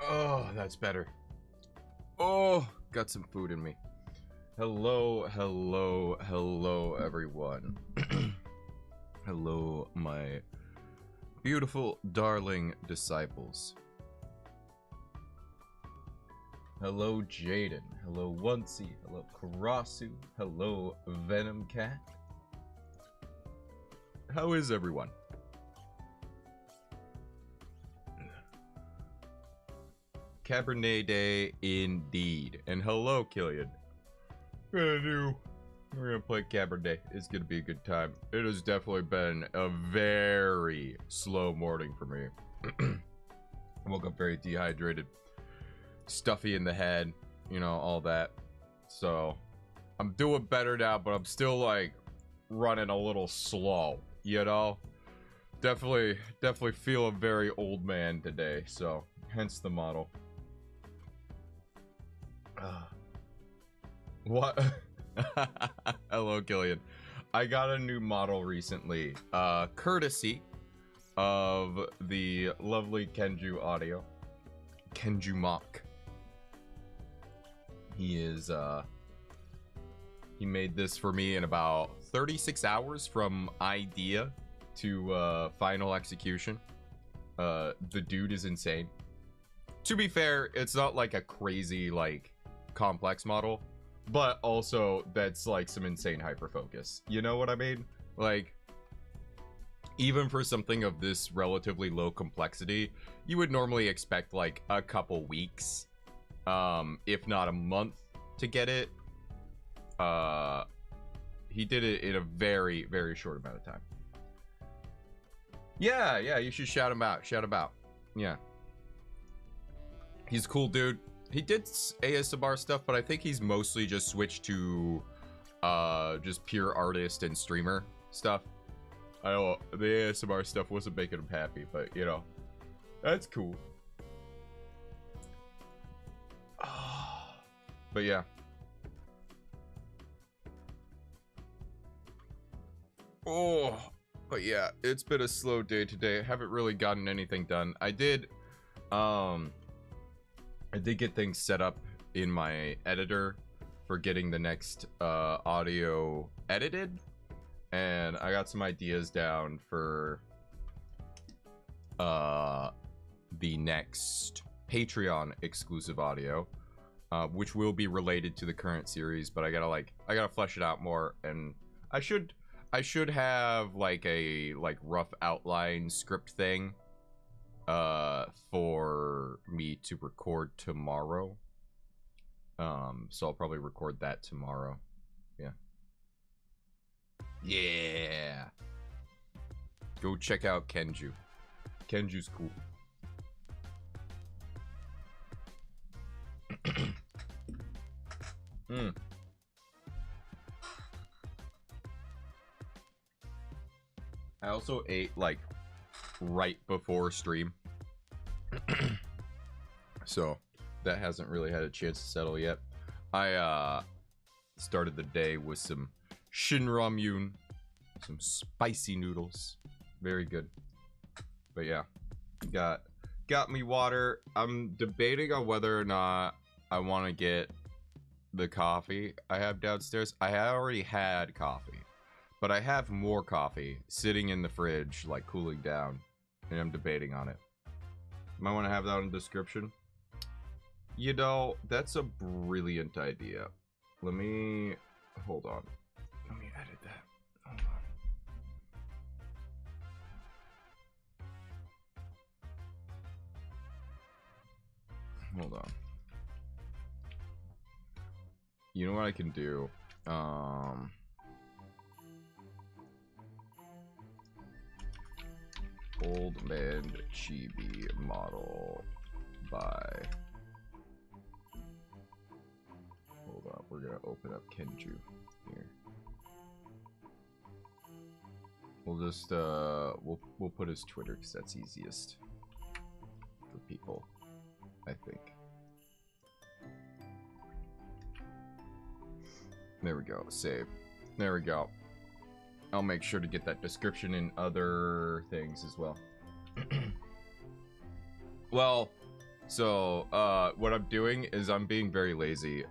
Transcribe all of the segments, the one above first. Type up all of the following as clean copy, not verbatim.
Oh, that's better. Oh, got some food in me. Hello, hello, hello, everyone. Hello, my beautiful, darling disciples. Hello, Jaden. Hello, Oncey. Hello, Karasu. Hello, Venom Cat. How is everyone? Cabernet Day indeed. And hello, Killian. We're gonna play Cabernet. It's gonna be a good time. It has definitely been a very slow morning for me. I woke up very dehydrated, stuffy in the head, you know, all that. So I'm doing better now, but I'm still like running a little slow, you know? Definitely feel a very old man today, so hence the model. What? Hello, Killian. I got a new model recently, courtesy of the lovely Kenju Audio. Kenju Mock. He made this for me in about 36 hours from idea to final execution. The dude is insane. To be fair, it's not like a crazy, like, complex model, but also that's like some insane hyper focus, you know what I mean? Like, even for something of this relatively low complexity, you would normally expect like a couple weeks, if not a month, to get it. He did it in a very short amount of time. Yeah, you should shout him out. Yeah, he's a cool dude. He did ASMR stuff, but I think he's mostly just switched to just pure artist and streamer stuff. I know the ASMR stuff wasn't making him happy, but you know, that's cool. But yeah. Oh, but yeah, it's been a slow day today. I haven't really gotten anything done. I did get things set up in my editor for getting the next audio edited, and I got some ideas down for the next Patreon exclusive audio, which will be related to the current series, but I gotta flesh it out more, and I should have like a rough outline script thing for me to record tomorrow. So I'll probably record that tomorrow. Yeah, go check out Kenju's cool. I also ate like right before stream. So that hasn't really had a chance to settle yet. I started the day with some shinramyun, some spicy noodles. Very good. But yeah, got me water. I'm debating on whether or not I want to get the coffee I have downstairs. I already had coffee, but I have more coffee sitting in the fridge, like cooling down, and I'm debating on it. Might want to have that in the description. You know, that's a brilliant idea. Let me... hold on. Let me edit that. Hold on. Hold on. You know what I can do? Old Man Chibi model by... hold on, we're gonna open up Kenju here. We'll just we'll put his Twitter because that's easiest for people, I think. There we go, save. There we go. I'll make sure to get that description in other things as well. Well, So, what I'm doing is I'm being very lazy.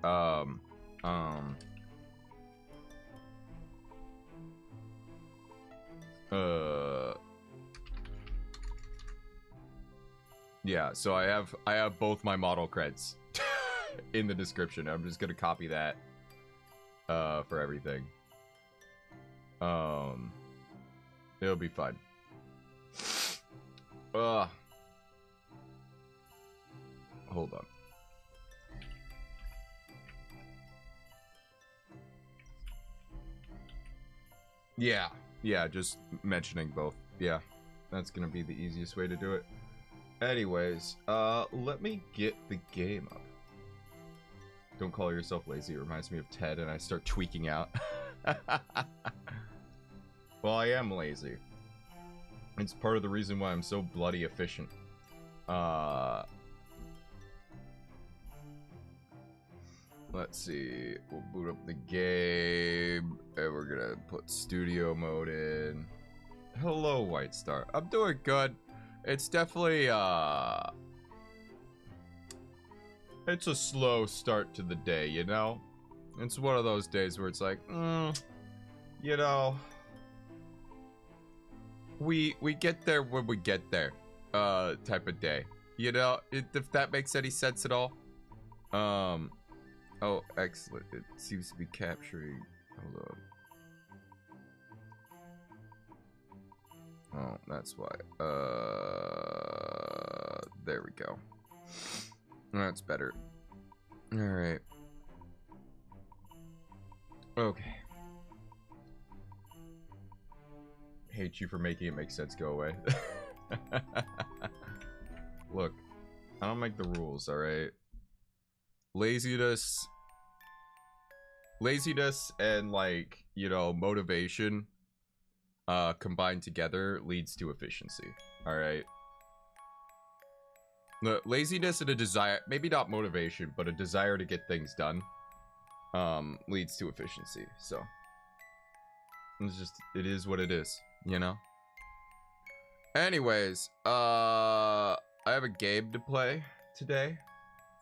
Yeah, so I have both my model creds in the description. I'm just gonna copy that for everything. It'll be fine. Hold on. Yeah, just mentioning both. Yeah, that's gonna be the easiest way to do it. Anyways, let me get the game up. Don't call yourself lazy. It reminds me of Ted, and I start tweaking out. Well, I am lazy. It's part of the reason why I'm so bloody efficient. Let's see. We'll boot up the game, and we're gonna put studio mode in. Hello, White Star. I'm doing good. It's definitely, it's a slow start to the day, you know? It's one of those days where it's like, you know, we get there when we get there, type of day. You know, if that makes any sense at all. Oh, excellent. It seems to be capturing. Hold on. Oh, that's why. There we go. That's better. Alright. Okay. Hate you for making it make sense. Go away. Look, I don't make the rules, alright? Laziness and, like, you know, motivation combined together leads to efficiency. Alright? The laziness and a desire, maybe not motivation, but a desire to get things done leads to efficiency. So it's just, it is what it is, you know? Anyways, I have a game to play today.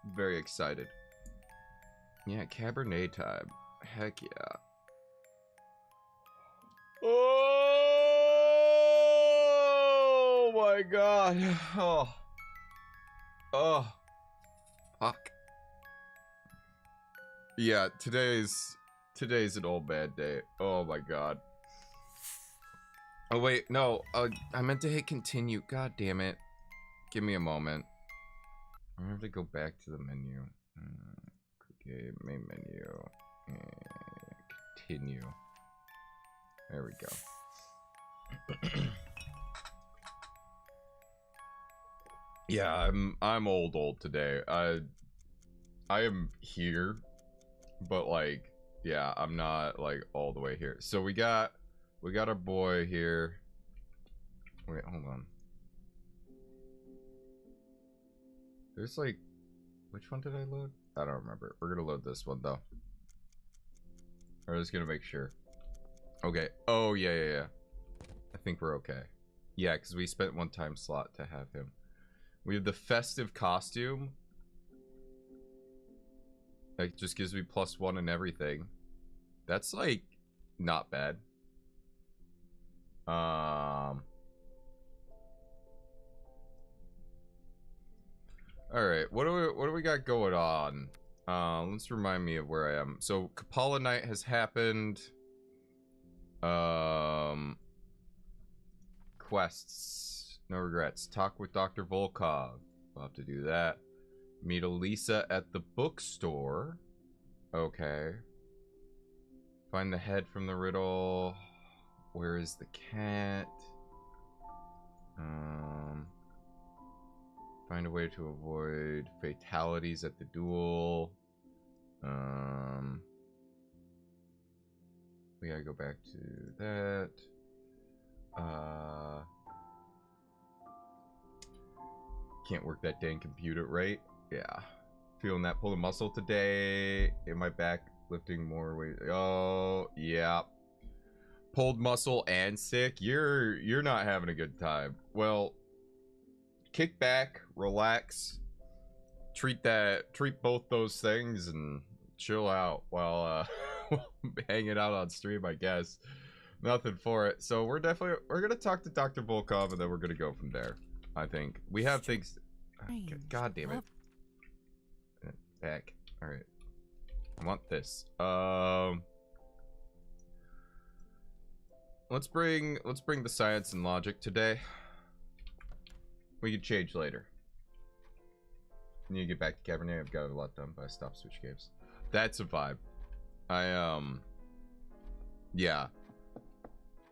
I'm very excited. Yeah, Cabernet time. Heck yeah. Oh my god. Oh. Fuck. Yeah, today's an old bad day. Oh my god. Oh wait, no. I meant to hit continue. God damn it. Give me a moment. I'm gonna have to go back to the menu. Okay, main menu. Continue. There we go. Yeah, I'm old today. I am here, but like, yeah, I'm not like all the way here. So we got our boy here. Wait, hold on. There's like, which one did I load? I don't remember. We're gonna load this one though. We're just gonna make sure. Okay. Oh yeah. I think we're okay. Yeah, because we spent one time slot to have him. We have the festive costume. That just gives me +1 and everything. That's like not bad. All right, what do we got going on? Let's remind me of where I am. So Kapala night has happened. Quests, no regrets. Talk with Dr. Volkov. We'll have to do that. Meet Elisa at the bookstore. Okay. Find the head from the riddle. Where is the cat? Find a way to avoid fatalities at the duel. We gotta go back to that. Can't work that dang computer, right? Yeah. Feeling that pull a muscle today. In my back, lifting more weight. Oh, yeah. Pulled muscle and sick. You're not having a good time. Well, kick back, relax, treat both those things and chill out while hanging out on stream, I guess. Nothing for it. So we're gonna talk to Dr. Volkov, and then we're gonna go from there. I think we have things. God damn it. Back. All right. I want this. Let's bring the science and logic today. We can change later. Need to get back to Cabernet. I've got a lot done, but I stopped Switch games. That's a vibe. Yeah.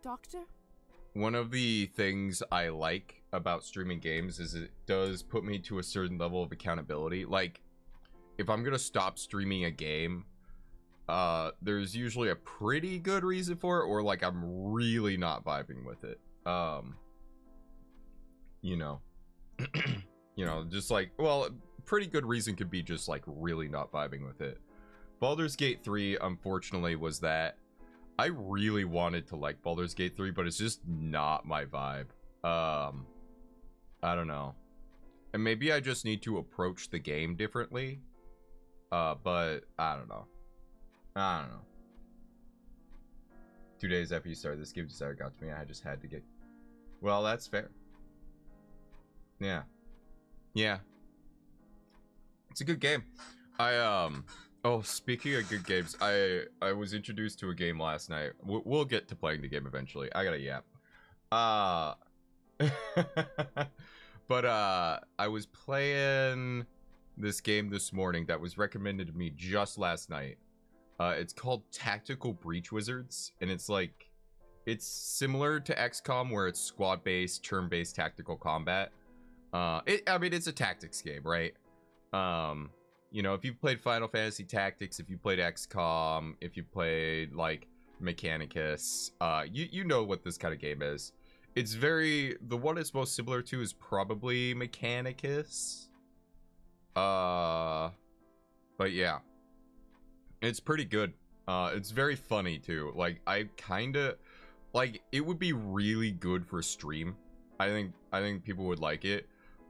Doctor? One of the things I like about streaming games is it does put me to a certain level of accountability. Like, if I'm gonna stop streaming a game, there's usually a pretty good reason for it, or like I'm really not vibing with it. You know. You know, just like, well, pretty good reason could be just like really not vibing with it. Baldur's Gate 3, unfortunately, was that. I really wanted to like Baldur's Gate 3, but it's just not my vibe. I don't know. And maybe I just need to approach the game differently. But I don't know. 2 days after you started this game, Desire got to me. I just had to get... Well, that's fair. Yeah. Yeah. It's a good game. Oh, speaking of good games, I was introduced to a game last night. We'll get to playing the game eventually. I got a yap. But I was playing this game this morning that was recommended to me just last night. It's called Tactical Breach Wizards, and it's like, it's similar to XCOM, where it's squad-based, turn-based tactical combat. I mean, it's a tactics game, right? You know, if you've played Final Fantasy Tactics, if you played XCOM, if you played, like, Mechanicus, you know what this kind of game is. It's very... The one it's most similar to is probably Mechanicus. But yeah. It's pretty good. It's very funny, too. Like, I kinda... Like, it would be really good for stream. I think people would like it.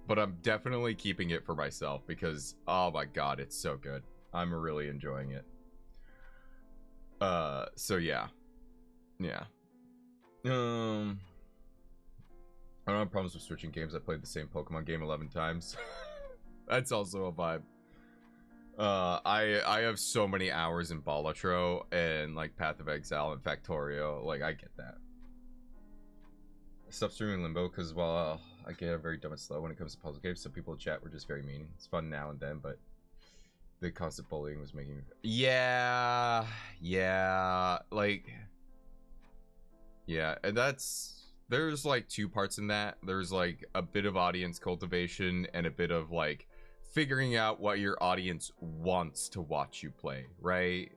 But I'm definitely keeping it for myself because, oh my god, it's so good. I'm really enjoying it. So yeah. Yeah. I don't have problems with switching games. I played the same Pokemon game 11 times. That's also a vibe. I have so many hours in Balatro and, like, Path of Exile and Factorio. Like, I get that. I stopped streaming Limbo because, well, I get very dumb and slow when it comes to puzzle games. Some people in chat were just very mean. It's fun now and then, but the constant bullying was making me... Yeah, like... Yeah, and there's, like, two parts in that. There's, like, a bit of audience cultivation and a bit of, like, figuring out what your audience wants to watch you play, right?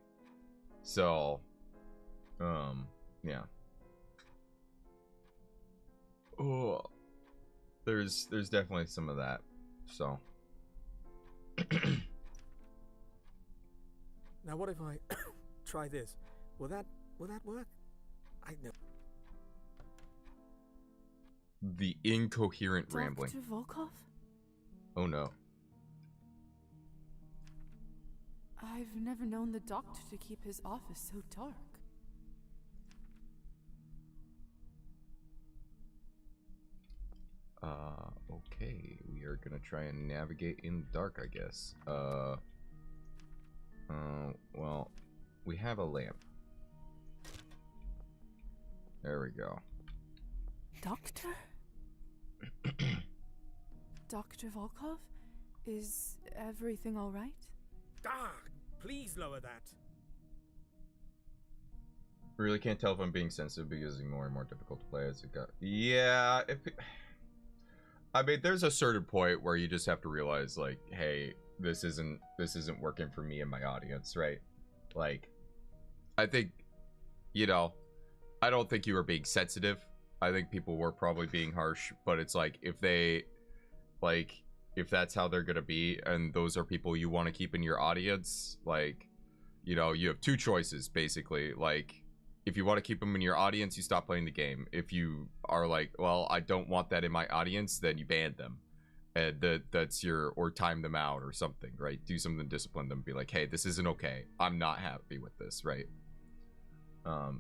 So, yeah. Oh... There's definitely some of that, so. Now what if I try this? Will that work? I know. The incoherent rambling. Dr. Volkov? Oh no. I've never known the doctor to keep his office so dark. Okay, we are gonna try and navigate in the dark, I guess. Well, we have a lamp. There we go. Doctor? Dr. Volkov? Is everything alright? Ah, please lower that. Really can't tell if I'm being sensitive because it's more and more difficult to play as it got. Yeah, I mean, there's a certain point where you just have to realize, like, hey, this isn't working for me and my audience, right? Like, I think, you know, I don't think you were being sensitive. I think people were probably being harsh, but it's like, if they, like, if that's how they're gonna be, and those are people you want to keep in your audience, like, you know, you have two choices, basically. Like, if you want to keep them in your audience, you stop playing the game. If you are like, well, I don't want that in my audience, then you ban them. and that's your, or time them out or something, right? Do something, discipline them, be like, hey, this isn't okay. I'm not happy with this, right?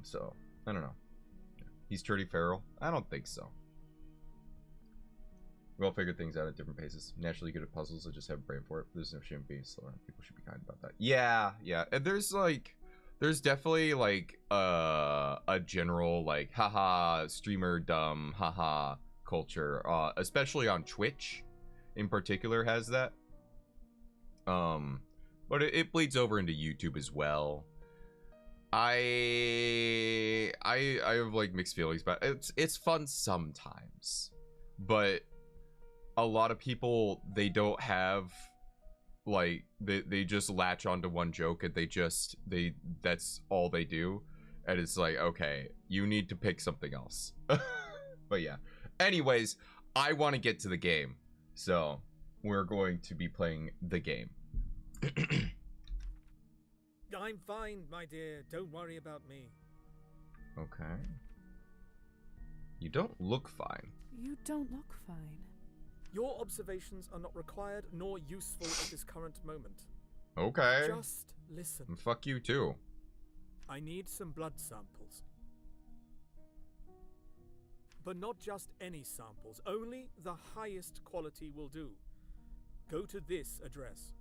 So I don't know. He's Trudy Farrell? I don't think so. We all figure things out at different paces. Naturally good at puzzles, I just have a brain for it. There's no shouldn't be, so people should be kind about that. Yeah, yeah. And there's like, there's definitely like a general like haha streamer dumb haha culture, especially on Twitch in particular has that. But it bleeds over into YouTube as well. I have like mixed feelings, but it's fun sometimes. But a lot of people, they don't have like they just latch onto one joke and that's all they do, and it's like, okay, you need to pick something else. But yeah, anyways, I want to get to the game, so we're going to be playing the game. I'm fine, my dear. Don't worry about me. Okay. You don't look fine. You don't look fine. Your observations are not required nor useful at this current moment. Okay. Just listen. And fuck you too. I need some blood samples. But not just any samples. Only the highest quality will do. Go to this address.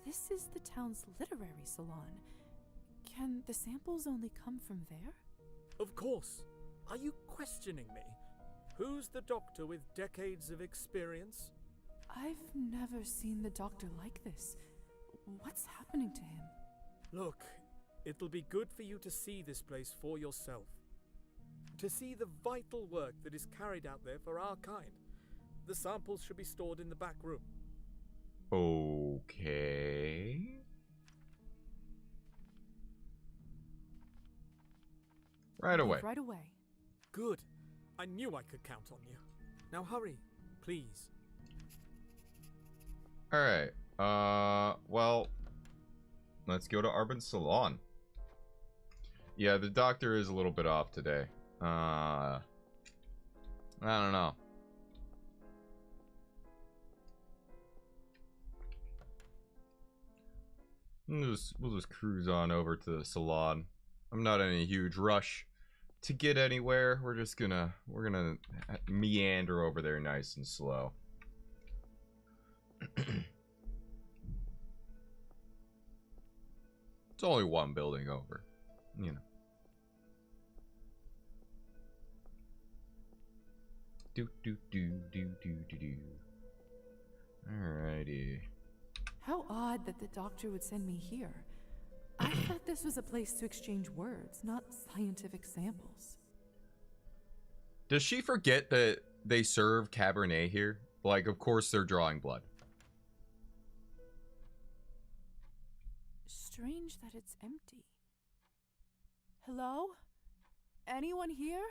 This is the town's literary salon. Can the samples only come from there? Of course. Are you questioning me? Who's the doctor with decades of experience? I've never seen the doctor like this. What's happening to him? Look, it'll be good for you to see this place for yourself. To see the vital work that is carried out there for our kind. The samples should be stored in the back room. Okay. Right away. Right away. Good. I knew I could count on you. Now hurry, please. Alright. Well, let's go to Arbin's salon. Yeah, the doctor is a little bit off today. I don't know. We'll just cruise on over to the salon. I'm not in a huge rush to get anywhere. We're gonna meander over there nice and slow. It's only one building over, you know. Do. Alrighty. How odd that the doctor would send me here. I thought this was a place to exchange words, not scientific samples. Does she forget that they serve Cabernet here? Like, of course they're drawing blood. Strange that it's empty. Hello? Anyone here?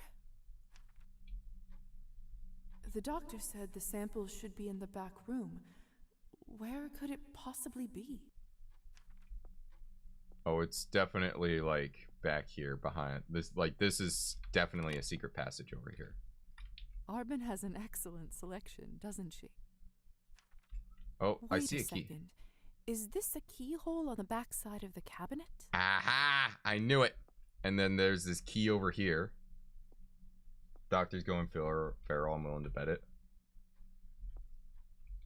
The doctor said the samples should be in the back room. Where could it possibly be? Oh, it's definitely like back here behind this. Like, this is definitely a secret passage over here. Arbin has an excellent selection, doesn't she? Oh, I Wait see a a key. second. Is this a keyhole on the back side of the cabinet? Aha! I knew it. And then there's this key over here. Doctor's going feral. I'm willing to bet it.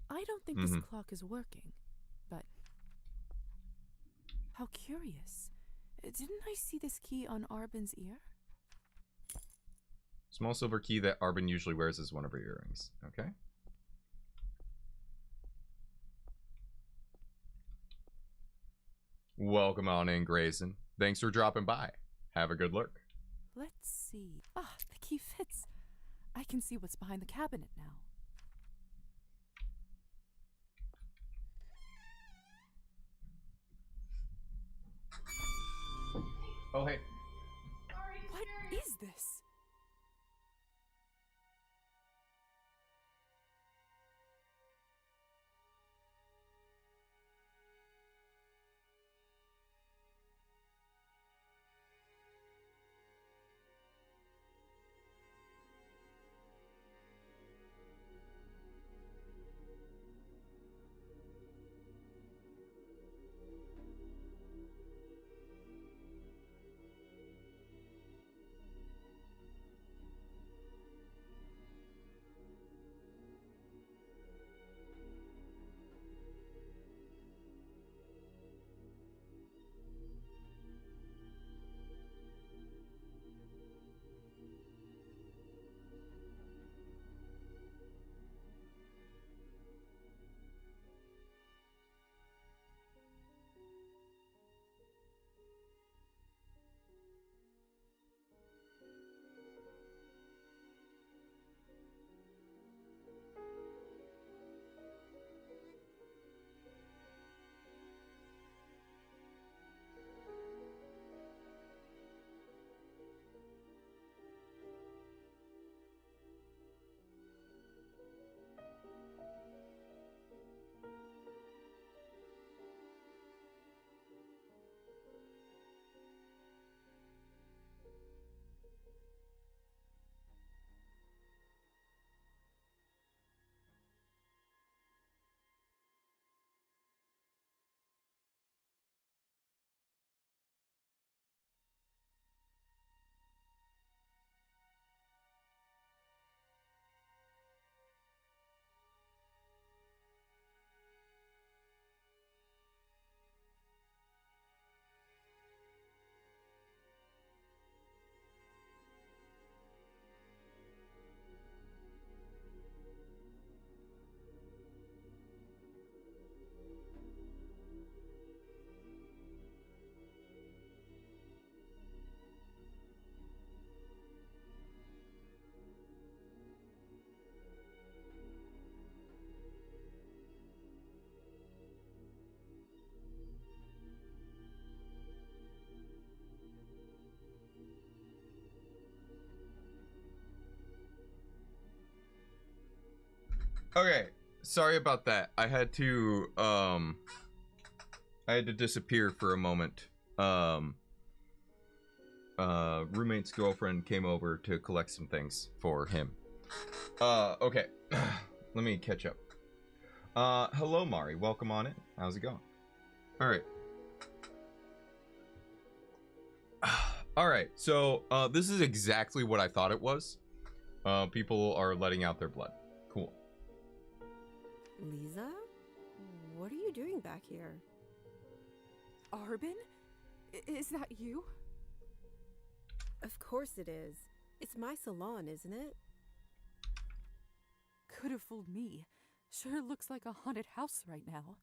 I don't think this clock is working, but how curious. Didn't I see this key on Arbin's ear? Small silver key that Arbin usually wears as one of her earrings. Okay. Welcome on in, Grayson. Thanks for dropping by. Have a good look. Let's see. Ah, the key fits. I can see what's behind the cabinet now. Oh, hey. What is this? Okay, sorry about that. I had to disappear for a moment. Roommate's girlfriend came over to collect some things for him. Okay. Let me catch up. Hello Mari, welcome on in. How's it going? Alright. Alright, so this is exactly what I thought it was. People are letting out their blood. Cool. Lisa? What are you doing back here? Arbin? Is that you? Of course it is. It's my salon, isn't it? Could have fooled me. Sure looks like a haunted house right now.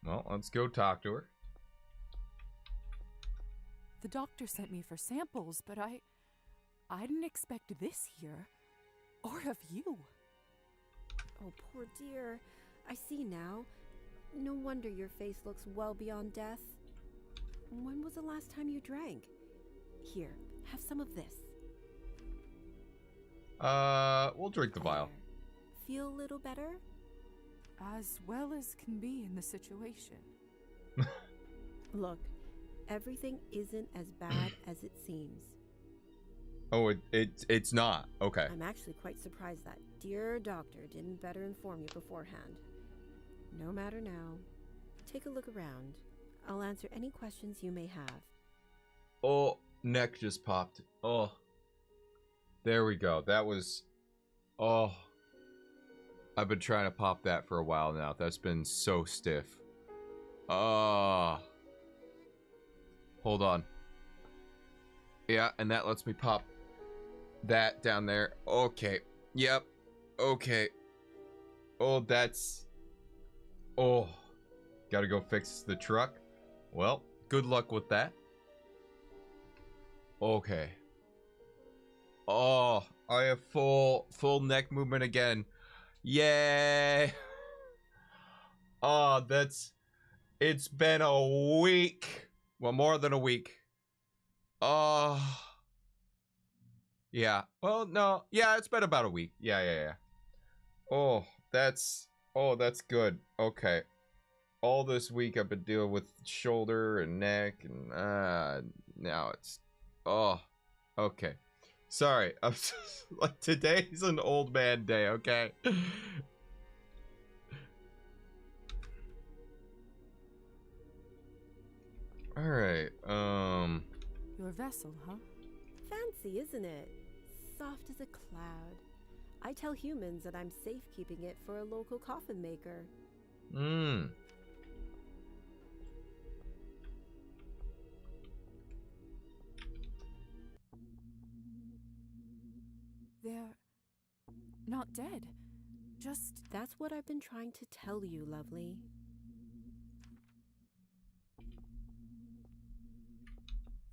Well, let's go talk to her. The doctor sent me for samples, but I didn't expect this here. Or of you. Oh, poor dear. I see now. No wonder your face looks well beyond death. When was the last time you drank? Here, have some of this. We'll drink the vial. There. Feel a little better? As well as can be in the situation. Look, everything isn't as bad as it seems. Oh, it's not. Okay. I'm actually quite surprised that dear doctor didn't better inform you beforehand. No matter now. Take a look around. I'll answer any questions you may have. Oh, neck just popped. Oh. There we go. That was... Oh. I've been trying to pop that for a while now. That's been so stiff. Ah. Hold on. Yeah, and that lets me pop that down there. Okay. Yep. Okay. Oh, that's... Oh. Gotta go fix the truck. Well, good luck with that. Okay. Oh, I have full neck movement again. Yay! Oh, it's been a week. Well, more than a week. Oh. Yeah. Well, no. Yeah, it's been about a week. Yeah. Oh, that's good. Okay. All this week I've been dealing with shoulder and neck and now it's okay. Sorry. I'm just, like today's an old man day, okay? All right. Your vessel, huh? Fancy, isn't it? Soft as a cloud. I tell humans that I'm safe keeping it for a local coffin maker. They're not dead. Just... That's what I've been trying to tell you, lovely.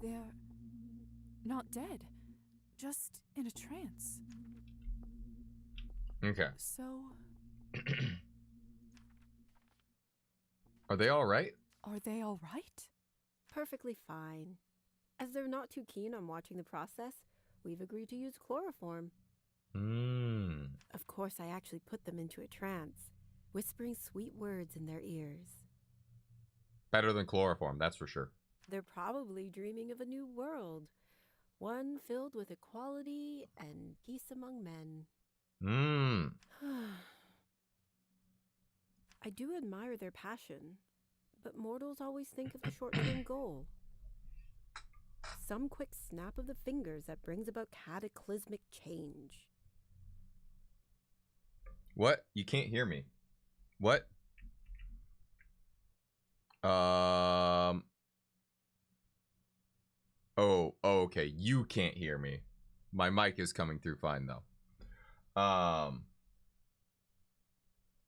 They're not dead. Just in a trance. Okay. So... Are they all right? Are they all right? Perfectly fine. As they're not too keen on watching the process, we've agreed to use chloroform. Of course, I actually put them into a trance, whispering sweet words in their ears. Better than chloroform, that's for sure. They're probably dreaming of a new world, one filled with equality and peace among men. I do admire their passion, but mortals always think of the short-term goal. Some quick snap of the fingers that brings about cataclysmic change. What? You can't hear me. What? Oh, okay. You can't hear me. My mic is coming through fine though.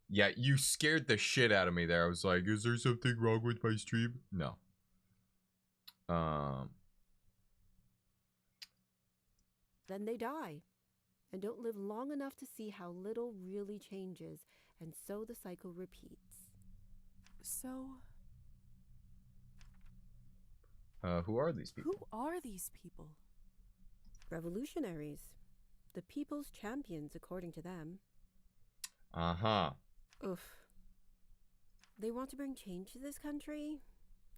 Yeah, you scared the shit out of me there. I was like, is there something wrong with my stream? No. Then they die, and don't live long enough to see how little really changes, and so the cycle repeats. So... Who are these people? Who are these people? Revolutionaries. The people's champions, according to them. Uh-huh. Oof. They want to bring change to this country?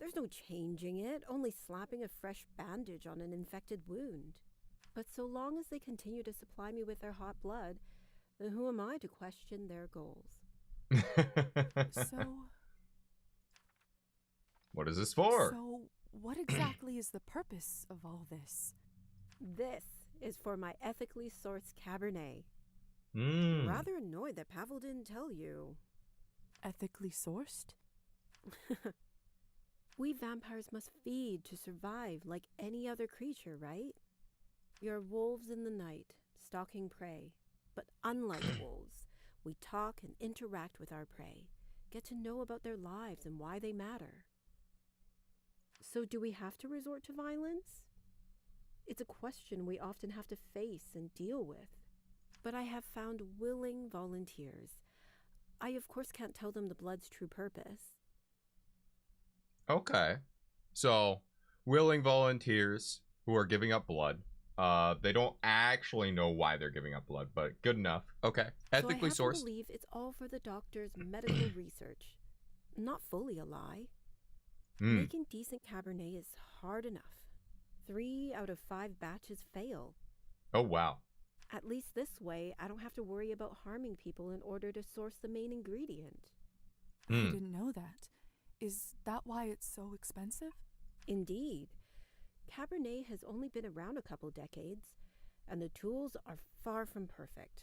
There's no changing it, only slapping a fresh bandage on an infected wound. But so long as they continue to supply me with their hot blood, then who am I to question their goals? So... What is this for? So, what exactly is the purpose of all this? This is for my ethically sourced Cabernet. Rather annoyed that Pavel didn't tell you. Ethically sourced? We vampires must feed to survive like any other creature, right? We are wolves in the night, stalking prey. But unlike wolves, we talk and interact with our prey, get to know about their lives and why they matter. So do we have to resort to violence? It's a question we often have to face and deal with. But I have found willing volunteers. I, of course, can't tell them the blood's true purpose. Okay. So, willing volunteers who are giving up blood. They don't actually know why they're giving up blood, but good enough. Okay. Ethically so I have sourced. to believe it's all for the doctor's medical research. Not fully a lie. Making decent Cabernet is hard enough. 3 out of 5 batches fail. Oh, wow. At least this way, I don't have to worry about harming people in order to source the main ingredient. I didn't know that. Is that why it's so expensive? Indeed. Cabernet has only been around a couple decades, and the tools are far from perfect.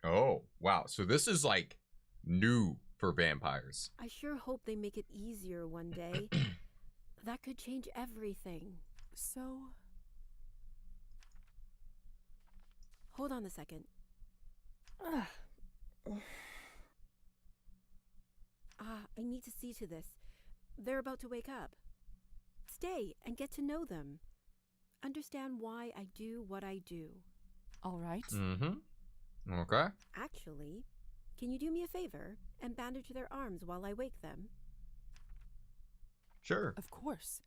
Oh, wow. So this is like new for vampires. I sure hope they make it easier one day. That could change everything. So... Hold on a second. I need to see to this. They're about to wake up. Stay and get to know them. Understand why I do what I do. All right. Mm-hmm. Okay. Actually, can you do me a favor and bandage their arms while I wake them? Sure. Of course.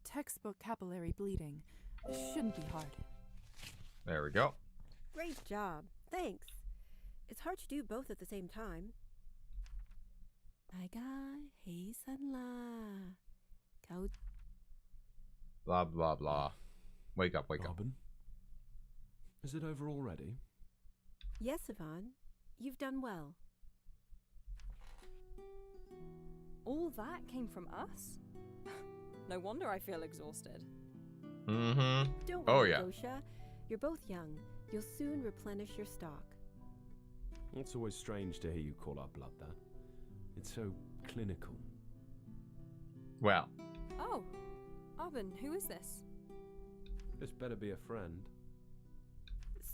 Textbook capillary bleeding. Shouldn't be hard. There we go. Great job. Thanks. It's hard to do both at the same time. Blah, blah, blah. Wake up, wake up. Robin? Is it over already? Yes, Yvonne. You've done well. All that came from us? No wonder I feel exhausted. Mm-hmm. Don't Oh, worry, yeah. Gosha. You're both young. You'll soon replenish your stock. It's always strange to hear you call our blood that. It's so clinical. Well, Oh, Arben, who is this? This better be a friend.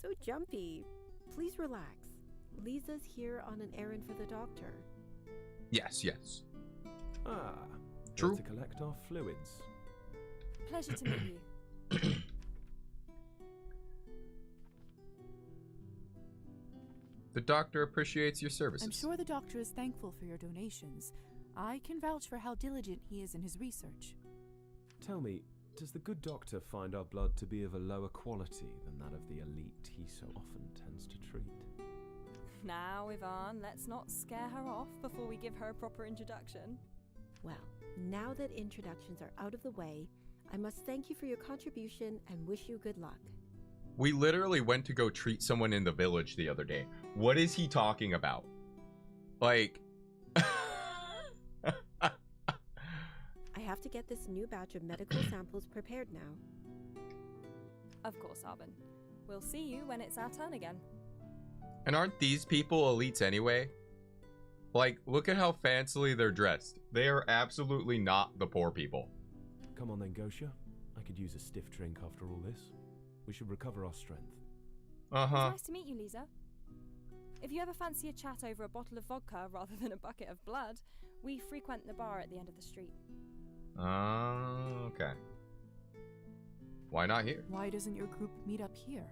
So jumpy. Please relax. Lisa's here on an errand for the doctor. yes, yes. Ah, True. here to collect our fluids. Pleasure to meet you. The doctor appreciates your services. I'm sure the doctor is thankful for your donations. I can vouch for how diligent he is in his research. Tell me, does the good doctor find our blood to be of a lower quality than that of the elite he so often tends to treat? Now, Yvonne, let's not scare her off before we give her a proper introduction. Well, now that introductions are out of the way, I must thank you for your contribution and wish you good luck. We literally went to go treat someone in the village the other day. What is he talking about? Like... I have to get this new batch of medical samples prepared now. Of course, Arben. We'll see you when it's our turn again. And aren't these people elites anyway? Like, look at how fancily they're dressed. They are absolutely not the poor people. Come on then, Gosha. I could use a stiff drink after all this. We should recover our strength. Uh-huh. It's nice to meet you, Lisa. If you ever fancy a chat over a bottle of vodka rather than a bucket of blood, we frequent the bar at the end of the street. Okay. Why not here? Why doesn't your group meet up here?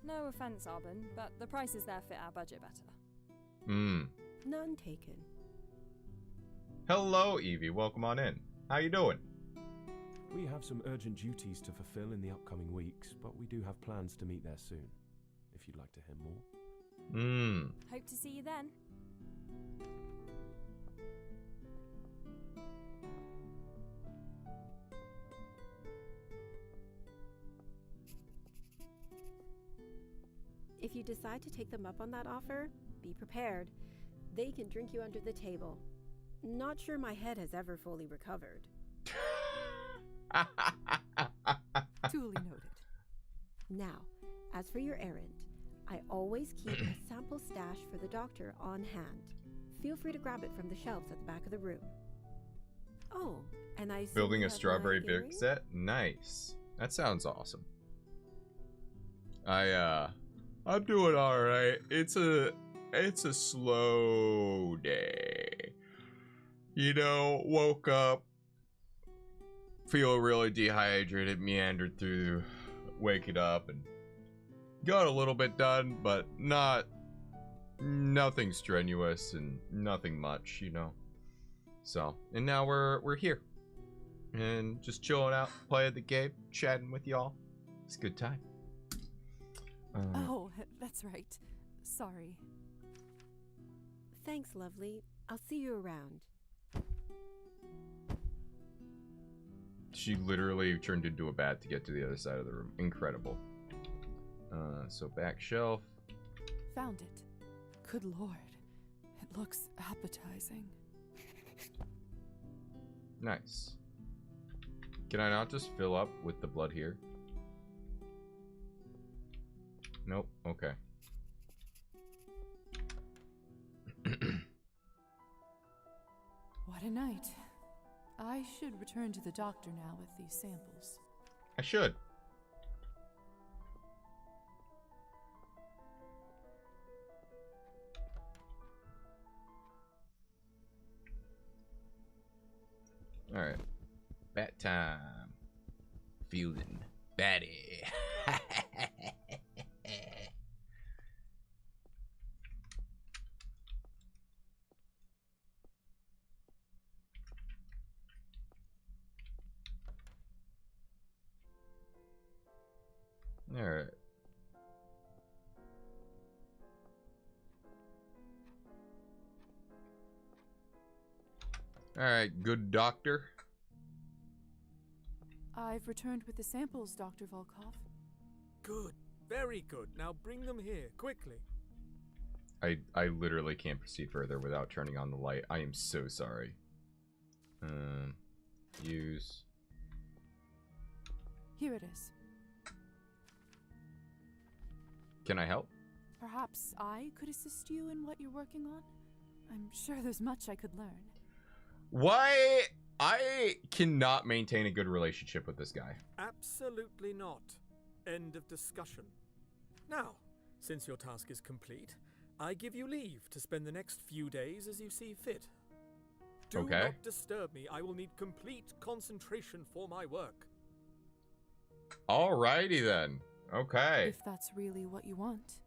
No offence, Arben, but the prices there fit our budget better. None taken. Hello, Evie. Welcome on in. How you doing? We have some urgent duties to fulfill in the upcoming weeks, but we do have plans to meet there soon, if you'd like to hear more. Hope to see you then. If you decide to take them up on that offer, be prepared. They can drink you under the table. Not sure my head has ever fully recovered. Duly noted. Now, as for your errand, I always keep a sample stash for the doctor on hand. Feel free to grab it from the shelves at the back of the room. Oh, and I Building you a have strawberry my beer earring? set? Nice. That sounds awesome. I'm doing alright. It's a slow day. You know, woke up, feel really dehydrated, meandered through waking up, and got a little bit done, but nothing strenuous and nothing much, you know. So, and now we're here. And just chilling out, playing the game, chatting with y'all. It's a good time. Oh, that's right. Sorry. Thanks, lovely. I'll see you around. She literally turned into a bat to get to the other side of the room. Incredible. So back shelf. Found it. Good lord. It looks appetizing. Nice. Can I not just fill up with the blood here? Nope. Okay. What a night. I should return to the doctor now with these samples. I should. Alright. Bat time. Feeling batty. Alright. Alright, good doctor. I've returned with the samples, Dr. Volkov. Good. Very good. Now bring them here, quickly. I literally can't proceed further without turning on the light. I am so sorry. Use. Here it is. Can I help? Perhaps I could assist you in what you're working on? I'm sure there's much I could learn. Why? I cannot maintain a good relationship with this guy. Absolutely not. End of discussion. Now, since your task is complete, I give you leave to spend the next few days as you see fit. Do Okay. not disturb me. I will need complete concentration for my work. Alrighty then. Okay. If that's really what you want.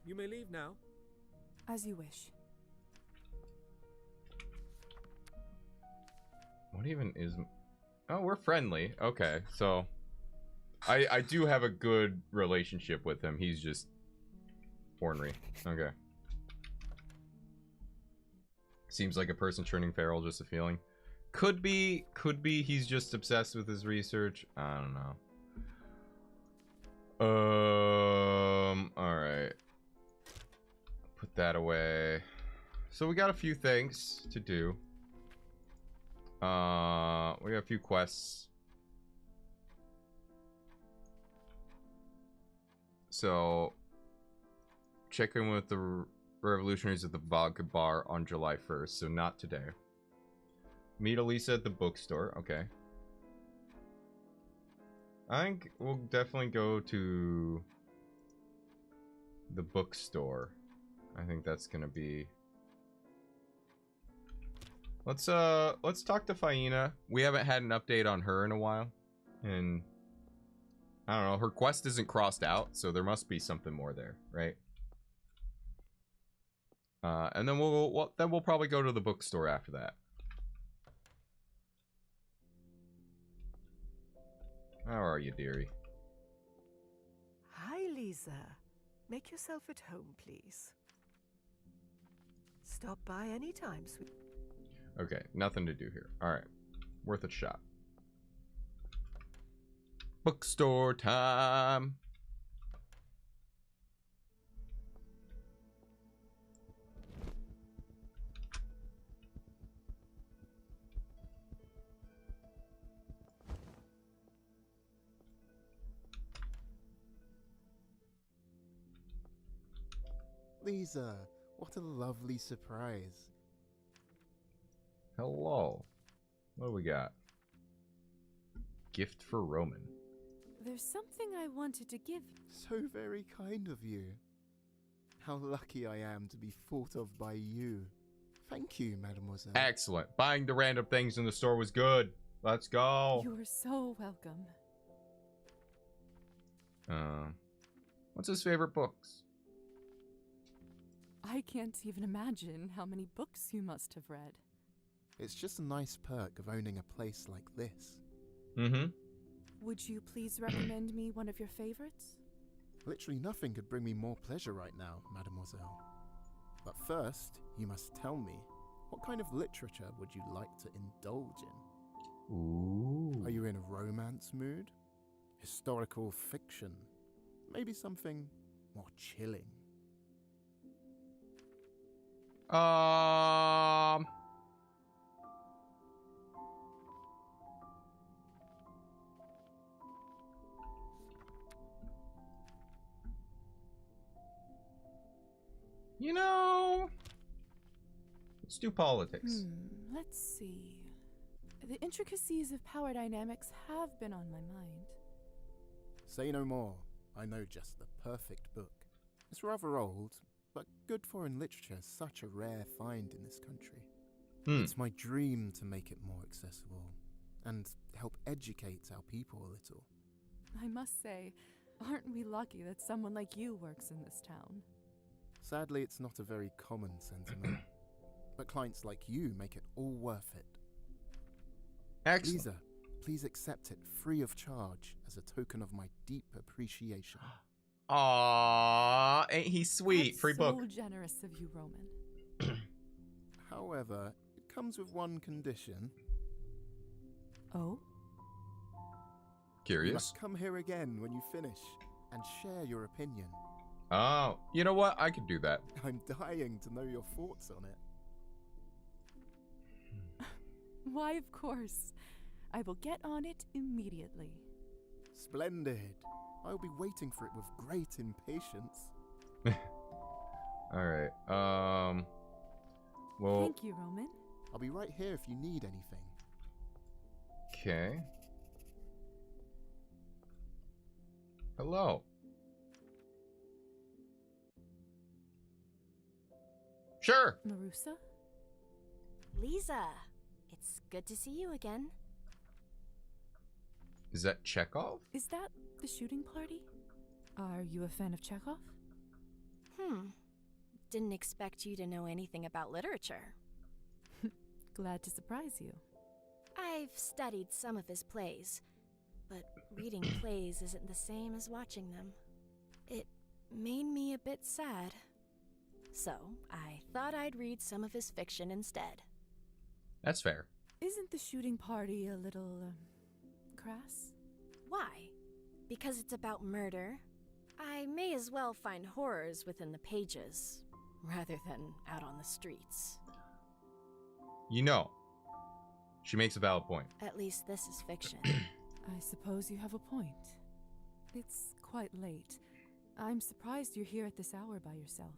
You may leave now. As you wish. What even is... Oh, we're friendly. Okay, so... I do have a good relationship with him. He's just... ornery. Okay. Seems like a person turning feral, just a feeling. Could be he's just obsessed with his research. I don't know. Alright. Put that away. So we got a few things to do. We got a few quests. So, check in with the revolutionaries at the vodka bar on July 1st, so not today. Meet Elisa at the bookstore, okay. I think we'll definitely go to the bookstore. I think that's gonna be... Let's talk to Faina. We haven't had an update on her in a while. And I don't know, her quest isn't crossed out, so there must be something more there, right? And then we'll probably go to the bookstore after that. How are you, dearie? Hi, Lisa. Make yourself at home, please. Stop by anytime, sweet. Okay, nothing to do here. All right, worth a shot. Bookstore time. Lisa, what a lovely surprise. Hello. What do we got? Gift for Roman. There's something I wanted to give you. So very kind of you. How lucky I am to be thought of by you. Thank you, mademoiselle. Excellent. Buying the random things in the store was good. Let's go. You are so welcome. What's his favorite books? I can't even imagine how many books you must have read. It's just a nice perk of owning a place like this. Mm-hmm. Would you please recommend me one of your favorites? Literally nothing could bring me more pleasure right now, mademoiselle. But first, you must tell me, what kind of literature would you like to indulge in? Ooh. Are you in a romance mood? Historical fiction? Maybe something more chilling? You know, let's do politics. Let's see. The intricacies of power dynamics have been on my mind. Say no more. I know just the perfect book. It's rather old, but good foreign literature is such a rare find in this country. It's my dream to make it more accessible and help educate our people a little. I must say, aren't we lucky that someone like you works in this town? Sadly, it's not a very common sentiment, but clients like you make it all worth it. Excellent. Lisa, please accept it free of charge as a token of my deep appreciation. Aww, ain't he sweet? That's Free book. so generous of you, Roman. However, it comes with one condition. Oh? You Curious. must come here again when you finish and share your opinion. Oh, you know what? I could do that. I'm dying to know your thoughts on it. Why, of course. I will get on it immediately. Splendid. I'll be waiting for it with great impatience. Alright, well... Thank you, Roman. I'll be right here if you need anything. Okay. Hello. Sure. Marusa? Lisa, it's good to see you again. Is that Chekhov? Is that the shooting party? Are you a fan of Chekhov? Didn't expect you to know anything about literature. Glad to surprise you. I've studied some of his plays, but reading plays isn't the same as watching them. It made me a bit sad. So, I thought I'd read some of his fiction instead. That's fair. Isn't the shooting party a little, crass? Why? Because it's about murder? I may as well find horrors within the pages, rather than out on the streets. You know, she makes a valid point. At least this is fiction. I suppose you have a point. It's quite late. I'm surprised you're here at this hour by yourself.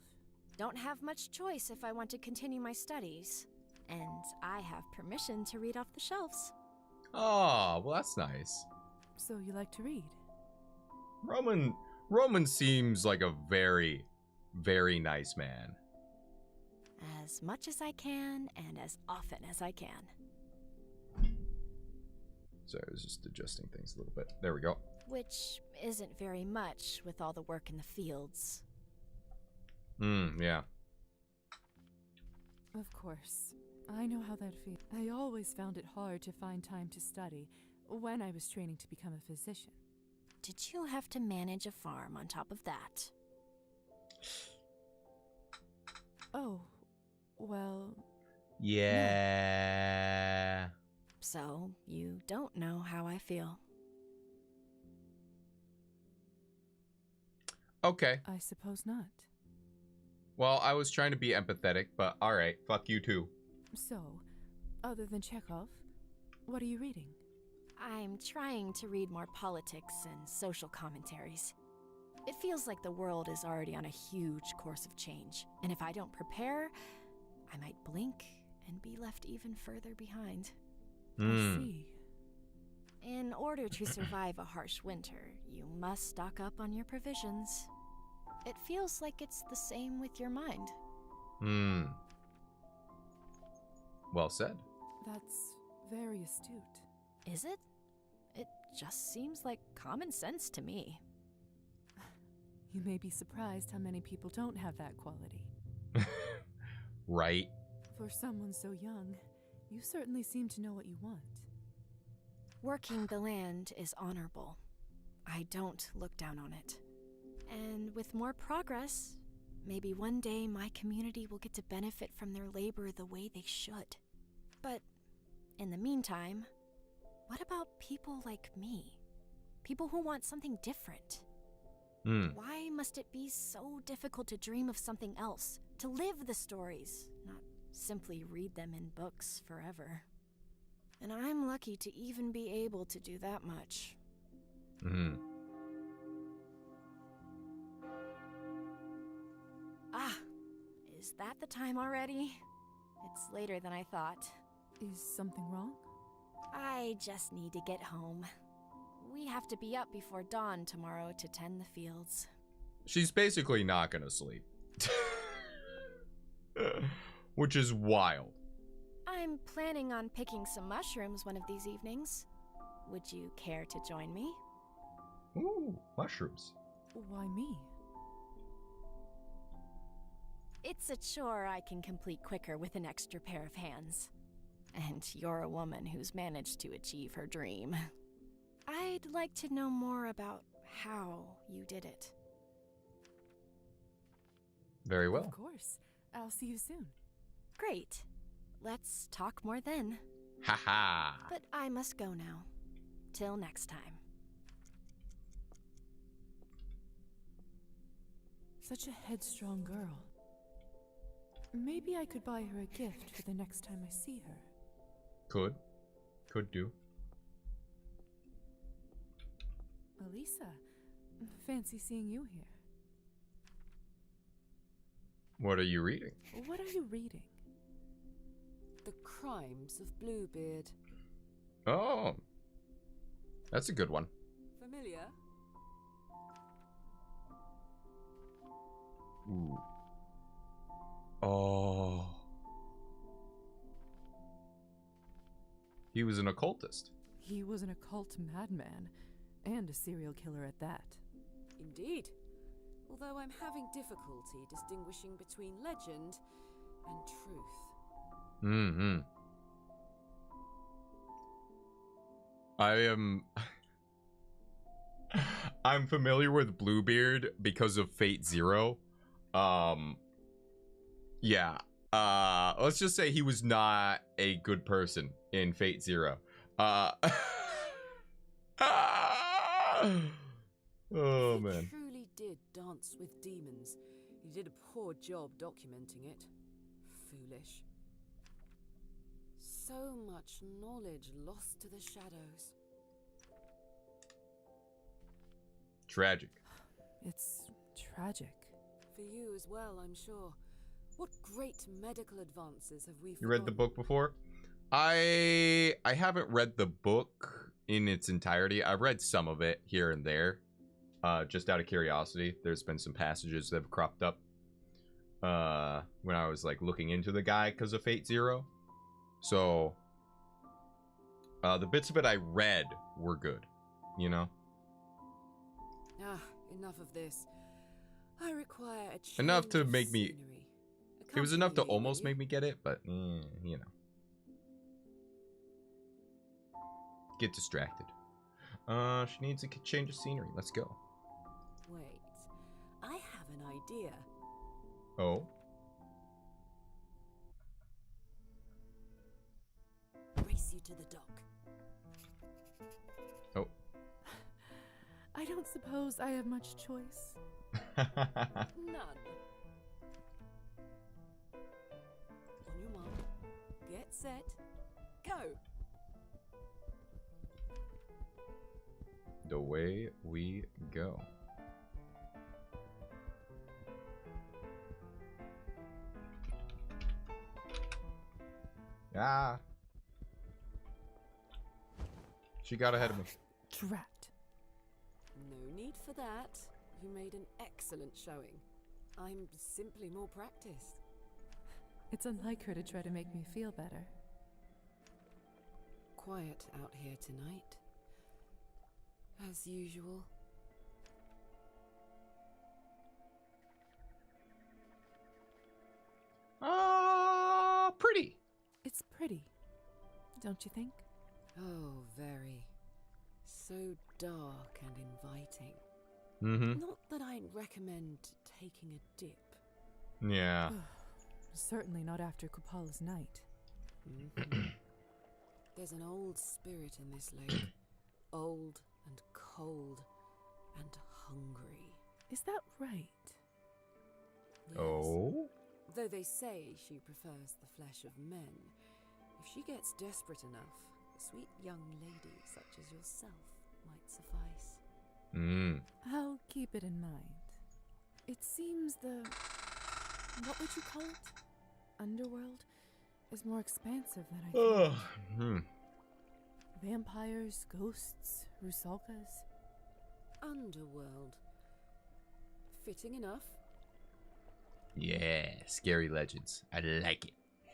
Don't have much choice if I want to continue my studies. And I have permission to read off the shelves. Oh, well, that's nice. So you like to read? Roman seems like a very, very nice man. As much as I can, and as often as I can. Sorry, I was just adjusting things a little bit. There we go. Which isn't very much with all the work in the fields. Yeah. Of course. I know how that feels. I always found it hard to find time to study when I was training to become a physician. Did you have to manage a farm on top of that? Oh, well... Yeah. No. So, you don't know how I feel. Okay. I suppose not. Well, I was trying to be empathetic, but alright, fuck you too. So, other than Chekhov, what are you reading? I'm trying to read more politics and social commentaries. It feels like the world is already on a huge course of change, and if I don't prepare, I might blink and be left even further behind. I see. In order to survive a harsh winter, you must stock up on your provisions. It feels like it's the same with your mind. Well said. That's very astute. Is it? It just seems like common sense to me. You may be surprised how many people don't have that quality. Right. For someone so young, you certainly seem to know what you want. Working the land is honorable. I don't look down on it. And with more progress, maybe one day my community will get to benefit from their labor the way they should. But in the meantime, what about people like me? People who want something different? Why must it be so difficult to dream of something else? To live the stories, not simply read them in books forever. And I'm lucky to even be able to do that much. Ah, is that the time already? It's later than I thought. Is something wrong? I just need to get home. We have to be up before dawn tomorrow to tend the fields. She's basically not gonna sleep. Which is wild. I'm planning on picking some mushrooms one of these evenings. Would you care to join me? Ooh, mushrooms. Why me? It's a chore I can complete quicker with an extra pair of hands. And you're a woman who's managed to achieve her dream. I'd like to know more about how you did it. Very well. Of course. I'll see you soon. Great. Let's talk more then. Haha. But I must go now. Till next time. Such a headstrong girl. Maybe I could buy her a gift for the next time I see her. Could do. Elisa, fancy seeing you here. What are you reading? What are you reading? The Crimes of Bluebeard. Oh. That's a good one. Familiar? Ooh. Oh. He was an occultist. He was an occult madman, and a serial killer at that. Indeed. Although I'm having difficulty distinguishing between legend and truth. I'm familiar with Bluebeard because of Fate Zero. Yeah. Let's just say he was not a good person in Fate Zero. Oh, man. He truly did dance with demons. He did a poor job documenting it. Foolish. So much knowledge lost to the shadows. Tragic. It's tragic. For you as well, I'm sure. What great medical advances have we You read the book before? I haven't read the book in its entirety. I've read some of it here and there. Just out of curiosity. There's been some passages that have cropped up when I was like looking into the guy because of Fate Zero. So the bits of it I read were good, you know? Ah, enough of this. I require a change Enough to of make me scenery, a It was enough to almost make me get it, but, you know. Get distracted. She needs a change of scenery. Let's go. Wait, I have an idea. Oh? Race you to the dock. Oh. I don't suppose I have much choice. None. On your mark, get set, go. The way we go. Ah. She got ahead of me. Drat. No need for that. You made an excellent showing. I'm simply more practiced. It's unlike her to try to make me feel better. Quiet out here tonight. As usual. Pretty. It's pretty, don't you think? Oh, very. So dark and inviting. Mm-hmm. Not that I'd recommend taking a dip. Yeah. Certainly not after Kupala's night. Mm-hmm. There's an old spirit in this lake. Old and cold and hungry. Is that right? Yes. Oh? Though they say she prefers the flesh of men, if she gets desperate enough, a sweet young lady such as yourself might suffice. I'll keep it in mind. It seems the... what would you call it? Underworld is more expansive than I thought. Vampires, ghosts, rusalkas. Underworld. Fitting enough. Yeah, scary legends. I like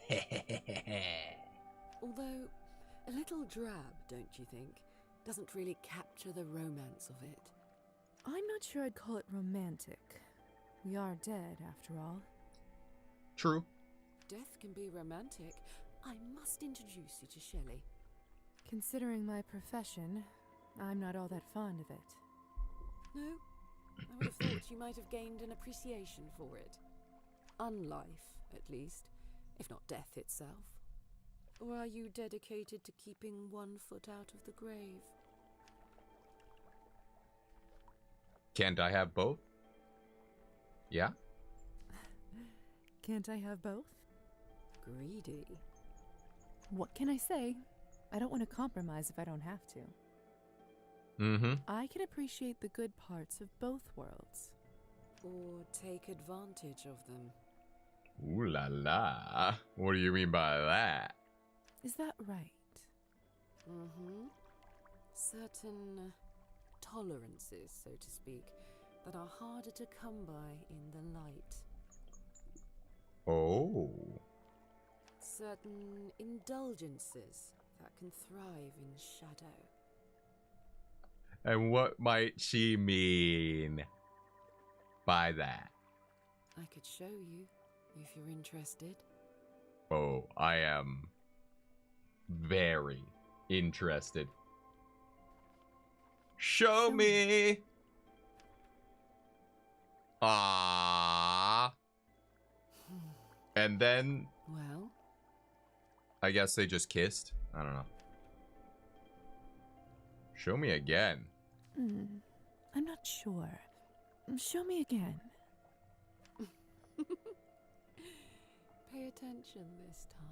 it. Although, a little drab, don't you think? Doesn't really capture the romance of it. I'm not sure I'd call it romantic. We are dead, after all. True. Death can be romantic. I must introduce you to Shelley. Considering my profession, I'm not all that fond of it. No? I would have thought you might have gained an appreciation for it. Unlife, at least, if not death itself. Or are you dedicated to keeping one foot out of the grave? Can't I have both? Yeah? Can't I have both? Greedy. What can I say? I don't want to compromise if I don't have to. Mm-hmm. I can appreciate the good parts of both worlds. Or take advantage of them. Ooh la la. What do you mean by that? Is that right? Mm-hmm. Certain tolerances, so to speak, that are harder to come by in the light. Oh. Certain indulgences that can thrive in shadow. And what might she mean by that? I could show you, if you're interested. Oh, I am very interested. Show me. Ah. And then, Well, I guess they just kissed. I don't know. Show me again. I'm not sure. Show me again. pay attention this time.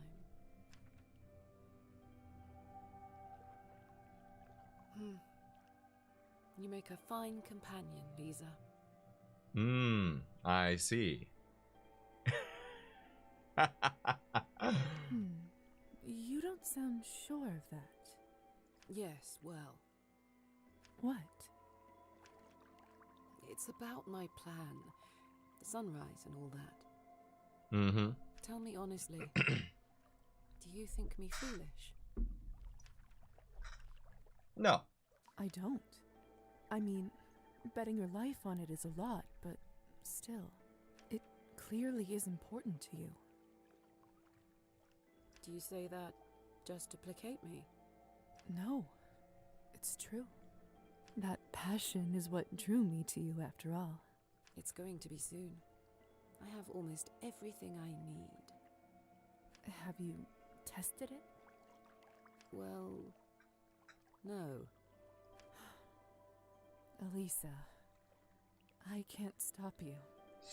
You make a fine companion, Lisa. I see. You don't sound sure of that. Yes, well, What? it's about my plan. The sunrise and all that. Mm-hmm. Tell me honestly, do you think me foolish? No. I don't. I mean, betting your life on it is a lot, but still. It clearly is important to you. Do you say that just to placate me? No, it's true. That passion is what drew me to you after all. It's going to be soon. I have almost everything I need. Have you tested it? Well, no. Elisa, I can't stop you,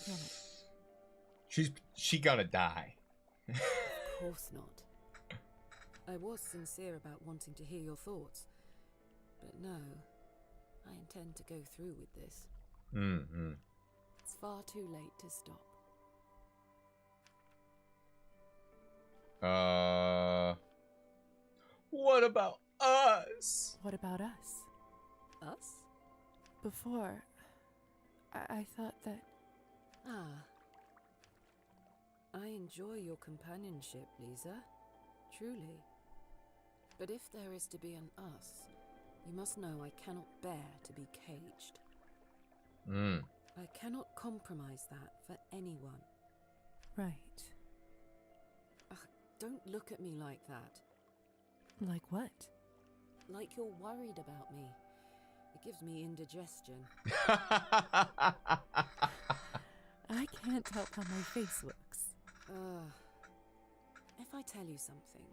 can I? She gonna die. Of course not. I was sincere about wanting to hear your thoughts. But no, I intend to go through with this. Mm-hmm. It's far too late to stop. What about us? What about us? Us? Before, I thought that... Ah. I enjoy your companionship, Lisa. Truly. But if there is to be an us, you must know I cannot bear to be caged. I cannot compromise that for anyone. Right. Ugh, don't look at me like that. Like what? Like you're worried about me. It gives me indigestion. I can't help how my face looks. If I tell you something,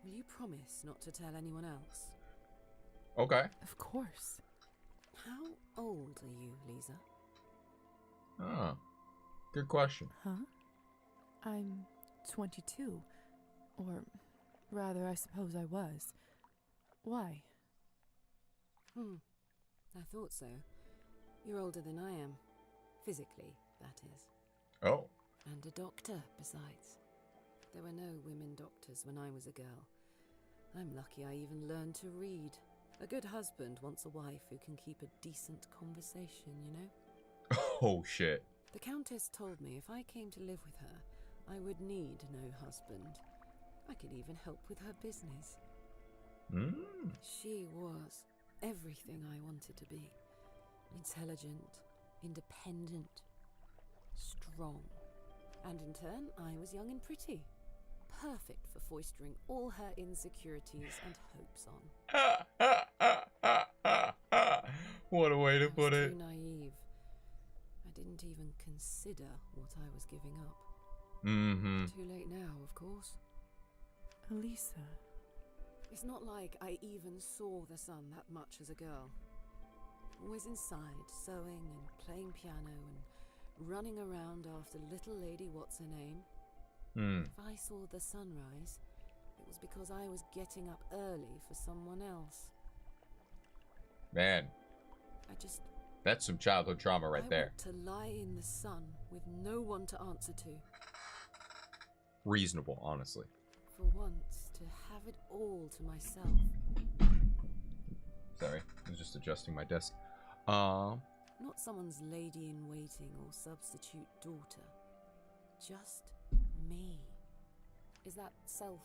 will you promise not to tell anyone else? Okay. Of course. How old are you, Lisa? Oh, good question. Huh? I'm 22. Or rather, I suppose I was. Why? I thought so. You're older than I am. Physically, that is. Oh. And a doctor, besides. There were no women doctors when I was a girl. I'm lucky I even learned to read. A good husband wants a wife who can keep a decent conversation, you know? Oh, shit. The Countess told me if I came to live with her, I would need no husband. I could even help with her business. She was everything I wanted to be. Intelligent, independent, strong. And in turn, I was young and pretty. Perfect for foistering all her insecurities and hopes on. What a way to put it. I was too naive. I didn't even consider what I was giving up. Too late now, of course. Elisa. It's not like I even saw the sun that much as a girl. Always inside, sewing and playing piano and running around after little lady what's-her-name. If I saw the sunrise, it was because I was getting up early for someone else. Man. That's some childhood trauma right there. I want to lie in the sun with no one to answer to. Reasonable, honestly. For once, to have it all to myself. Sorry, I was just adjusting my desk. Not someone's lady-in-waiting or substitute daughter. Just me. Is that selfish?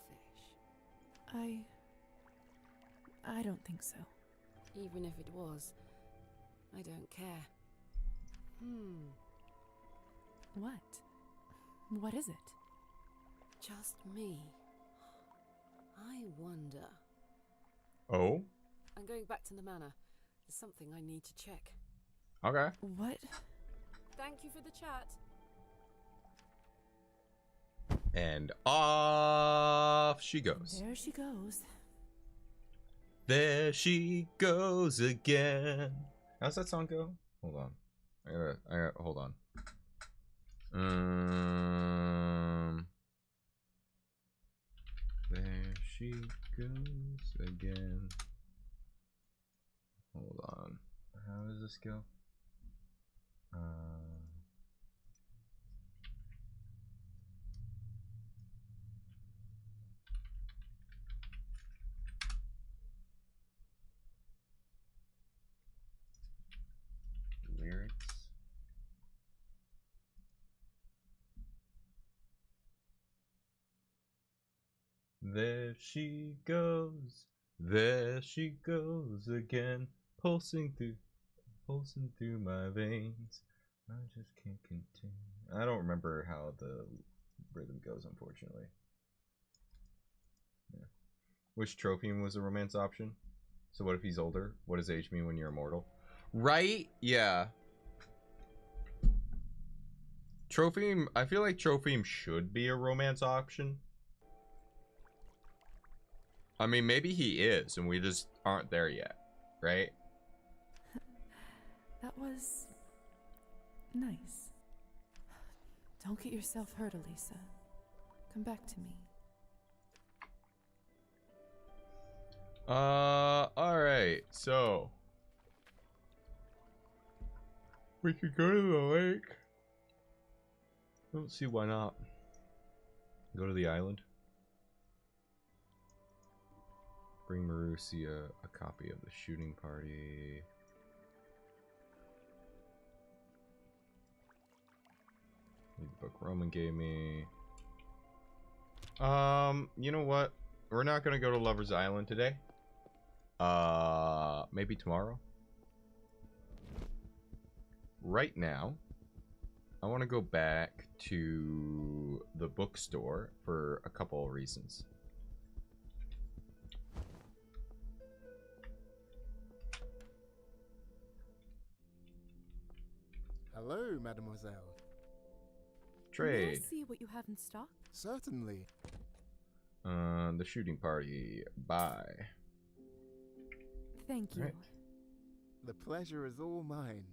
I don't think so. Even if it was, I don't care. What? What is it? Just me. I wonder. Oh? I'm going back to the manor. There's something I need to check. Okay. What? Thank you for the chat. And off she goes. There she goes. There she goes again. How's that song go? Hold on. I gotta hold on. There she goes again. Hold on. How does this go? Lyrics. There she goes again, pulsing through my veins. I just can't contain I don't remember how the rhythm goes, unfortunately. Yeah. Which Trophium was a romance option? So what if he's older? What does age mean when you're immortal? Right? Yeah. Trophium, I feel like Trophium should be a romance option. I mean, maybe he is, and we just aren't there yet, right? That was nice. Don't get yourself hurt, Elisa. Come back to me. Alright, so we could go to the lake. I don't see why not. Go to the island. Bring Marussia a copy of the shooting party. Read the book Roman gave me. You know what? We're not gonna go to Lover's Island today. Maybe tomorrow. Right now, I want to go back to the bookstore for a couple of reasons. Hello, mademoiselle. Trade. May I see what you have in stock? Certainly. The shooting party. Bye. Thank you. Right. The pleasure is all mine.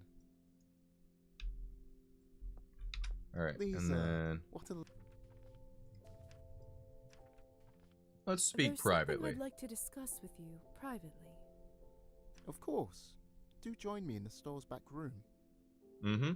Alright, Lisa, and then what a... let's speak There's privately. something I'd like to discuss with you privately. Of course. Do join me in the store's back room. Mm-hmm.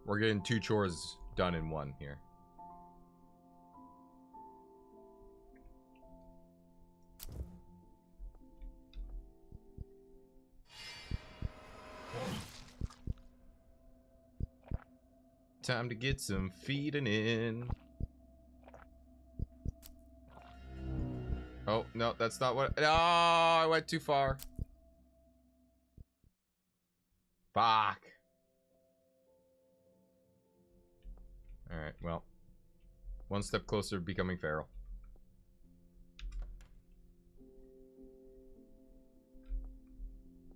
We're getting 2 chores done in one here. Time to get some feeding in. Oh, no, that's not what... No, I went too far. Fuck. Alright, well. One step closer to becoming feral.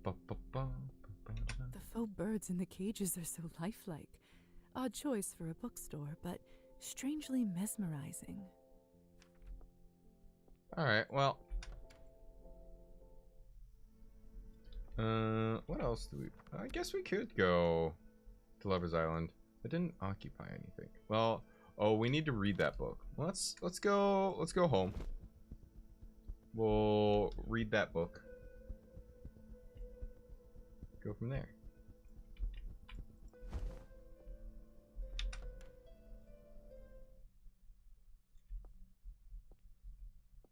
The faux birds in the cages are so lifelike. Odd choice for a bookstore, but strangely mesmerizing. Alright, well. What else do we... I guess we could go to Lover's Island. It didn't occupy anything. Well, oh, we need to read that book. Let's go home. We'll read that book. Go from there.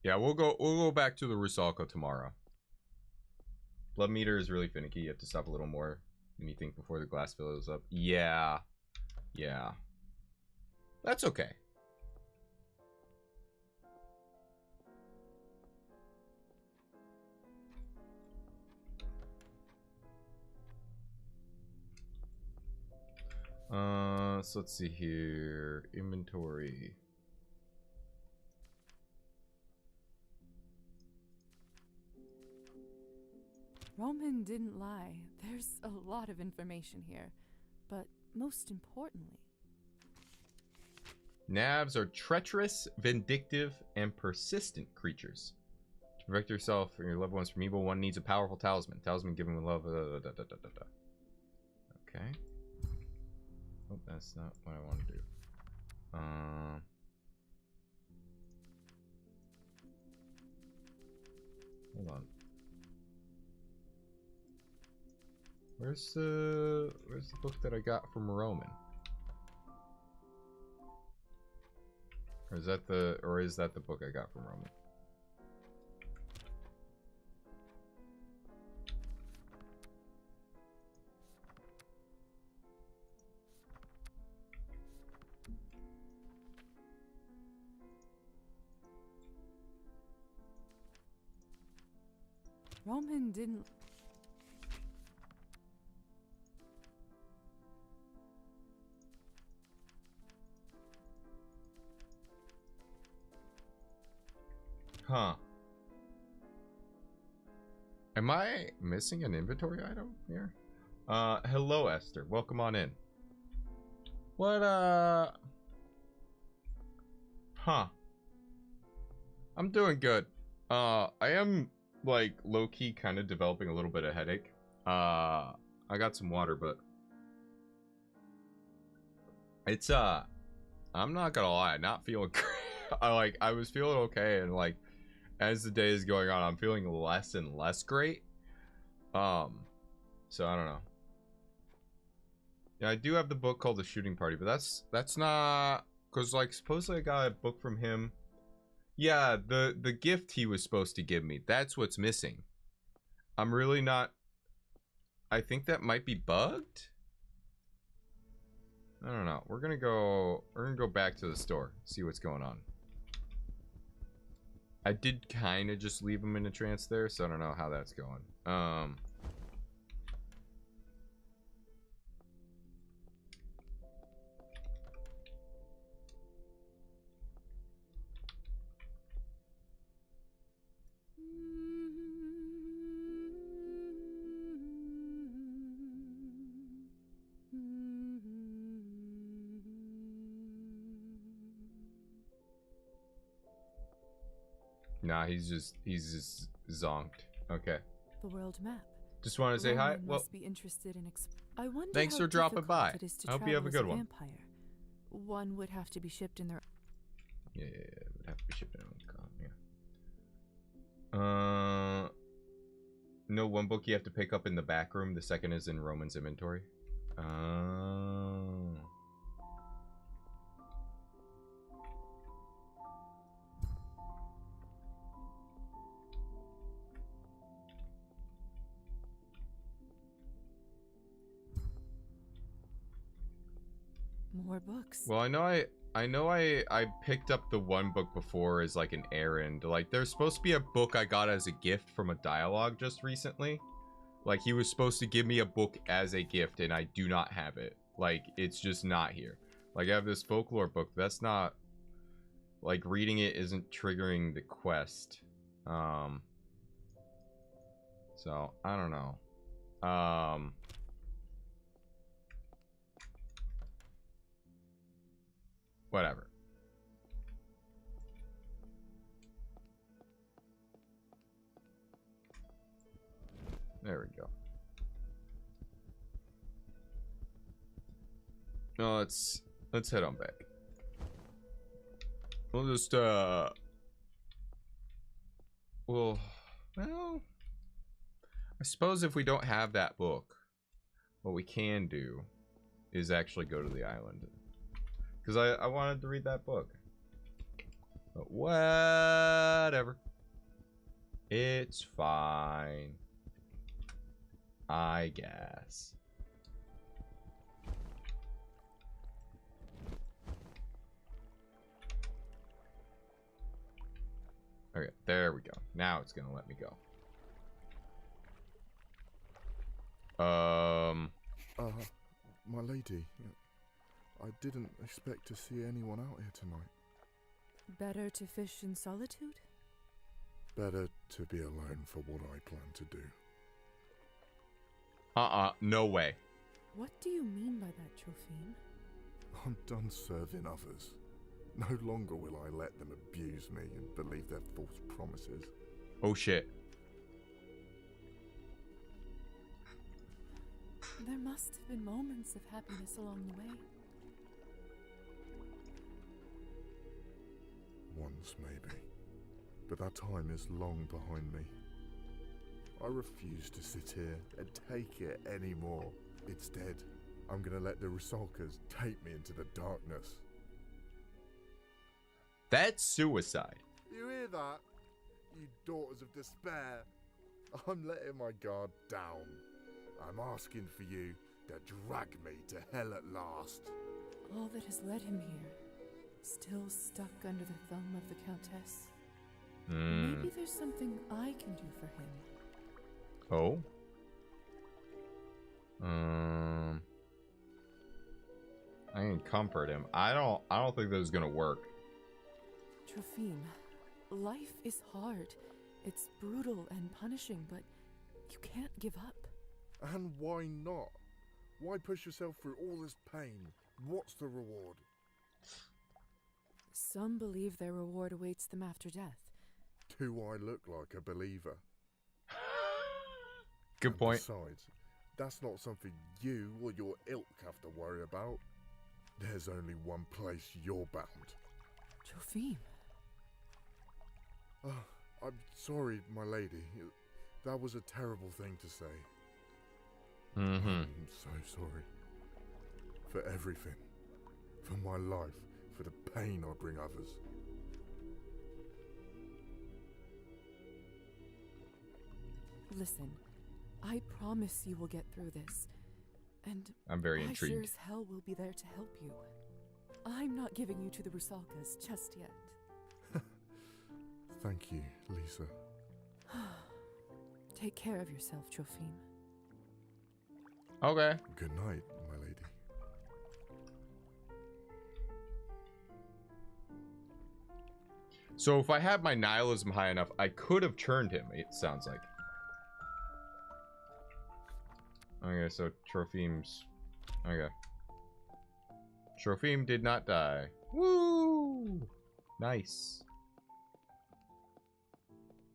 Yeah, we'll go back to the Rusalka tomorrow. Blood meter is really finicky. You have to stop a little more than you think before the glass fills up. Yeah. Yeah. That's okay. So let's see here. Inventory. Roman didn't lie. There's a lot of information here. But most importantly... Navs are treacherous, vindictive, and persistent creatures. To protect yourself and your loved ones from evil, one needs a powerful talisman. Talisman given with love. Okay. Oh, that's not what I want to do. Hold on. Where's the book that I got from Roman? Or is that the book I got from Roman? Roman didn't... Huh. Am I missing an inventory item here? Hello, Esther. Welcome on in. What, Huh. I'm doing good. I am, like, low-key kind of developing a little bit of headache. I got some water, but... It's, I'm not gonna lie, not feeling great. I was feeling okay, and, like, as the day is going on, I'm feeling less and less great. So I don't know. Yeah, I do have the book called The Shooting Party, but that's not... Because, like, supposedly I got a book from him. Yeah, the gift he was supposed to give me. That's what's missing. I'm really not... I think that might be bugged? I don't know. We're gonna go back to the store, see what's going on. I did kind of just leave him in a trance there, so I don't know how that's going. Nah, he's just zonked. Okay. The world map. Just want to say hi. Well, must be interested in I wonder thanks how for dropping by. difficult it is to I hope you have a travel as good one. Vampire. One would have to be shipped in their... Yeah, it would have to be shipped in on yeah. No, one book you have to pick up in the back room. The second is in Roman's inventory. More books. Well, I know I picked up the one book before as like an errand. Like there's supposed to be a book I got as a gift from a dialogue just recently. Like he was supposed to give me a book as a gift and I do not have it. Like it's just not here. Like I have this folklore book. That's not like reading it isn't triggering the quest. So I don't know. Whatever. There we go. No, let's head on back. We'll just well, I suppose if we don't have that book, what we can do is actually go to the island. Because I wanted to read that book. But whatever. It's fine. I guess. Okay, there we go. Now it's gonna let me go. My lady, I didn't expect to see anyone out here tonight. Better to fish in solitude? Better to be alone for what I plan to do. No way. What do you mean by that, Trophine? I'm done serving others. No longer will I let them abuse me and believe their false promises. Oh shit. There must have been moments of happiness along the way. Once, maybe. But that time is long behind me. I refuse to sit here and take it anymore. Instead, I'm gonna let the Rusalkas take me into the darkness. That's suicide. You hear that? You daughters of despair. I'm letting my guard down. I'm asking for you to drag me to hell at last. All that has led him here, still stuck under the thumb of the Countess. Maybe there's something I can do for him. Oh. I can comfort him. I don't think this is gonna work. Trophime, life is hard. It's brutal and punishing, but you can't give up. And why not? Why push yourself through all this pain? What's the reward? Some believe their reward awaits them after death. Do I look like a believer? Good point. Besides, that's not something you or your ilk have to worry about. There's only one place you're bound. Trophime. I'm sorry, my lady. That was a terrible thing to say. I'm so sorry. For everything. For my life. For the pain I bring others. Listen, I promise you will get through this. And I'm very I intrigued. sure as hell will be there to help you. I'm not giving you to the Rusalkas just yet. Thank you, Lisa. Take care of yourself, Trophime. Okay. Good night, my lady. So if I had my nihilism high enough, I could have churned him, it sounds like. Okay, so Trophime's... Okay. Trophime did not die. Woo! Nice.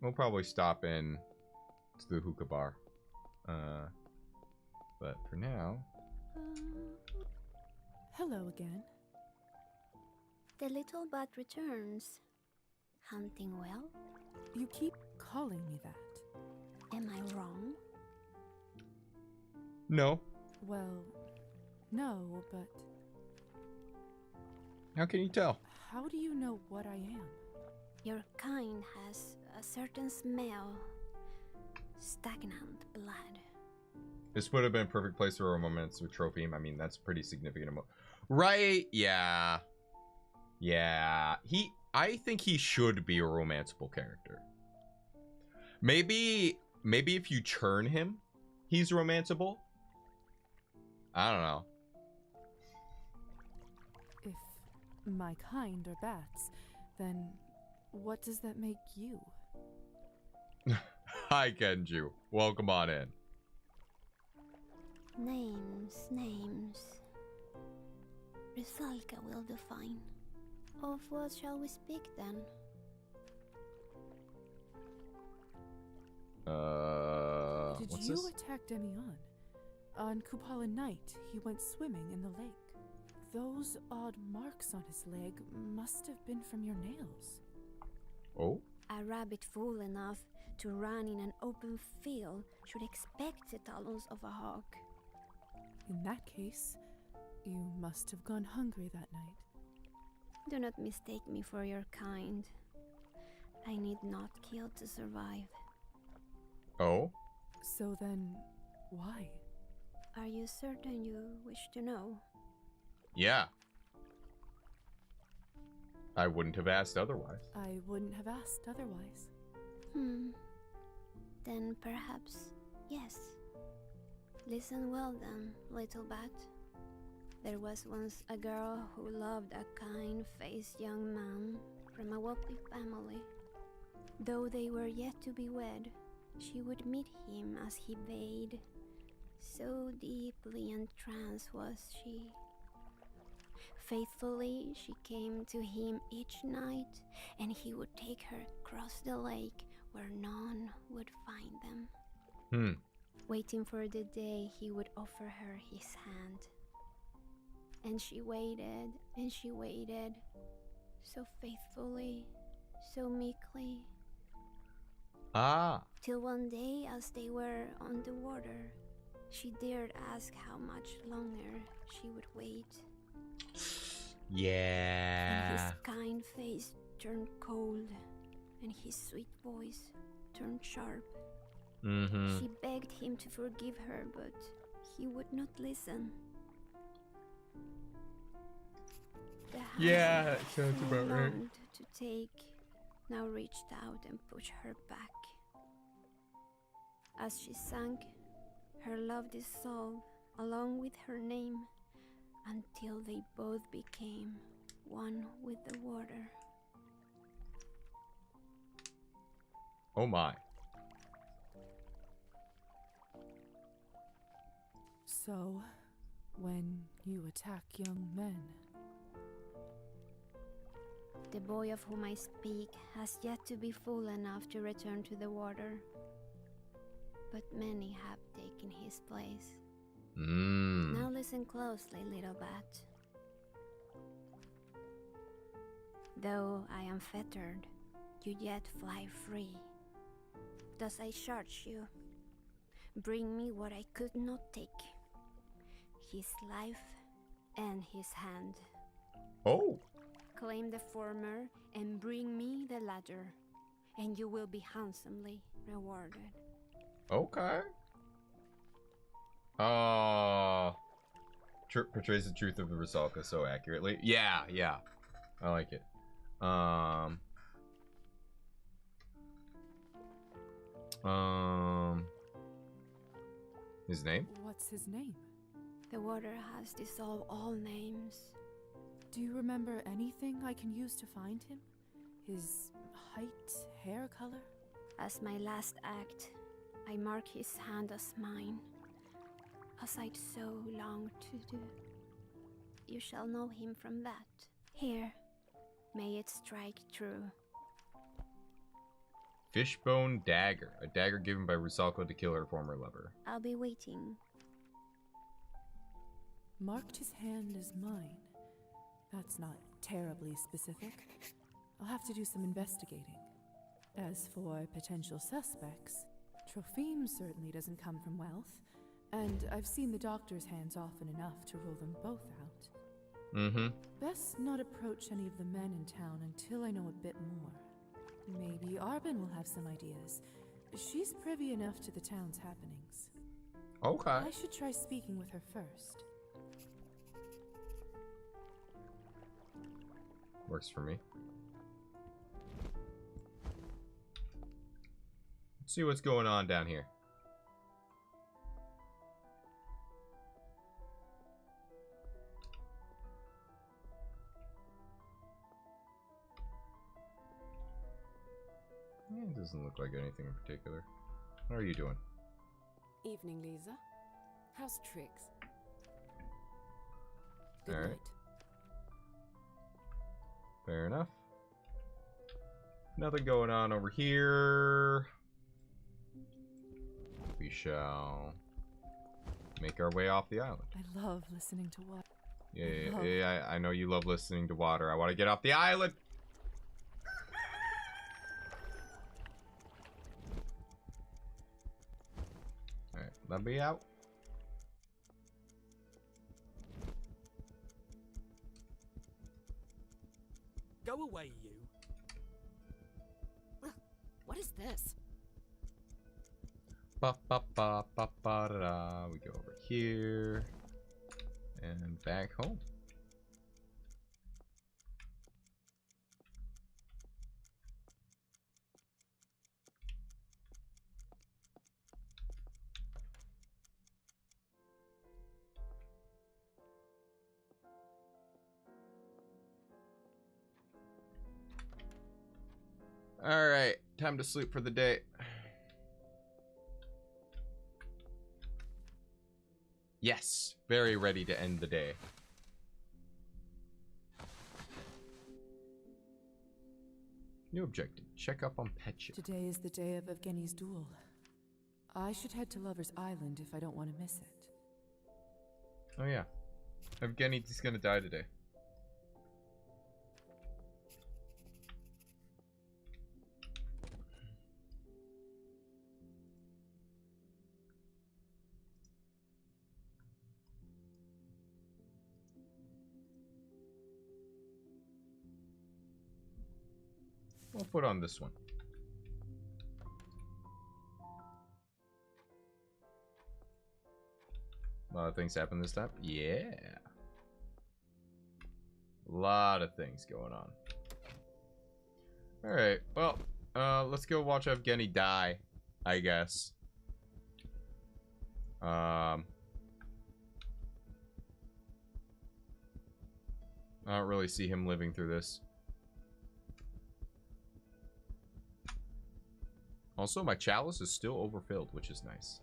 We'll probably stop in to the hookah bar. But for now... Hello again. The little bat returns. Hunting well? You keep calling me that. Am I wrong? No. Well, no, but... How can you tell? How do you know what I am? Your kind has a certain smell. Stagnant blood. This would have been a perfect place for a romance with Trophime. I mean, that's pretty significant. Right? Yeah. Yeah. I think he should be a romanceable character. Maybe if you churn him, he's romanceable. I don't know. If my kind are bats, then what does that make you? Hi, Kenju. Welcome on in. Names. Rusalka will define. Of what shall we speak then? Did you attack Demian? On Kupala night, he went swimming in the lake. Those odd marks on his leg must have been from your nails. Oh? A rabbit fool enough to run in an open field should expect the talons of a hawk. In that case, you must have gone hungry that night. Do not mistake me for your kind. I need not kill to survive. Oh? So then, why? Are you certain you wish to know? Yeah. I wouldn't have asked otherwise. I wouldn't have asked otherwise. Then perhaps, yes. Listen well then, little bat. There was once a girl who loved a kind-faced young man from a wealthy family. Though they were yet to be wed, she would meet him as he bade. So deeply entranced was she. Faithfully she came to him each night, and he would take her across the lake where none would find them. Waiting for the day he would offer her his hand. And she waited, and she waited, so faithfully, so meekly. Till one day, as they were on the water, she dared ask how much longer she would wait. Yeah. And his kind face turned cold, and his sweet voice turned sharp. She begged him to forgive her, but he would not listen. The hand that sounds he about right. longed to take now reached out and pushed her back. As she sank, her love dissolved along with her name until they both became one with the water. Oh my. So, when you attack young men... The boy of whom I speak has yet to be fool enough to return to the water. But many have taken his place. Now listen closely, little bat. Though I am fettered, you yet fly free. Thus I charge you, bring me what I could not take, his life and his hand. Oh. Claim the former and bring me the latter, and you will be handsomely rewarded. Okay. Portrays the truth of the Rusalka so accurately. Yeah, yeah. I like it. His name? What's his name? The water has dissolved all names. Do you remember anything I can use to find him? His height, hair color? As my last act, I mark his hand as mine, as I'd so long to do. You shall know him from that. Here, may it strike true. Fishbone dagger. A dagger given by Rusalka to kill her former lover. I'll be waiting. Marked his hand as mine. That's not terribly specific. I'll have to do some investigating. As for potential suspects, Tropheme certainly doesn't come from wealth, and I've seen the doctor's hands often enough to rule them both out. Best not approach any of the men in town until I know a bit more. Maybe Arbin will have some ideas. She's privy enough to the town's happenings. Okay. I should try speaking with her first. Works for me. Let's see what's going on down here. It doesn't look like anything in particular. How are you doing? Evening, Lisa. How's Trix? Good All right. night. Fair enough. Nothing going on over here. We shall make our way off the island. I love listening to water. Yeah, I know you love listening to water. I want to get off the island. Alright, let me out. Go away, you. What is this? Ba ba ba ba ba da da. We go over here and back home. All right, time to sleep for the day. Yes, very ready to end the day. New objective, check up on Petya. Today is the day of Evgeny's duel. I should head to Lover's Island if I don't want to miss it. Oh yeah, Evgeny's gonna die today. We'll put on this one. A lot of things happen this time. Yeah. A lot of things going on. Alright, well, let's go watch Evgeny die, I guess. I don't really see him living through this. Also, my chalice is still overfilled, which is nice.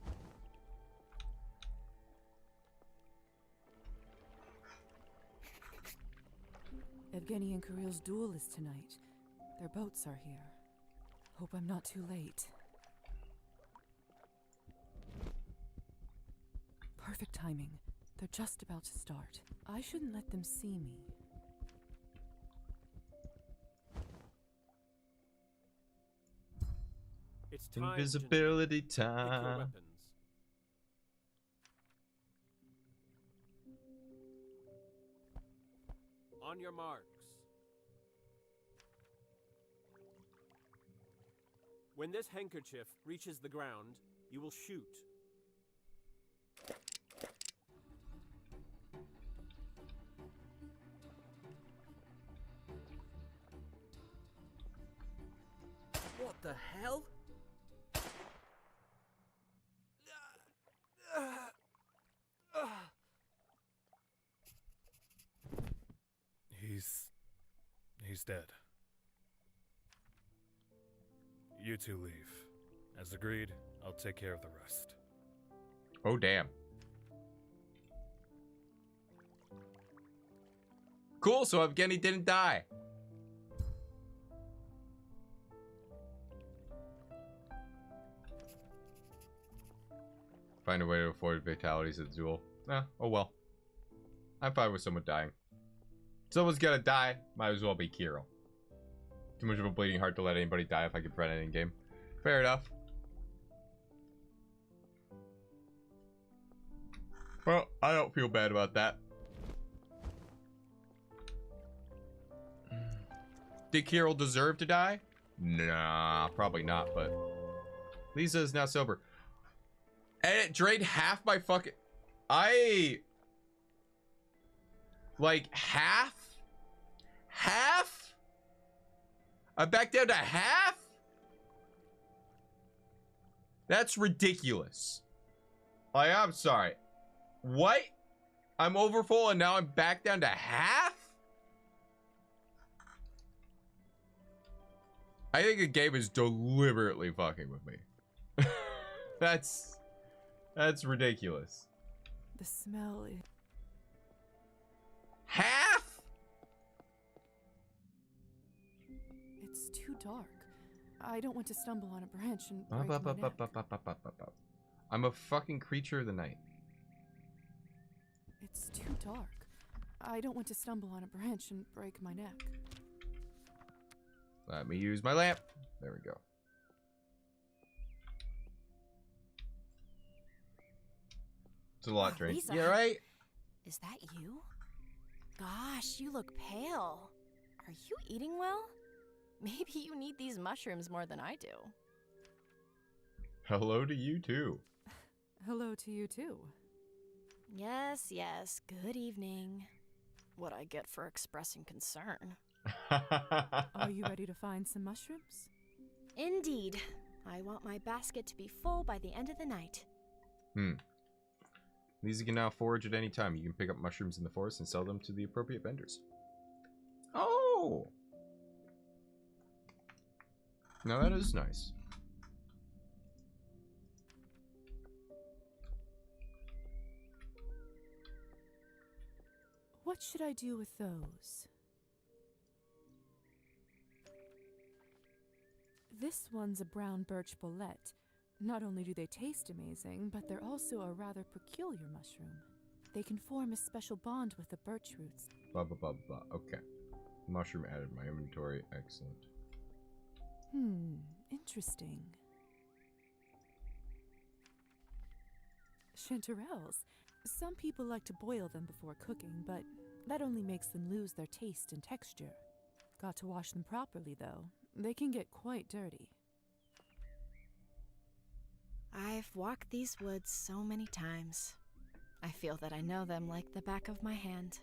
Evgeny and Kirill's duel is tonight. Their boats are here. Hope I'm not too late. Perfect timing. They're just about to start. I shouldn't let them see me. It's time, Invisibility gentlemen. Pick your time. weapons. On your marks. When this handkerchief reaches the ground, you will shoot. What the hell? He's dead. You two leave. As agreed, I'll take care of the rest. Oh, damn. Cool, so Evgeny didn't die. Find a way to avoid fatalities at the duel. Oh well. I'm fine with someone dying. Someone's gonna die, might as well be Kirill. Too much of a bleeding heart to let anybody die if I can prevent it in game. Fair enough. Well, I don't feel bad about that. Did Kirill deserve to die? Nah, probably not, but Lisa is now sober. And it drained half my fucking... Like, half? Half? I'm back down to half? That's ridiculous. I'm sorry. What? I'm overfull and now I'm back down to half? I think the game is deliberately fucking with me. That's ridiculous. The smell is... Half? It's too dark. I don't want to stumble on a branch and break my neck. I'm a fucking creature of the night. It's too dark. I don't want to stumble on a branch and break my neck. Let me use my lamp. There we go. It's a lot, Drain. Lisa, Yeah, right? Is that you? Gosh, you look pale. Are you eating well? Maybe you need these mushrooms more than I do. Hello to you, too. Hello to you, too. Yes, yes. Good evening. What I get for expressing concern. Are you ready to find some mushrooms? Indeed. I want my basket to be full by the end of the night. These you can now forage at any time. You can pick up mushrooms in the forest and sell them to the appropriate vendors. Oh! Now that is nice. What should I do with those? This one's a brown birch bollete. Not only do they taste amazing, but they're also a rather peculiar mushroom. They can form a special bond with the birch roots. Blah, blah, blah, blah. Okay. Mushroom added to my inventory. Excellent. Interesting. Chanterelles. Some people like to boil them before cooking, but that only makes them lose their taste and texture. Got to wash them properly, though. They can get quite dirty. I've walked these woods so many times. I feel that I know them like the back of my hand.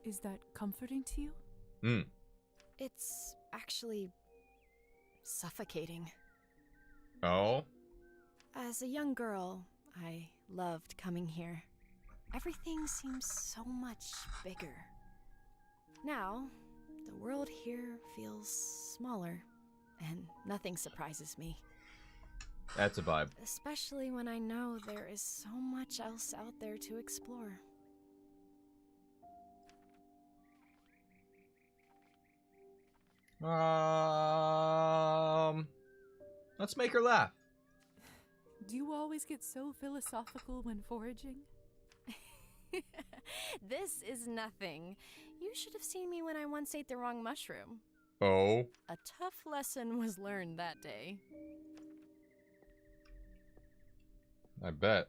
Is that comforting to you? It's actually suffocating. Oh? As a young girl, I loved coming here. Everything seems so much bigger. Now, the world here feels smaller, and nothing surprises me. That's a vibe. Especially when I know there is so much else out there to explore. Let's make her laugh. Do you always get so philosophical when foraging? This is nothing. You should have seen me when I once ate the wrong mushroom. Oh. A tough lesson was learned that day. I bet.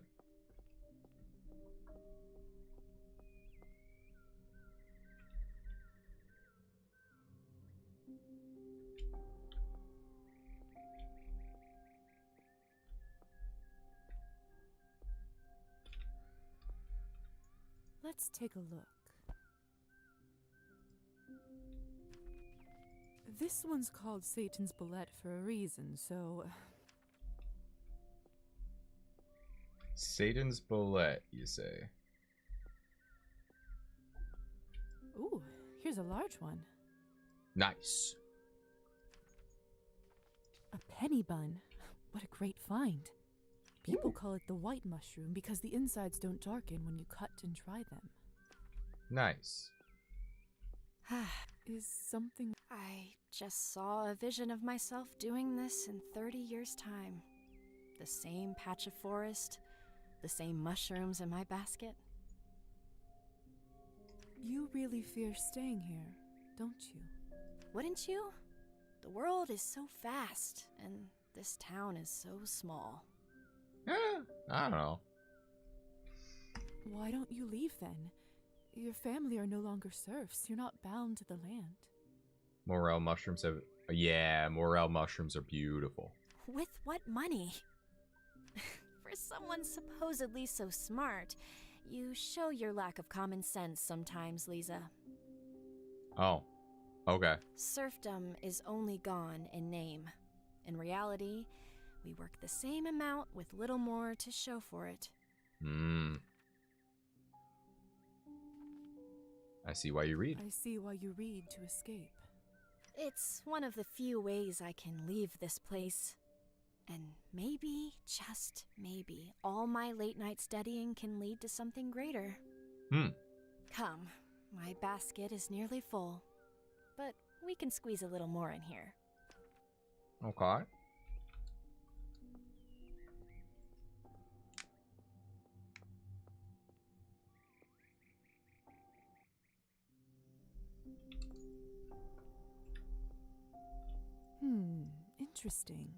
Let's take a look. This one's called Satan's Bullet for a reason, so... Satan's Bullet, you say? Ooh, here's a large one. Nice. A penny bun. What a great find. People call it the white mushroom because the insides don't darken when you cut and dry them. Nice. Is something... I just saw a vision of myself doing this in 30 years' time. The same patch of forest, the same mushrooms in my basket. You really fear staying here, don't you? Wouldn't you? The world is so fast, and this town is so small. I don't know. Why don't you leave then? Your family are no longer serfs. You're not bound to the land. Morel mushrooms have... Yeah, morel mushrooms are beautiful. With what money? For someone supposedly so smart, you show your lack of common sense sometimes, Lisa. Oh, okay. Serfdom is only gone in name. In reality, we work the same amount with little more to show for it. I see why you read. I see why you read to escape. It's one of the few ways I can leave this place. And maybe, just maybe, all my late-night studying can lead to something greater. Come, my basket is nearly full. But we can squeeze a little more in here. Okay. Interesting.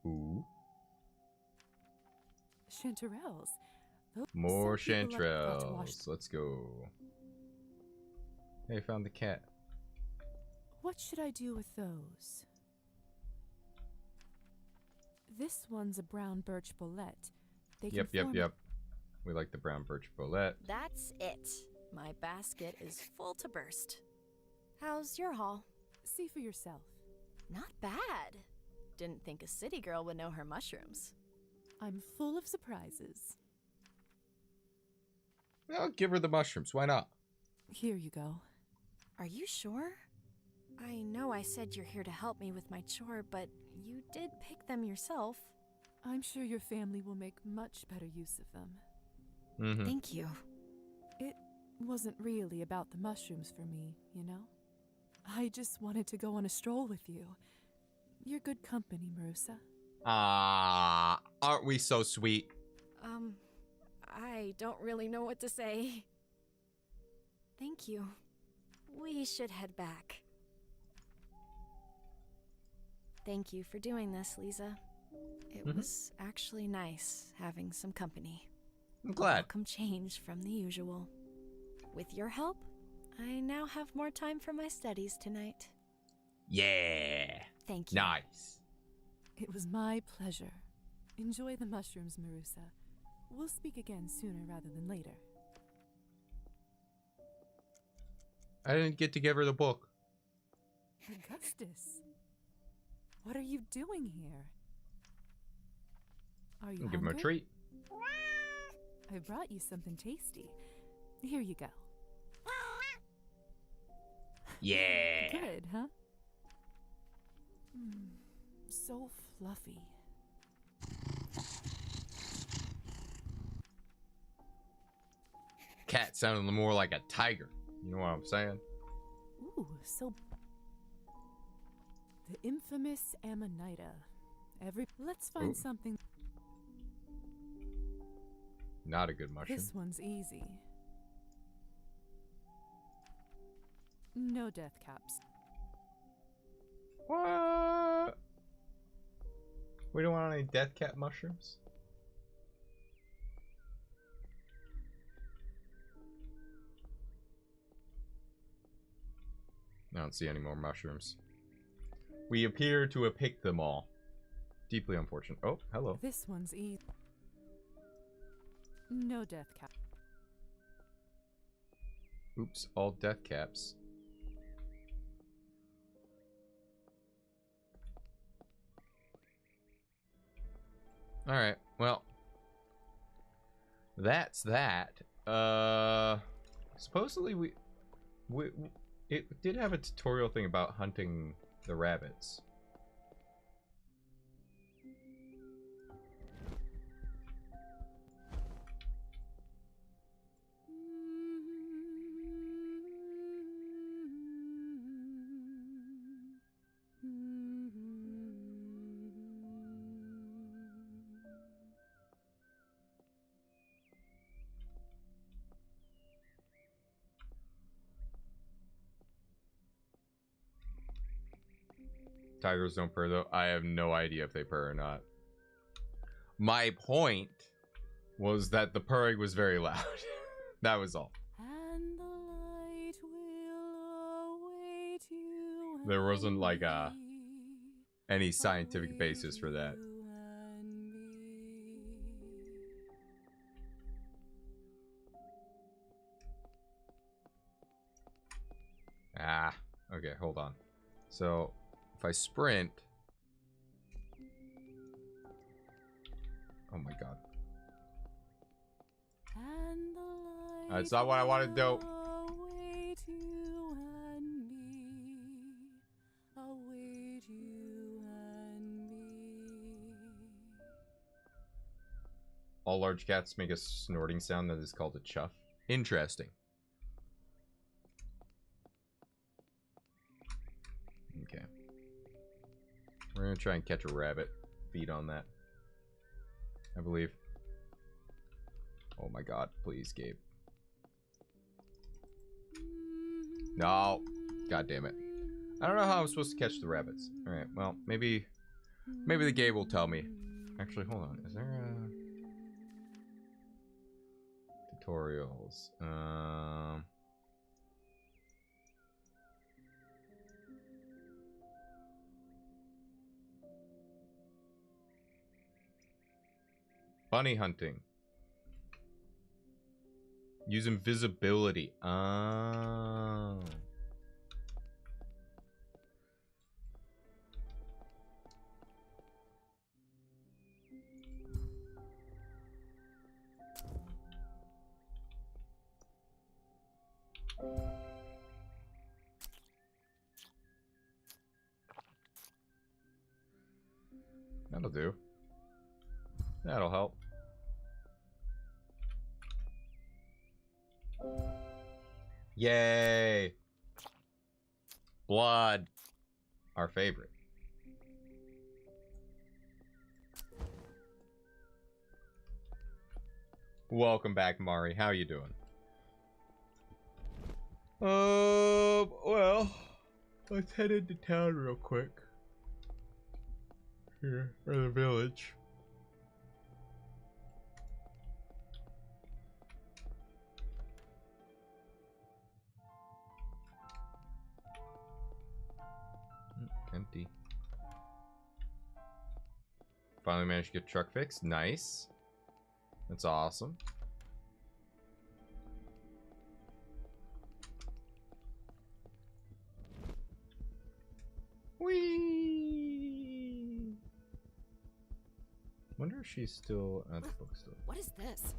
Ooh. Chanterelles. More chanterelles. Let's go. Hey, found the cat. What should I do with those? This one's a brown birch bolette. Yep. We like the brown birch bolette. That's it. My basket is full to burst. How's your haul? See for yourself. Not bad. Didn't think a city girl would know her mushrooms. I'm full of surprises. I'll give her the mushrooms. Why not? Here you go. Are you sure? I know I said you're here to help me with my chore, but you did pick them yourself. I'm sure your family will make much better use of them. Thank you. It wasn't really about the mushrooms for me, you know? I just wanted to go on a stroll with you. You're good company, Marusa. Aren't we so sweet? I don't really know what to say. Thank you. We should head back. Thank you for doing this, Lisa. It was actually nice having some company. I'm glad. Welcome change from the usual. With your help, I now have more time for my studies tonight. Yeah. Thank you. Nice. It was my pleasure. Enjoy the mushrooms, Marusa. We'll speak again sooner rather than later. I didn't get to give her the book. Augustus, what are you doing here? Are you Give him a hungry? treat. I brought you something tasty. Here you go. Yeah. Good, huh? So fluffy. Cat sounded more like a tiger. You know what I'm saying? Ooh, so... The infamous Amanita. Let's find something... Not a good mushroom. This one's easy. No death caps. What? We don't want any death cap mushrooms? I don't see any more mushrooms. We appear to have picked them all. Deeply unfortunate. Oh, hello. This one's easy. No death cap. Oops, all death caps. Alright, well. That's that. Supposedly it did have a tutorial thing about hunting the rabbits. Tigers don't purr though. I have no idea if they purr or not. My point was that the purring was very loud. That was all. And the light will await you. There wasn't like any scientific basis for that. Ah, okay, hold on. So if I sprint, oh my god. That's not what I wanted to do. All large cats make a snorting sound that is called a chuff. Interesting. Okay. We're gonna try and catch a rabbit. Feed on that, I believe. Oh my god, please, Gabe. No. God damn it. I don't know how I'm supposed to catch the rabbits. Alright, well, maybe the Gabe will tell me. Actually, hold on. Is there a... Tutorials. Bunny hunting. Use invisibility. Oh. That'll do. That'll help. Yay! Blood. Our favorite. Welcome back, Mari. How you doing? Well, let's head into town real quick. Here, or the village. Empty. Finally managed to get truck fixed. Nice. That's awesome. Whee! Wonder wonder if she's still at the bookstore. What is this?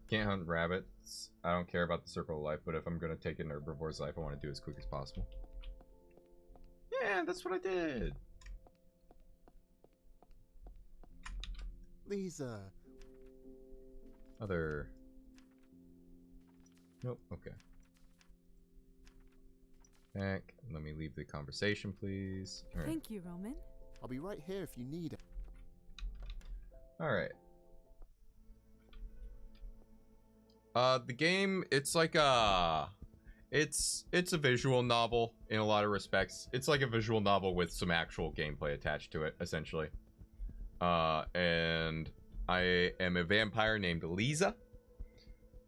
Can't hunt rabbits. I don't care about the circle of life, but if I'm gonna take an herbivore's life, I want to do it as quick as possible. Yeah, that's what I did. Lisa. Other. Nope. Okay. Back. Let me leave the conversation, please. All right. Thank you, Roman. I'll be right here if you need it. All right. The game, it's like it's a visual novel in a lot of respects. It's like a visual novel with some actual gameplay attached to it, essentially. And I am a vampire named Lisa,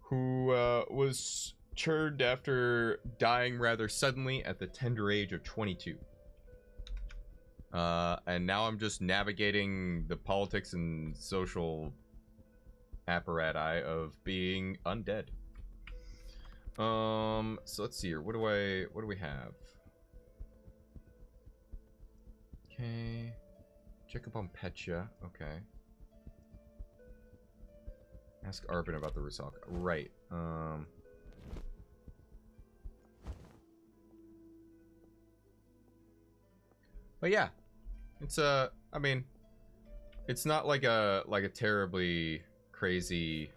who was churned after dying rather suddenly at the tender age of 22. And now I'm just navigating the politics and social apparati of being undead. So let's see here. What do we have? Okay. Check up on Petya. Okay. Ask Arvin about the Rusalka. Right. But yeah. It's I mean, it's not like a terribly crazy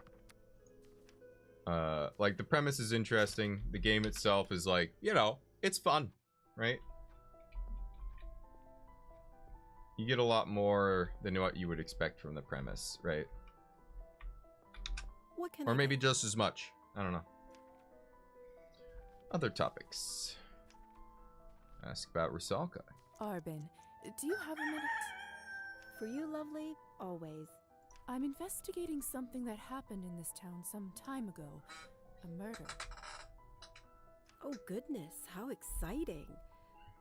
like the premise is interesting. The game itself is like, you know, it's fun, right? You get a lot more than what you would expect from the premise, right? What can or maybe just as much. I don't know. Other topics. Ask about Rusalka. Arvin, do you have a minute? For you, lovely, always. I'm investigating something that happened in this town some time ago. A murder. Oh goodness, how exciting.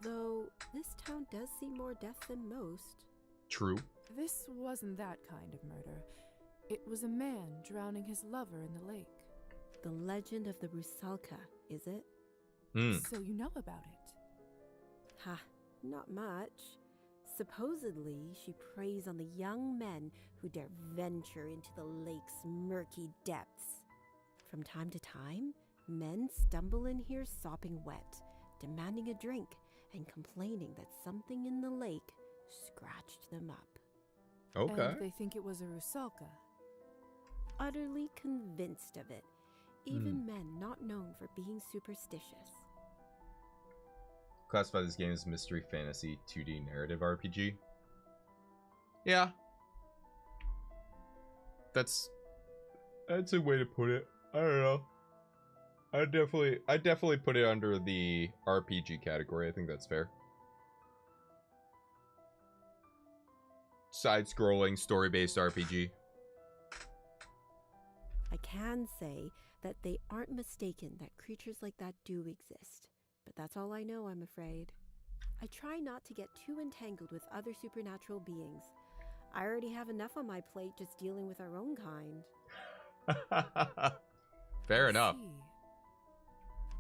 Though, this town does see more deaths than most. True. This wasn't that kind of murder. It was a man drowning his lover in the lake. The legend of the Rusalka, is it? So you know about it? Ha, not much. Supposedly, she preys on the young men who dare venture into the lake's murky depths. From time to time, men stumble in here sopping wet, demanding a drink and complaining that something in the lake scratched them up. Okay. And they think it was a Rusalka. Utterly convinced of it. Even men not known for being superstitious. Classify this game as mystery fantasy 2D narrative RPG. Yeah. That's a way to put it. I don't know. I definitely put it under the RPG category. I think that's fair. Side-scrolling, story-based RPG. I can say that they aren't mistaken that creatures like that do exist. But that's all I know, I'm afraid. I try not to get too entangled with other supernatural beings. I already have enough on my plate just dealing with our own kind. Fair enough.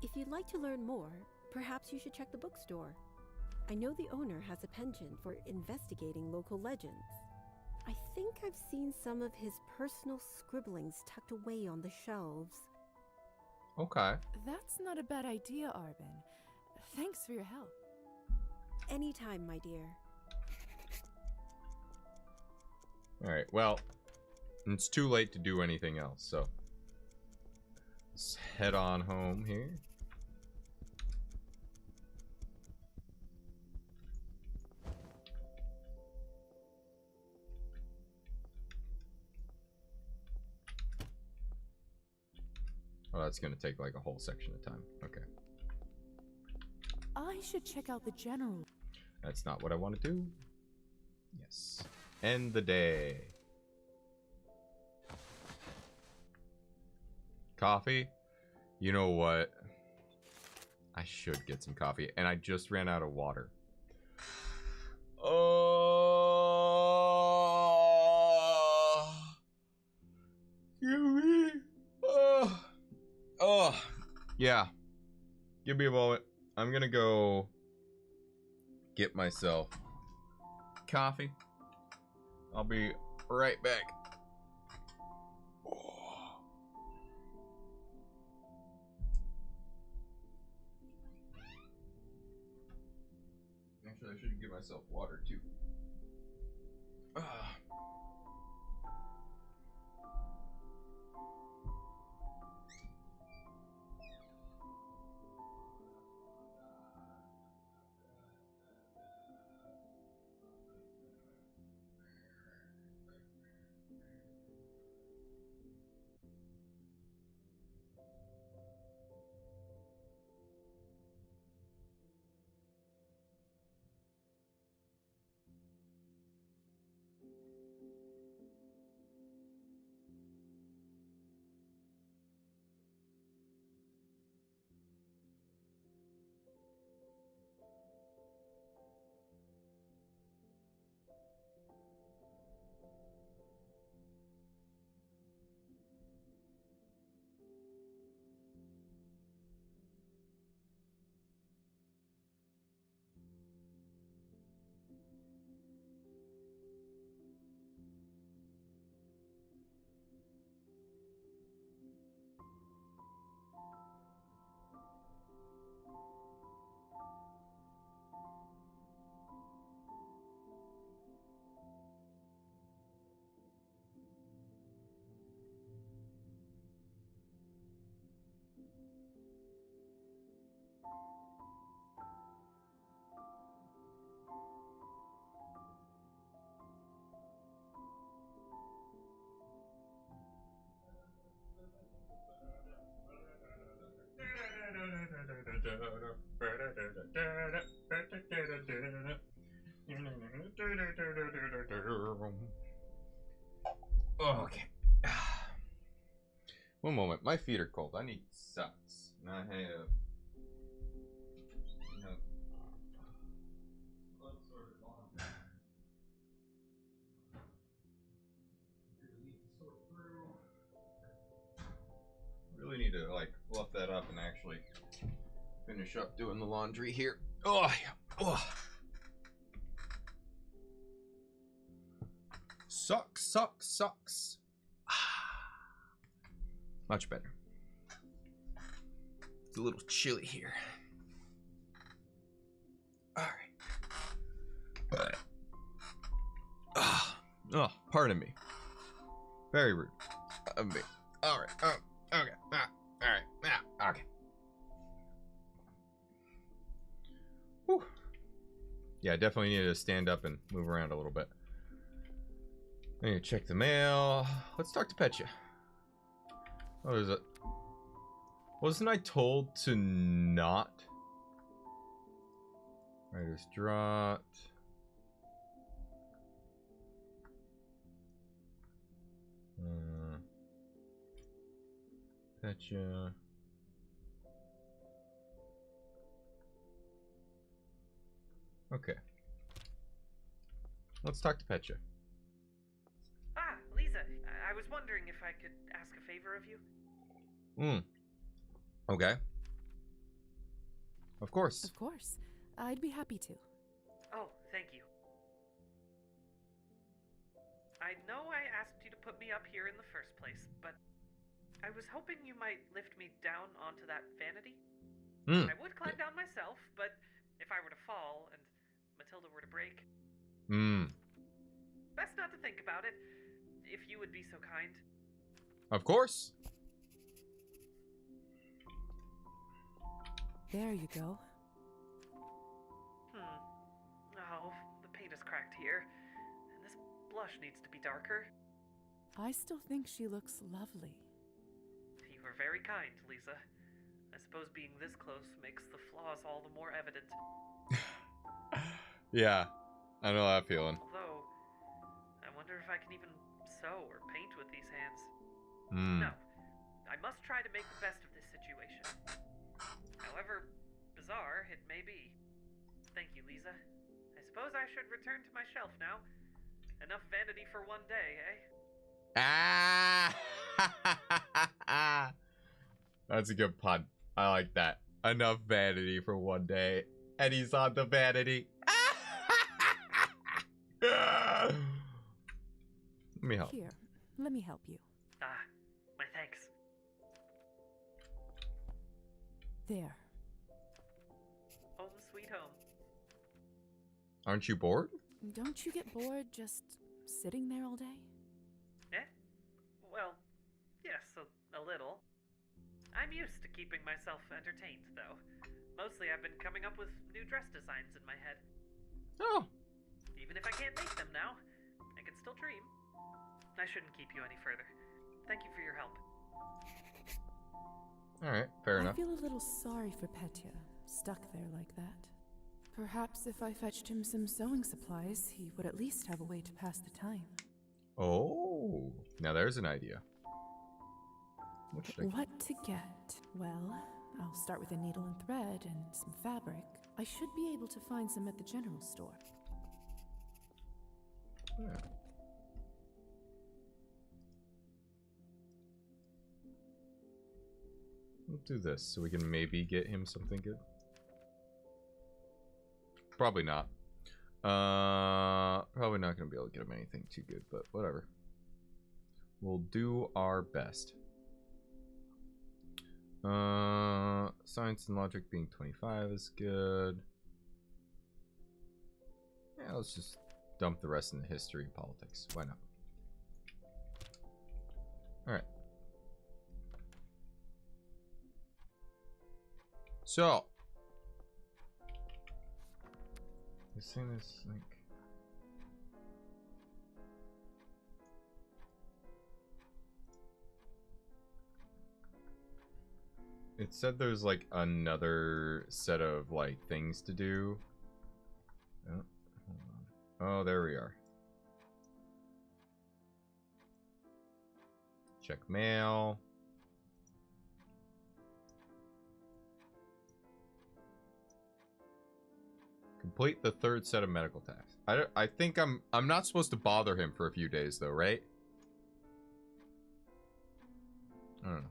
If you'd like to learn more, perhaps you should check the bookstore. I know the owner has a penchant for investigating local legends. I think I've seen some of his personal scribblings tucked away on the shelves. Okay. That's not a bad idea, Arvin. Thanks for your help. Anytime, my dear. Alright, well, it's too late to do anything else, so let's head on home here. Oh, that's gonna take like a whole section of time. Okay. I should check out the general. That's not what I want to do. Yes. End the day. Coffee? You know what? I should get some coffee. And I just ran out of water. Oh. Give me. Oh. Yeah. Give me a moment. I'm gonna go get myself coffee. I'll be right back. Actually, I should give myself water too. Okay. One moment. My feet are cold. I need socks. And I have really need to like fluff that up and actually finish up doing the laundry here. Oh, yeah. Oh. Sucks. Much better. It's a little chilly here. All right. Oh, pardon me. Very rude of me. All right. Oh, okay. All right. Okay. Whew. Yeah, I definitely need to stand up and move around a little bit. I need to check the mail. Let's talk to Petya. What is it? Wasn't I told to not? Writer's Draught. Petya. Okay. Let's talk to Petya. Ah, Lisa, I was wondering if I could ask a favor of you. Okay. Of course. Of course. I'd be happy to. Oh, thank you. I know I asked you to put me up here in the first place, but I was hoping you might lift me down onto that vanity. I would climb down myself, but if I were to fall and Matilda were to break... Best not to think about it, if you would be so kind. Of course. There you go. Oh, the paint is cracked here, and this blush needs to be darker. I still think she looks lovely. You were very kind, Lisa. I suppose being this close makes the flaws all the more evident. Yeah, I know that feeling. Although, I wonder if I can even sew or paint with these hands. No, I must try to make the best of this situation. However bizarre it may be. Thank you, Lisa. I suppose I should return to my shelf now. Enough vanity for one day, eh? That's a good pun. I like that. Enough vanity for one day. And he's on the vanity. Let me help. Here, let me help you. Ah, my thanks. There. Home sweet home. Aren't you bored? Don't you get bored just sitting there all day? Eh? Well, yes, a little. I'm used to keeping myself entertained, though. Mostly I've been coming up with new dress designs in my head. Oh. Even if I can't make them now, I can still dream. I shouldn't keep you any further. Thank you for your help. Alright, fair enough. I feel a little sorry for Petya, stuck there like that. Perhaps if I fetched him some sewing supplies, he would at least have a way to pass the time. Oh, now there's an idea. What to get? Well, I'll start with a needle and thread and some fabric. I should be able to find some at the general store. Yeah. We'll do this so we can maybe get him something good. Probably not. Probably not going to be able to get him anything too good, but whatever. We'll do our best. Science and logic being 25 is good. Yeah, let's just dump the rest in the history and politics. Why not? Alright. So. This thing is like... It said there's like another set of like things to do. Oh, hold on. Oh, there we are. Check mail. Complete the third set of medical tasks. I think I'm not supposed to bother him for a few days though, right? I don't know.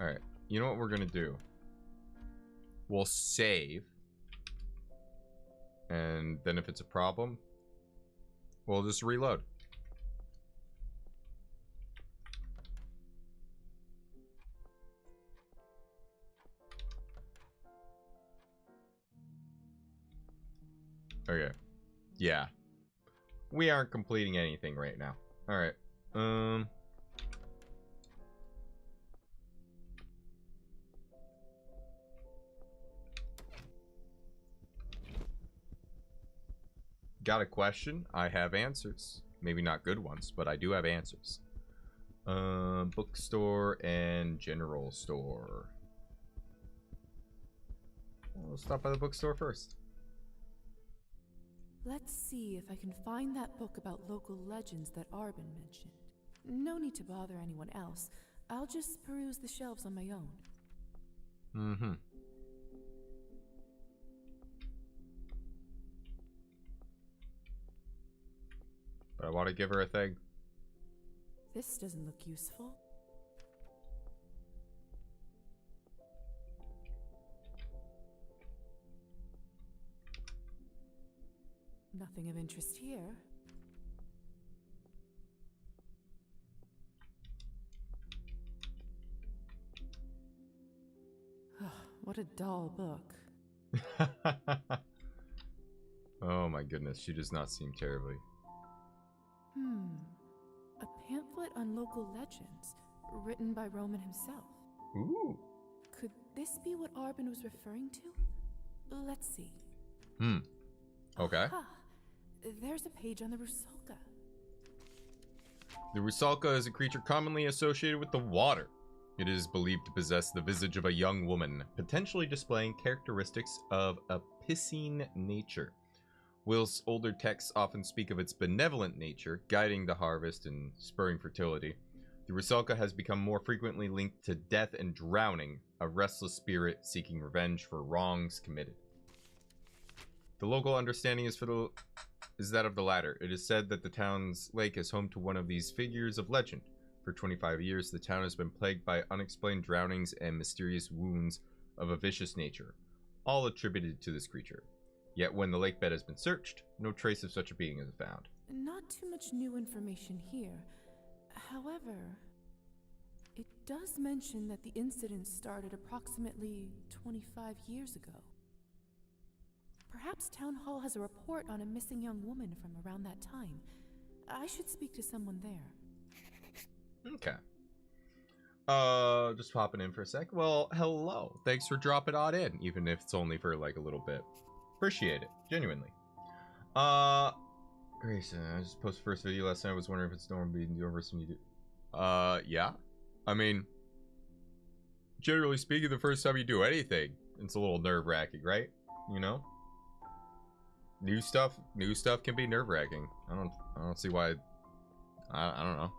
Alright, you know what we're gonna do? We'll save. And then if it's a problem, we'll just reload. Okay. Yeah. We aren't completing anything right now. Alright. Got a question? I have answers. Maybe not good ones, but I do have answers. Bookstore and general store. We'll stop by the bookstore first. Let's see if I can find that book about local legends that Arbin mentioned. No need to bother anyone else. I'll just peruse the shelves on my own. Mm-hmm. But I want to give her a thing. This doesn't look useful. Nothing of interest here. What a dull book. Oh my goodness, she does not seem terribly. A pamphlet on local legends, written by Roman himself. Ooh. Could this be what Arbin was referring to? Let's see. Okay. Aha. There's a page on the Rusalka. The Rusalka is a creature commonly associated with the water. It is believed to possess the visage of a young woman, potentially displaying characteristics of a piscine nature. Whilst older texts often speak of its benevolent nature, guiding the harvest and spurring fertility, the Rusalka has become more frequently linked to death and drowning, a restless spirit seeking revenge for wrongs committed. The local understanding is that of the latter. It is said that the town's lake is home to one of these figures of legend, For 25 years, the town has been plagued by unexplained drownings and mysterious wounds of a vicious nature, all attributed to this creature. Yet when the lake bed has been searched, no trace of such a being is found. Not too much new information here. However, it does mention that the incident started approximately 25 years ago. Perhaps Town Hall has a report on a missing young woman from around that time. I should speak to someone there. Okay. Just popping in for a sec. Well, hello. Thanks for dropping on in, even if it's only for like a little bit. Appreciate it, genuinely. Grayson, I just posted the first video last night. I was wondering if it's normal being the universe when you do. Yeah. I mean, generally speaking, the first time you do anything, it's a little nerve-wracking, right? You know? New stuff can be nerve-wracking. I don't see why. I don't know.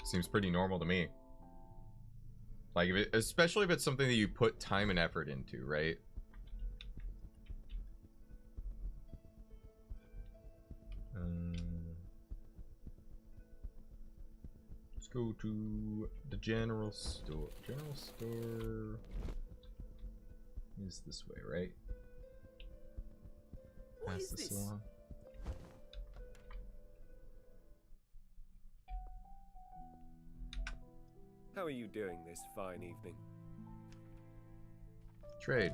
Seems pretty normal to me. Like, especially if it's something that you put time and effort into, right? Let's go to the general store. General store is this way, right? What Pass is the this? salon. How are you doing this fine evening? Trade.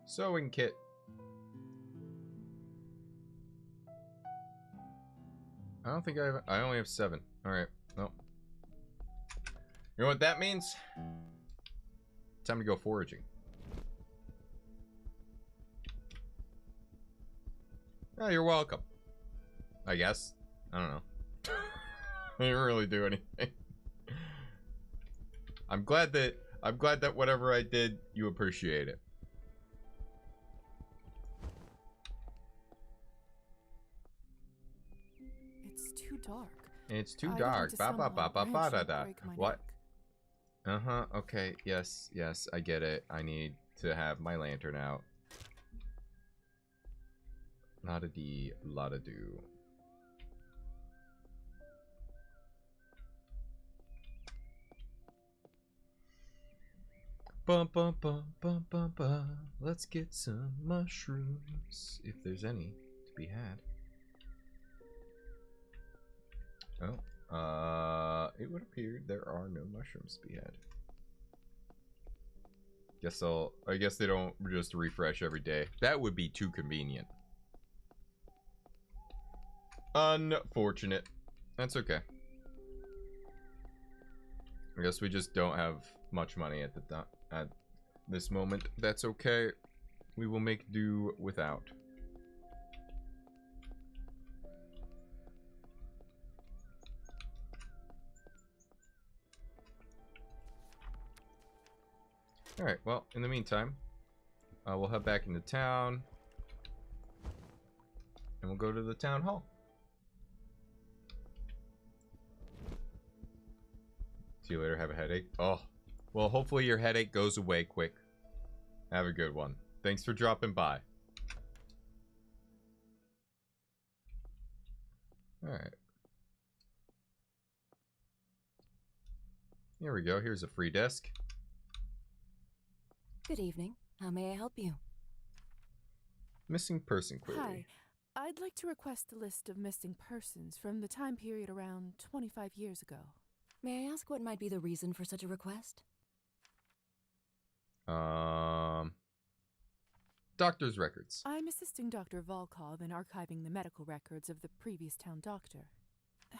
Sewing kit. I don't think I only have 7. Alright, well. You know what that means? Time to go foraging. Oh, you're welcome. I guess. I don't know. I didn't really do anything. I'm glad that whatever I did, you appreciate it. It's too dark. It's too I dark. don't Ba want ba to ba ba stumble ba on a da branch da. and break my What? neck. Uh-huh. Okay. Yes. Yes. I get it. I need to have my lantern out. La-da-dee, la-da-do. Bum bum bum bum bum bum. Let's get some mushrooms, if there's any to be had. Oh, it would appear there are no mushrooms to be had. I guess they don't just refresh every day. That would be too convenient. Unfortunate. That's okay. I guess we just don't have much money at this moment. That's okay. We will make do without. Alright, well, in the meantime, we'll head back into town. And we'll go to the town hall. See you later. Have a headache. Oh, well, hopefully your headache goes away quick. Have a good one. Thanks for dropping by. Alright. Here we go. Here's a free desk. Good evening. How may I help you? Missing person query. Hi. I'd like to request a list of missing persons from the time period around 25 years ago. May I ask what might be the reason for such a request? Doctor's records. I'm assisting Dr. Volkov in archiving the medical records of the previous town doctor.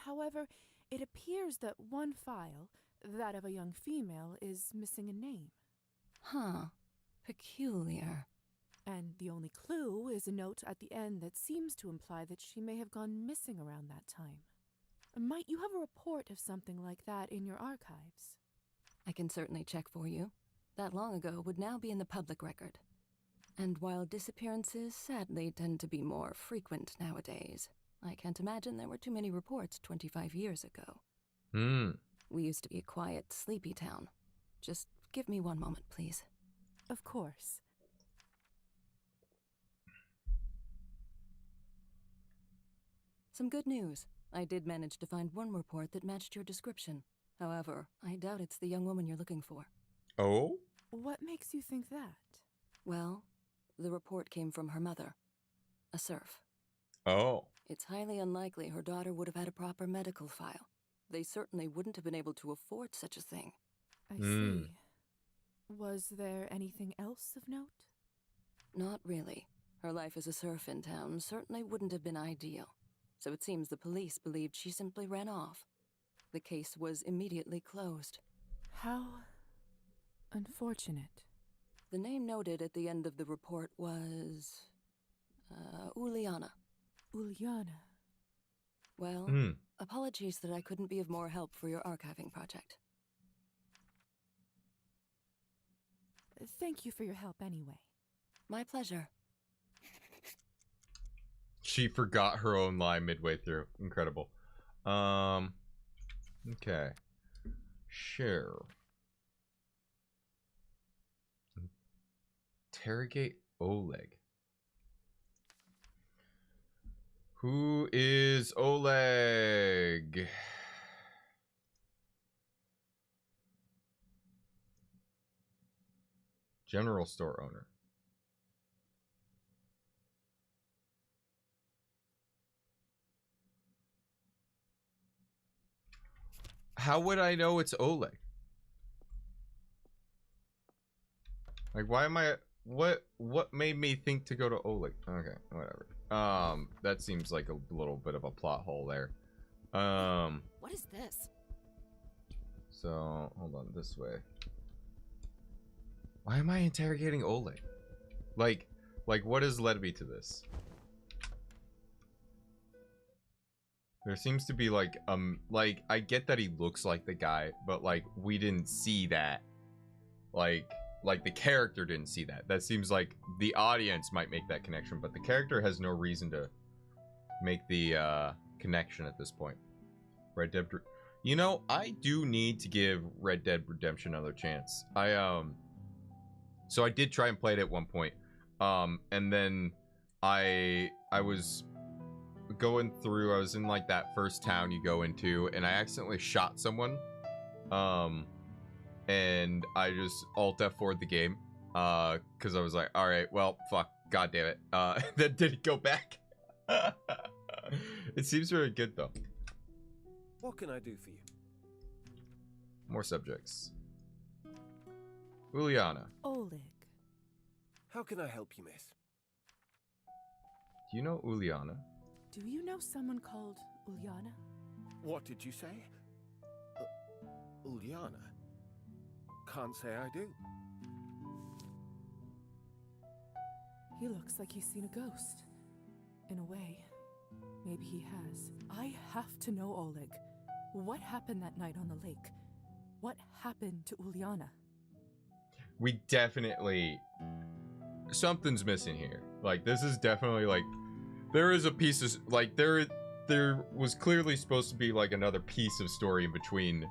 However, it appears that one file, that of a young female, is missing a name. Huh. Peculiar. And the only clue is a note at the end that seems to imply that she may have gone missing around that time. Might you have a report of something like that in your archives? I can certainly check for you. That long ago would now be in the public record. And while disappearances sadly tend to be more frequent nowadays, I can't imagine there were too many reports 25 years ago. We used to be a quiet, sleepy town. Just give me one moment, please. Of course. Some good news. I did manage to find one report that matched your description. However, I doubt it's the young woman you're looking for. Oh? What makes you think that? Well, the report came from her mother, a serf. Oh. It's highly unlikely her daughter would have had a proper medical file. They certainly wouldn't have been able to afford such a thing. I see. Was there anything else of note? Not really. Her life as a serf in town certainly wouldn't have been ideal. So it seems the police believed she simply ran off. The case was immediately closed. How unfortunate. The name noted at the end of the report was... Uliana. Uliana. Well, apologies that I couldn't be of more help for your archiving project. Thank you for your help anyway. My pleasure. She forgot her own line midway through. Incredible. Okay. Share. Interrogate Oleg. Who is Oleg? General store owner. How would I know it's Oleg? Like, why am I... What made me think to go to Oleg? Okay, whatever. That seems like a little bit of a plot hole there. What is this? So, hold on, this way. Why am I interrogating Oleg? Like what has led me to this? There seems to be like I get that he looks like the guy, but like we didn't see that. Like the character didn't see that. That seems like the audience might make that connection, but the character has no reason to make the connection at this point. Red Dead, you know, I do need to give Red Dead Redemption another chance. So I did try and play it at one point, and then I was going through. I was in like that first town you go into, and I accidentally shot someone. And I just Alt F4'd the game, because I was like, all right, well, fuck, god damn it. Then didn't go back. It seems very good though. What can I do for you? More subjects. Uliana. Oleg. How can I help you, miss? Do you know Uliana? Do you know someone called Uliana? What did you say? Uliana? Can't say I do. He looks like he's seen a ghost. In a way, maybe he has. I have to know, Oleg. What happened that night on the lake? What happened to Uliana? We definitely... Something's missing here. Like, this is definitely, like... There is a piece of... Like, there was clearly supposed to be, like, another piece of story in between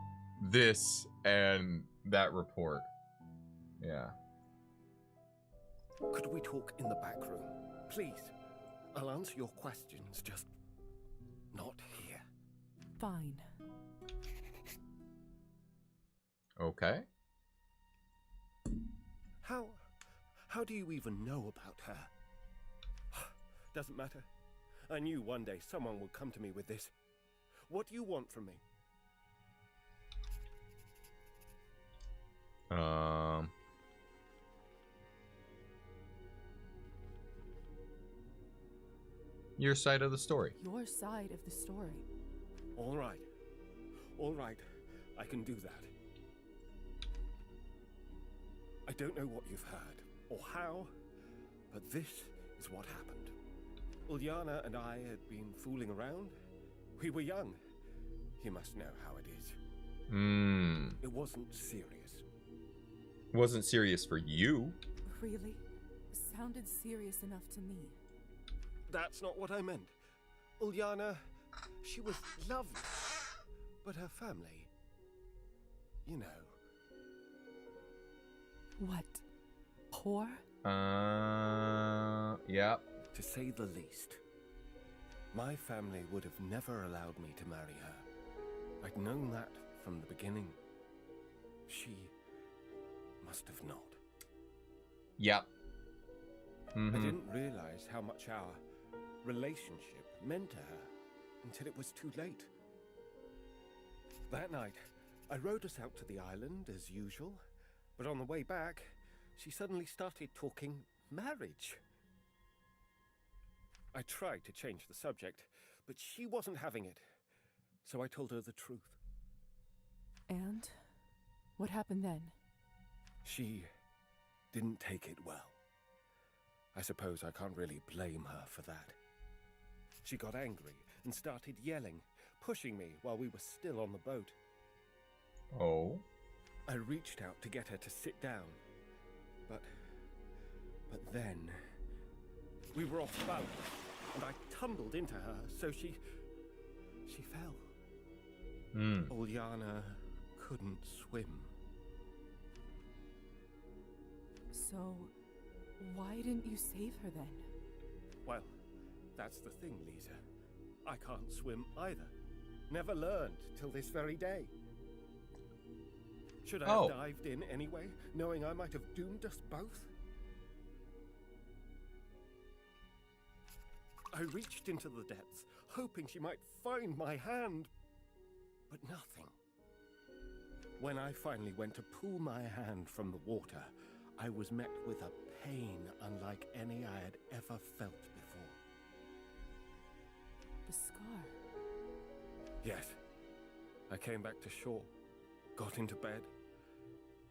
this and that report. Yeah. Could we talk in the back room? Please. I'll answer your questions, just not here. Fine. Okay. How do you even know about her? Doesn't matter. I knew one day someone would come to me with this. What do you want from me? Your side of the story. Your side of the story. All right. All right. I can do that. I don't know what you've heard, or how, but this is what happened. Uliana and I had been fooling around. We were young. You must know how it is. It wasn't serious. It wasn't serious for you. Really? Sounded serious enough to me. That's not what I meant. Uliana, she was lovely. But her family, you know. What? Poor? Yeah. To say the least. My family would have never allowed me to marry her. I'd known that from the beginning. She must have not. Yep. I didn't realize how much our relationship meant to her until it was too late. That night, I rode us out to the island as usual, but on the way back, she suddenly started talking marriage. I tried to change the subject, but she wasn't having it, so I told her the truth. And? What happened then? She didn't take it well. I suppose I can't really blame her for that. She got angry and started yelling, pushing me while we were still on the boat. Oh? I reached out to get her to sit down, but then we were off balance, and I tumbled into her, so she fell. Uljana couldn't swim. So, why didn't you save her then? Well, that's the thing, Lisa. I can't swim either. Never learned till this very day. Should I have dived in anyway, knowing I might have doomed us both? I reached into the depths, hoping she might find my hand, but nothing. When I finally went to pull my hand from the water, I was met with a pain unlike any I had ever felt before. The scar? Yes. I came back to shore, got into bed,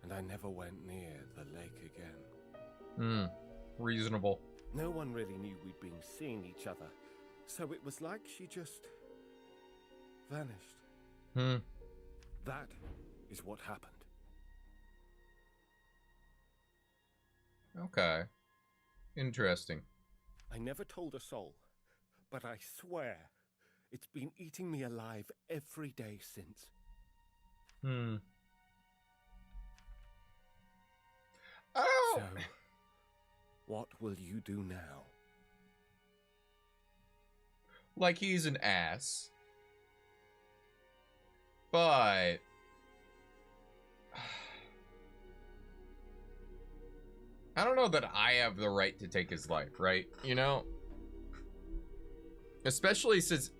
and I never went near the lake again. Reasonable. No one really knew we'd been seeing each other, so it was like she just vanished. That is what happened. Okay. Interesting. I never told a soul, but I swear it's been eating me alive every day since. Oh! So, what will you do now? Like he's an ass. But I don't know that I have the right to take his life, right? You know? Especially since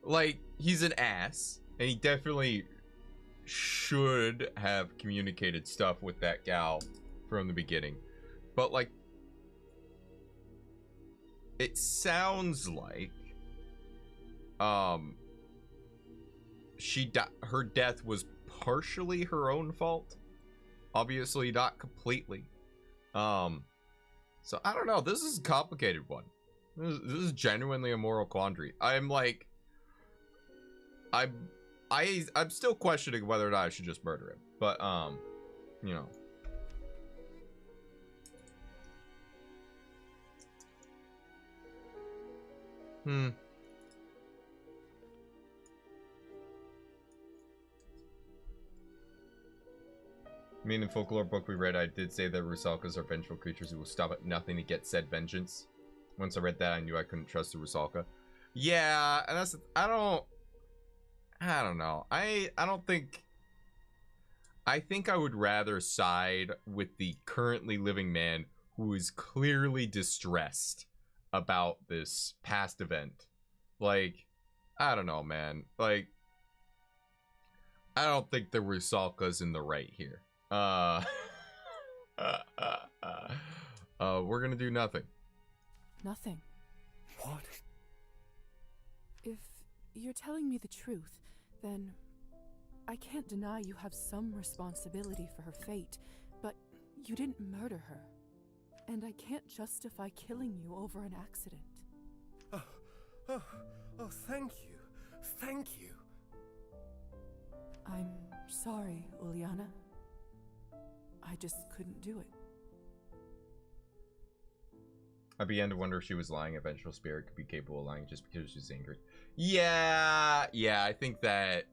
like he's an ass and he definitely should have communicated stuff with that gal from the beginning. But like it sounds like her death was partially her own fault. Obviously not completely. So I don't know. This is a complicated one. This is genuinely a moral quandary. I'm like, I'm still questioning whether or not I should just murder him. But you know. I mean, in folklore book we read, I did say that Rusalkas are vengeful creatures who will stop at nothing to get said vengeance. Once I read that, I knew I couldn't trust the Rusalka. Yeah, and that's, I don't know. I think I would rather side with the currently living man who is clearly distressed about this past event. Like, I don't know, man. Like, I don't think the Rusalka's in the right here. We're gonna do nothing. Nothing. What? If you're telling me the truth, then I can't deny you have some responsibility for her fate, but you didn't murder her. And I can't justify killing you over an accident. Oh, thank you. Thank you. I'm sorry, Uljana. I just couldn't do it. I began to wonder if she was lying. A vengeful spirit could be capable of lying just because she's angry. Yeah, I think that...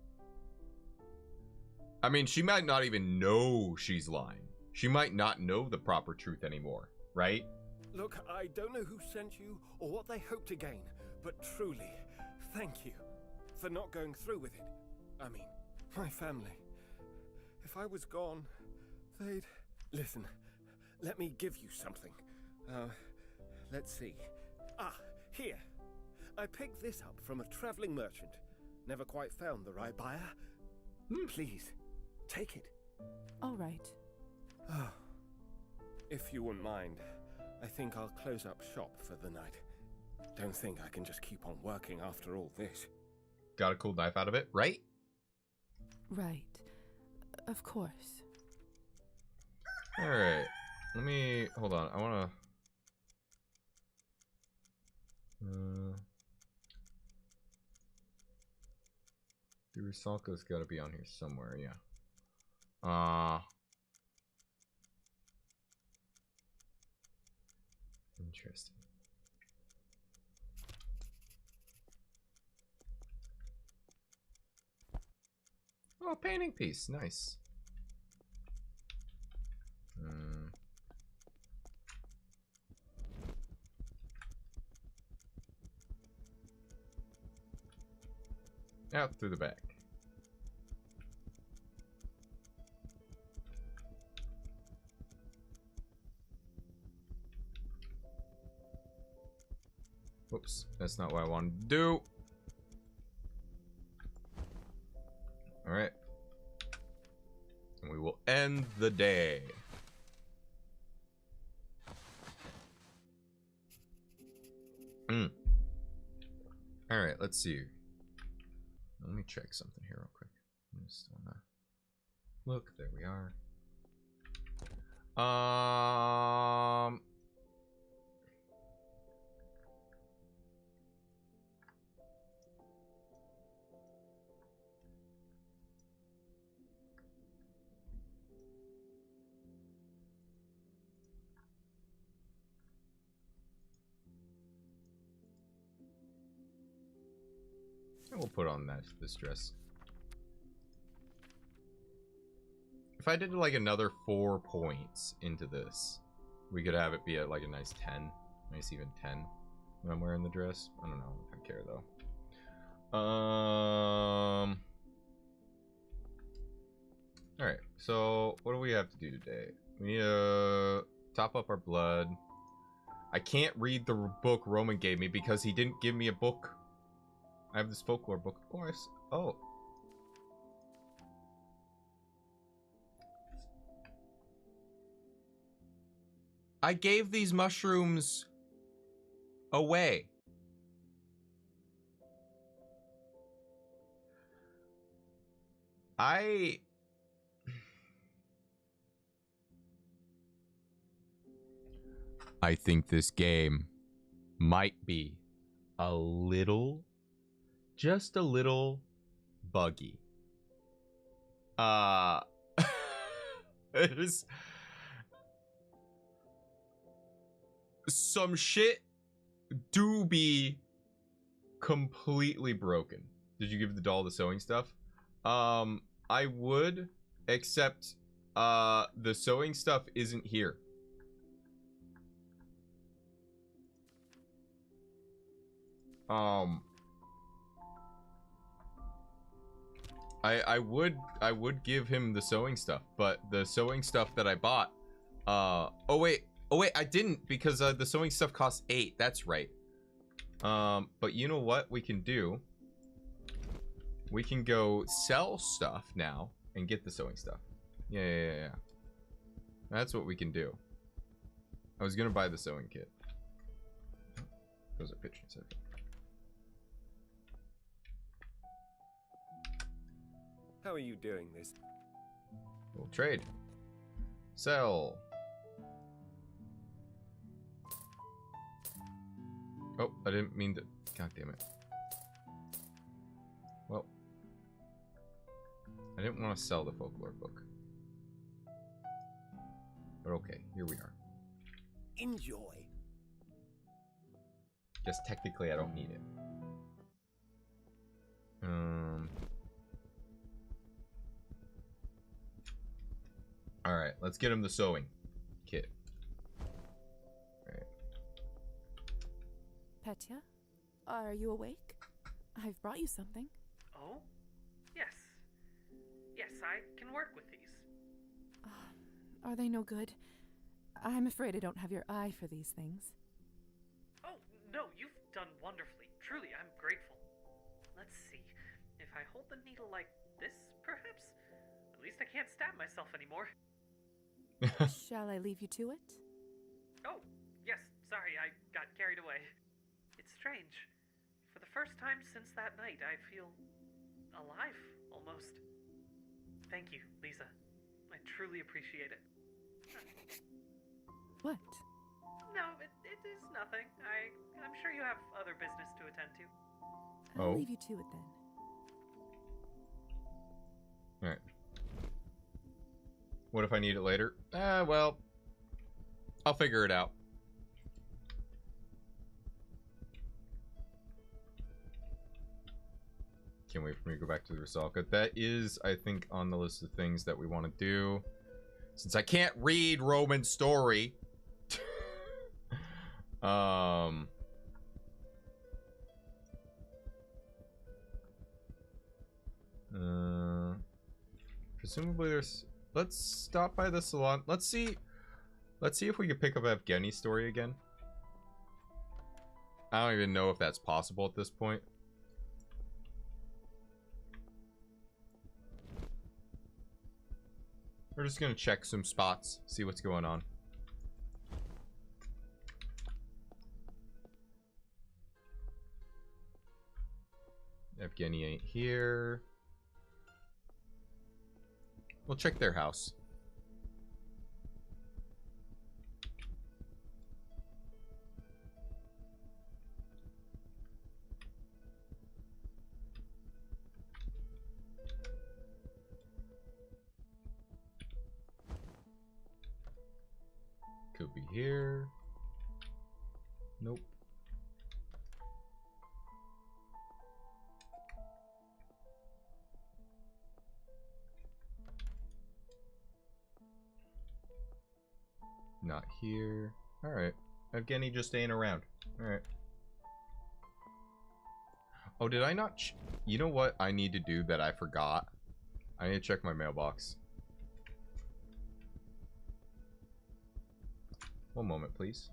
I mean, she might not even know she's lying. She might not know the proper truth anymore, right? Look, I don't know who sent you or what they hope to gain, but truly, thank you for not going through with it. I mean, my family. If I was gone, they'd... Listen, let me give you something. Let's see. Ah, here. I picked this up from a traveling merchant. Never quite found the right buyer. Please, take it. All right. Oh. If you wouldn't mind, I think I'll close up shop for the night. Don't think I can just keep on working after all this. Got a cool knife out of it, right? Right. Of course. Alright. Let me... Hold on. I want to... The Rusalka's got to be on here somewhere, yeah. Interesting. Oh, painting piece. Nice. Out through the back. Whoops, that's not what I wanted to do. Alright. And we will end the day. Alright, let's see. Let me check something here real quick. Just wanna look, there we are. And we'll put on this dress. If I did like another 4 points into this, we could have it be at like a nice 10. Nice even 10 when I'm wearing the dress. I don't know if I care though. Alright, so what do we have to do today? We need to top up our blood. I can't read the book Roman gave me because he didn't give me a book. I have this folklore book, of course. Oh. I gave these mushrooms away. I think this game might be a little, just a little buggy. There's some shit do be completely broken. Did you give the doll the sewing stuff? I would, except the sewing stuff isn't here. I would give him the sewing stuff, but the sewing stuff that I bought, oh wait, I didn't, because the sewing stuff costs 8. That's right. But you know what we can do? We can go sell stuff now and get the sewing stuff. Yeah. That's what we can do. I was gonna buy the sewing kit. Those are pictures. How are you doing this? We'll trade. Sell. Oh, I didn't mean to. God damn it. Well, I didn't want to sell the folklore book. But okay, here we are. Enjoy. Guess technically I don't need it. Alright, let's get him the sewing kit. Alright. Petya, are you awake? I've brought you something. Oh? Yes. Yes, I can work with these. Are they no good? I'm afraid I don't have your eye for these things. Oh, no, you've done wonderfully. Truly, I'm grateful. Let's see. If I hold the needle like this, perhaps? At least I can't stab myself anymore. Shall I leave you to it? Oh, yes, sorry, I got carried away. It's strange. For the first time since that night, I feel alive, almost. Thank you, Lisa. I truly appreciate it. What? No, it is nothing. I'm sure you have other business to attend to. I'll leave you to it then. Alright. What if I need it later? Well, I'll figure it out. Can't wait for me to go back to the Rusalka. That is, I think, on the list of things that we want to do. Since I can't read Roman story. Presumably there's... Let's stop by the salon. Let's see if we can pick up Evgeny's story again. I don't even know if that's possible at this point. We're just gonna check some spots, see what's going on. Evgeny ain't here. We'll check their house. Could be here. Nope. Not here. Alright. Evgeny just ain't around. Alright. Oh, did I not... You know what I need to do that I forgot? I need to check my mailbox. One moment, please.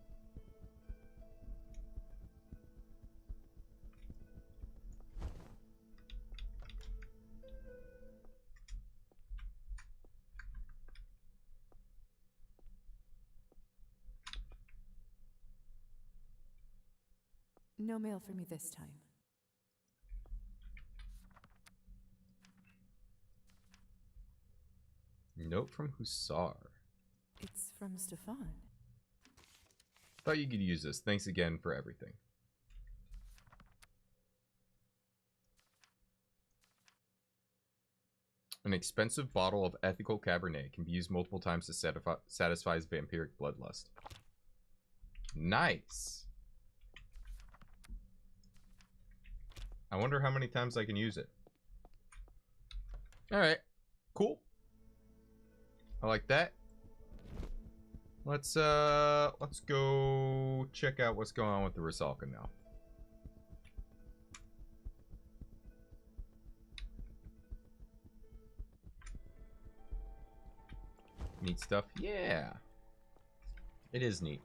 No mail for me this time. Note from Hussar. It's from Stefan. Thought you could use this. Thanks again for everything. An expensive bottle of ethical Cabernet can be used multiple times to satisfy his vampiric bloodlust. Nice. I wonder how many times I can use it. Alright. Cool. I like that. Let's go check out what's going on with the Rusalka now. Neat stuff? Yeah. It is neat.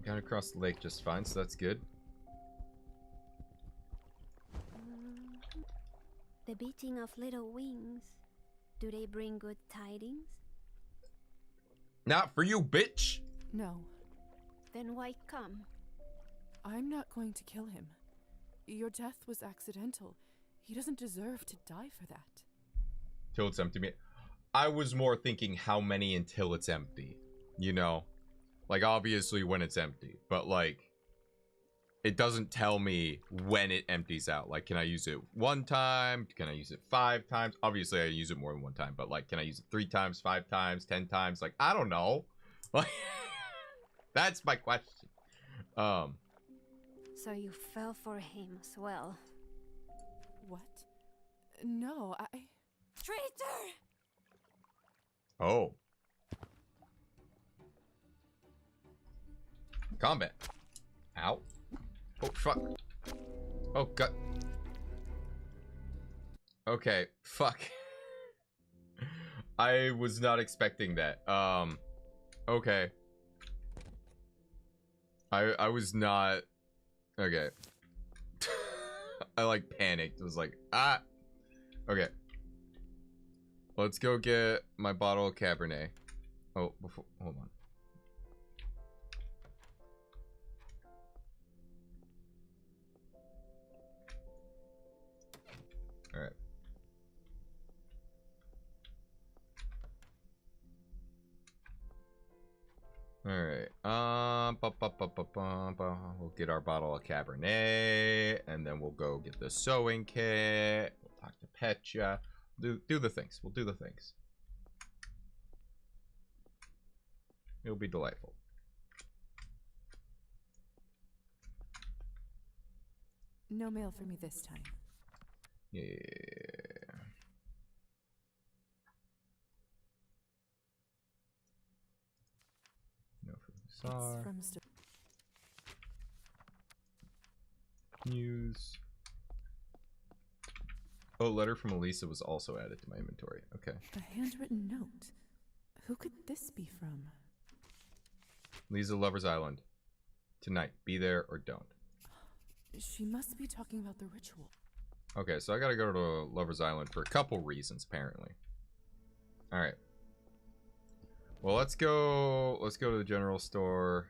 Got across the lake just fine, so that's good. The beating of little wings. Do they bring good tidings? Not for you, bitch! No. Then why come? I'm not going to kill him. Your death was accidental. He doesn't deserve to die for that. Till it's empty. I was more thinking how many until it's empty. You know? Like, obviously when it's empty. But, like, it doesn't tell me when it empties out. Like, can I use it 1 time? Can I use it 5 times? Obviously, I use it more than 1 time. But, like, can I use it 3 times, 5 times, 10 times? Like, I don't know. Like, that's my question. So you fell for him as well. What? No, Traitor! Oh. Combat. Oh, fuck. Oh, God. Okay, fuck. I was not expecting that. Okay. I was not... Okay. I, like, panicked. It was like, ah! Okay. Let's go get my bottle of Cabernet. Oh, before... Hold on. Alright. Alright. We'll get our bottle of Cabernet, and then we'll go get the sewing kit. We'll talk to Petya. Do the things. We'll do the things. It'll be delightful. No mail for me this time. Yeah. No from Tsar. From News. Oh, letter from Elisa was also added to my inventory. Okay. A handwritten note. Who could this be from? Lisa, Lover's Island. Tonight. Be there or don't. She must be talking about the ritual. Okay, so I gotta go to Lover's Island for a couple reasons, apparently. Alright. Well, let's go to the general store.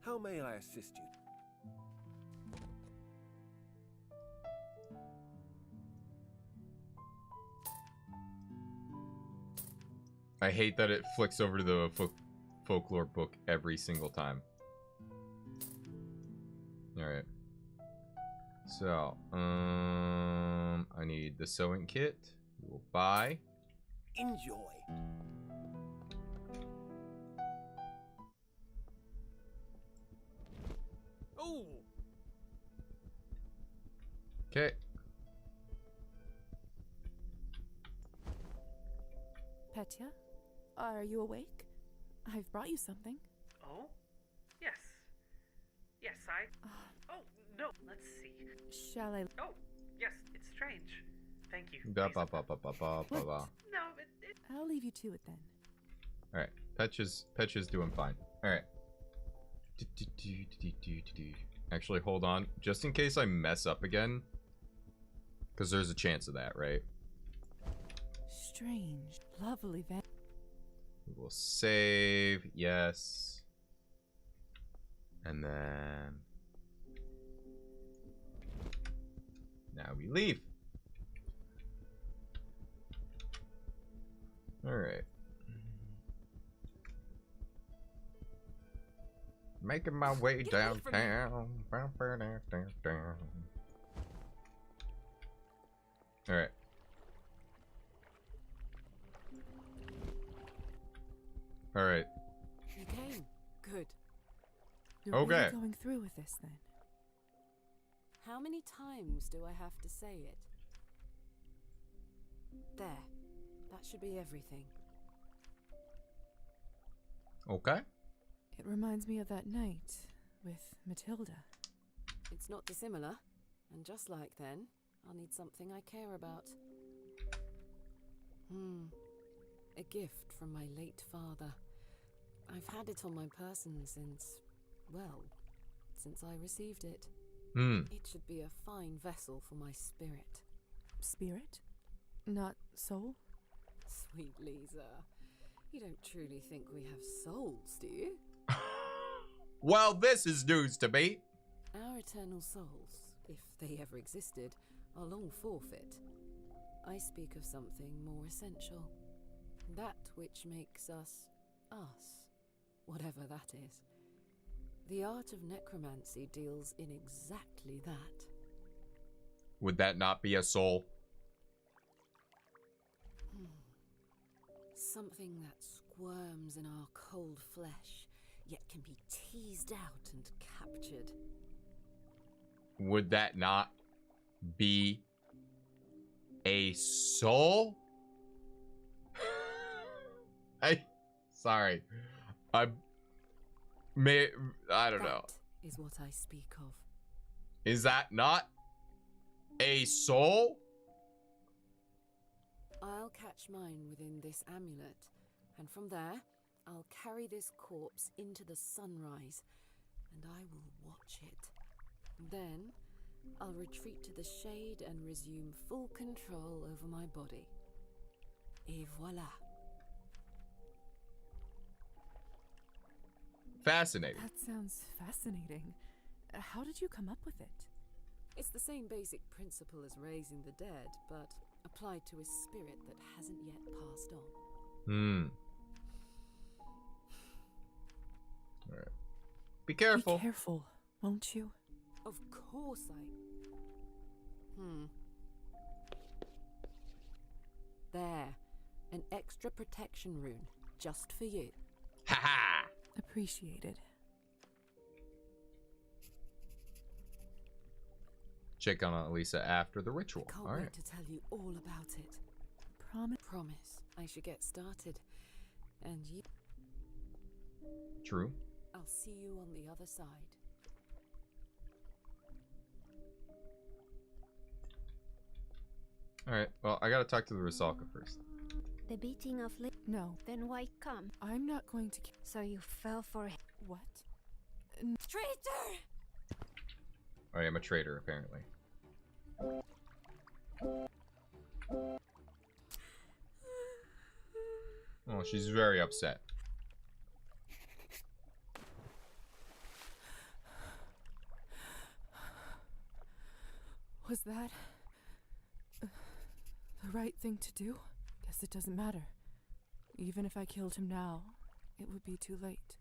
How may I assist you? I hate that it flicks over to the folklore book every single time. Alright. So, I need the sewing kit. We'll buy. Enjoy. Oh! Okay. Petya, are you awake? I've brought you something. Oh? Yes. Yes, Oh, no, let's see. Shall I? Oh, yes, it's strange. Thank you. Ba Please. ba ba ba ba ba ba ba. No, I'll leave you to it then. Alright. Petya's doing fine. Alright. Actually, hold on. Just in case I mess up again. Because there's a chance of that, right? Strange. Lovely van. We will save. Yes. And then... now we leave. Alright. Making my way downtown. Alright. Alright. You came. Good. You're Okay. really going through with this then? How many times do I have to say it? There. That should be everything. Okay. It reminds me of that night with Matilda. It's not dissimilar. And just like then, I'll need something I care about. A gift from my late father. I've had it on my person since, well, since I received it. It should be a fine vessel for my spirit. Spirit? Not soul? Sweet Lisa, you don't truly think we have souls, do you? Well, this is news to me. Our eternal souls, if they ever existed, are long forfeit. I speak of something more essential. That which makes us, whatever that is. The art of necromancy deals in exactly that. Would that not be a soul? Something that squirms in our cold flesh, yet can be teased out and captured. Would that not be a soul? Sorry. I don't know. That is what I speak of. Is that not a soul? I'll catch mine within this amulet, and from there, I'll carry this corpse into the sunrise, and I will watch it. Then, I'll retreat to the shade and resume full control over my body. Et voila. Fascinating. That sounds fascinating. How did you come up with it? It's the same basic principle as raising the dead, but applied to a spirit that hasn't yet passed on. Alright. Be careful. Be careful, won't you? Of course There. An extra protection rune. Just for you. Ha ha! Appreciated. Check on Elisa after the ritual. Can't All wait right. to tell you all about it. Promise. I should get started. And you... True. I'll see you on the other side. All right. Well, I gotta talk to the Rusalka first. The beating of No. Then why come? I'm not going to... So you fell for it. What? Traitor! I am a traitor, apparently. Oh, she's very upset. Was that the right thing to do? Guess it doesn't matter. Even if I killed him now, it would be too late.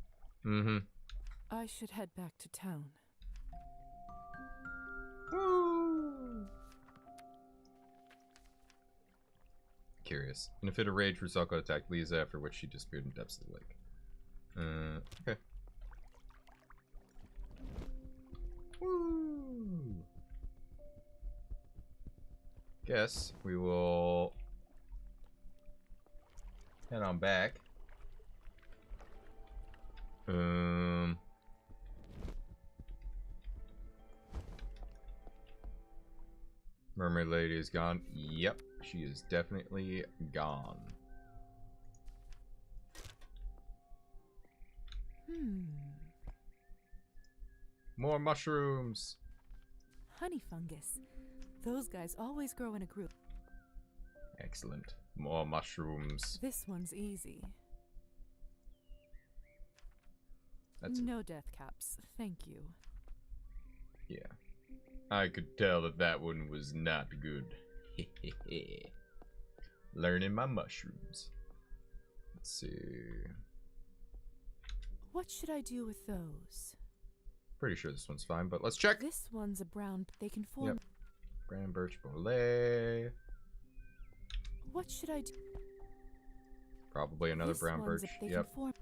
I should head back to town. Woo! Curious. In a fit of rage, Rusalka attacked Lisa, after which she disappeared in the depths of the lake. Okay. Woo! Guess we will head on back. Mermaid Lady is gone. Yep, she is definitely gone. More mushrooms. Honey fungus. Those guys always grow in a group. Excellent. More mushrooms. This one's easy. That's no death caps, thank you. Yeah. I could tell that that one was not good. Learning my mushrooms. Let's see. What should I do with those? Pretty sure this one's fine, but let's check. This one's a brown. They can form. Yep. Brown birch bolet. What should I do? Probably another this brown one's birch. They Yep. can form.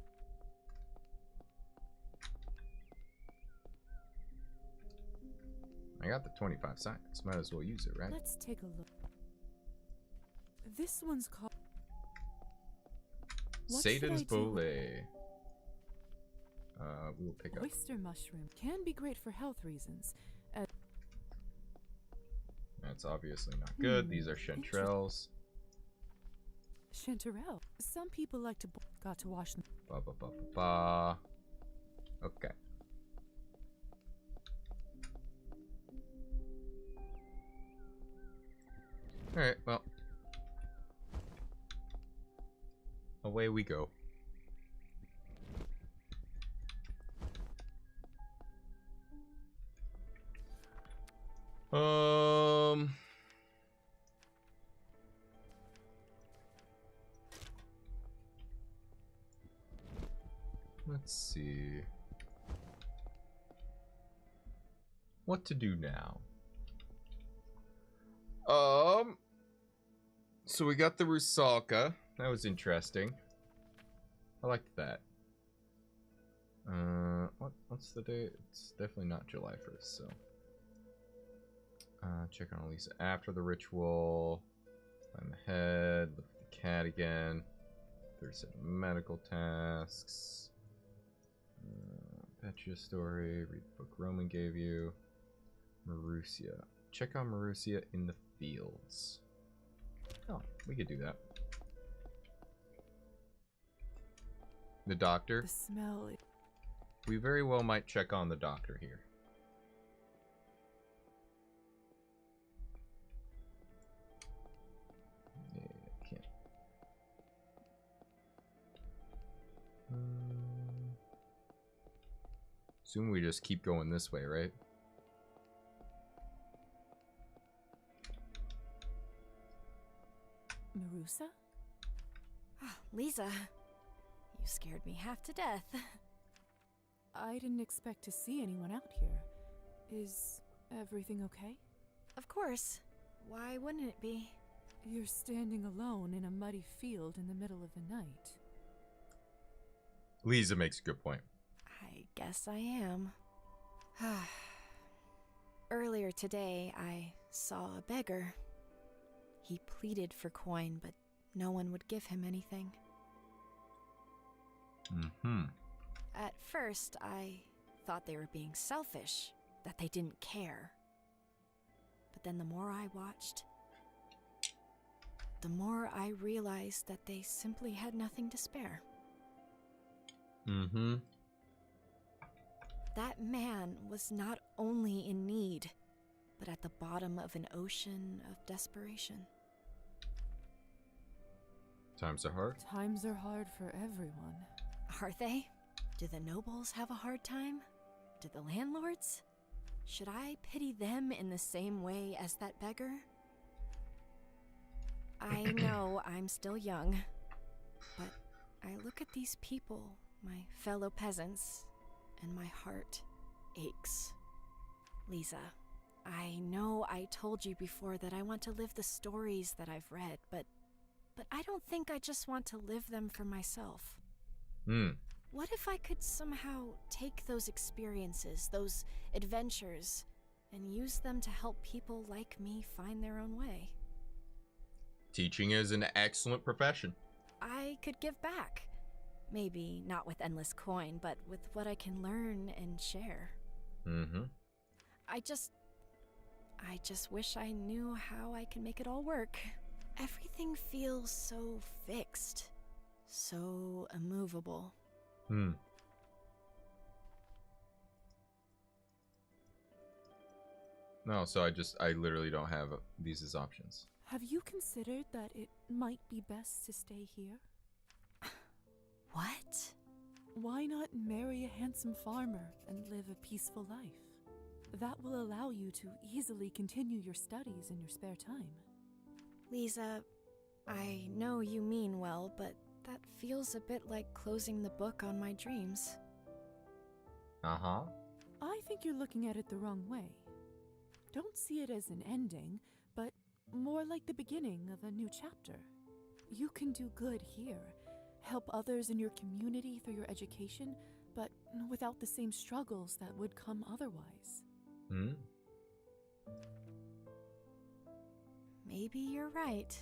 I got the 25 science. Might as well use it, right? Let's take a look. This one's called. What Satan's should I do with- bolet. We will pick up. Oyster mushroom can be great for health reasons. That's obviously not good. These are chanterelles. Chanterelle. Some people like to got to wash them. Ba ba ba ba ba. Okay. Alright, well. Away we go. Let's see. What to do now? So we got the Rusalka. That was interesting. I liked that. What's the date? It's definitely not July 1st, so. Check on Elisa after the ritual. Climb ahead, lift the cat again. There's some medical tasks. Fetch you a story. Read the book Roman gave you. Marussia. Check on Marussia in the fields. Oh, we could do that. The doctor. The smell. We very well might check on the doctor here. Yeah, can't. Assume we just keep going this way, right? Marusa? Oh, Lisa, you scared me half to death. I didn't expect to see anyone out here. Is everything okay? Of course. Why wouldn't it be? You're standing alone in a muddy field in the middle of the night. Lisa makes a good point. I guess I am. Earlier today, I saw a beggar. He pleaded for coin, but no one would give him anything. Mm-hmm. At first, I thought they were being selfish, that they didn't care. But then the more I watched, the more I realized that they simply had nothing to spare. Mm-hmm. That man was not only in need, but at the bottom of an ocean of desperation. Times are hard. Times are hard for everyone. Are they? Do the nobles have a hard time? Do the landlords? Should I pity them in the same way as that beggar? I know I'm still young, but I look at these people, my fellow peasants, and my heart aches. Lisa, I know I told you before that I want to live the stories that I've read, but I don't think I just want to live them for myself. What if I could somehow take those experiences, those adventures, and use them to help people like me find their own way? Teaching is an excellent profession. I could give back. Maybe not with endless coin, but with what I can learn and share. Mm-hmm. I just wish I knew how I can make it all work. Everything feels so fixed, so immovable. No, so I literally don't have these as options. Have you considered that it might be best to stay here? What? Why not marry a handsome farmer and live a peaceful life? That will allow you to easily continue your studies in your spare time. Lisa, I know you mean well, but that feels a bit like closing the book on my dreams. Uh-huh. I think you're looking at it the wrong way. Don't see it as an ending, but more like the beginning of a new chapter. You can do good here, help others in your community through your education, but without the same struggles that would come otherwise. Maybe you're right.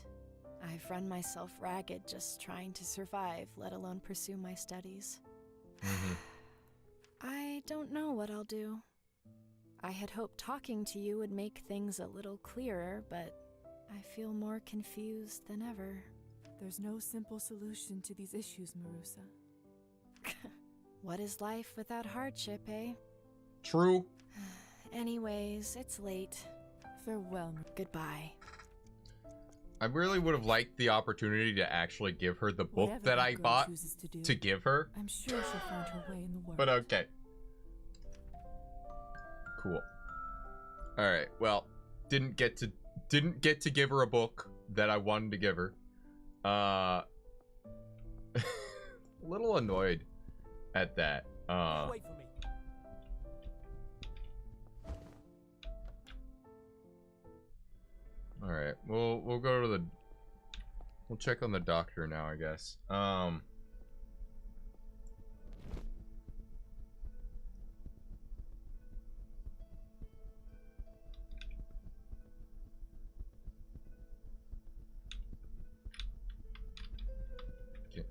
I've run myself ragged just trying to survive, let alone pursue my studies. I don't know what I'll do. I had hoped talking to you would make things a little clearer, but I feel more confused than ever. There's no simple solution to these issues, Marusa. What is life without hardship, eh? True. Anyways, it's late. Farewell. Goodbye. I really would have liked the opportunity to actually give her the book that I bought to give her. I'm sure she'll find her way in the world. But okay. Cool. All right. Well, didn't get to give her a book that I wanted to give her. A little annoyed at that. Wait for me. All right. We'll go to we'll check on the doctor now, I guess.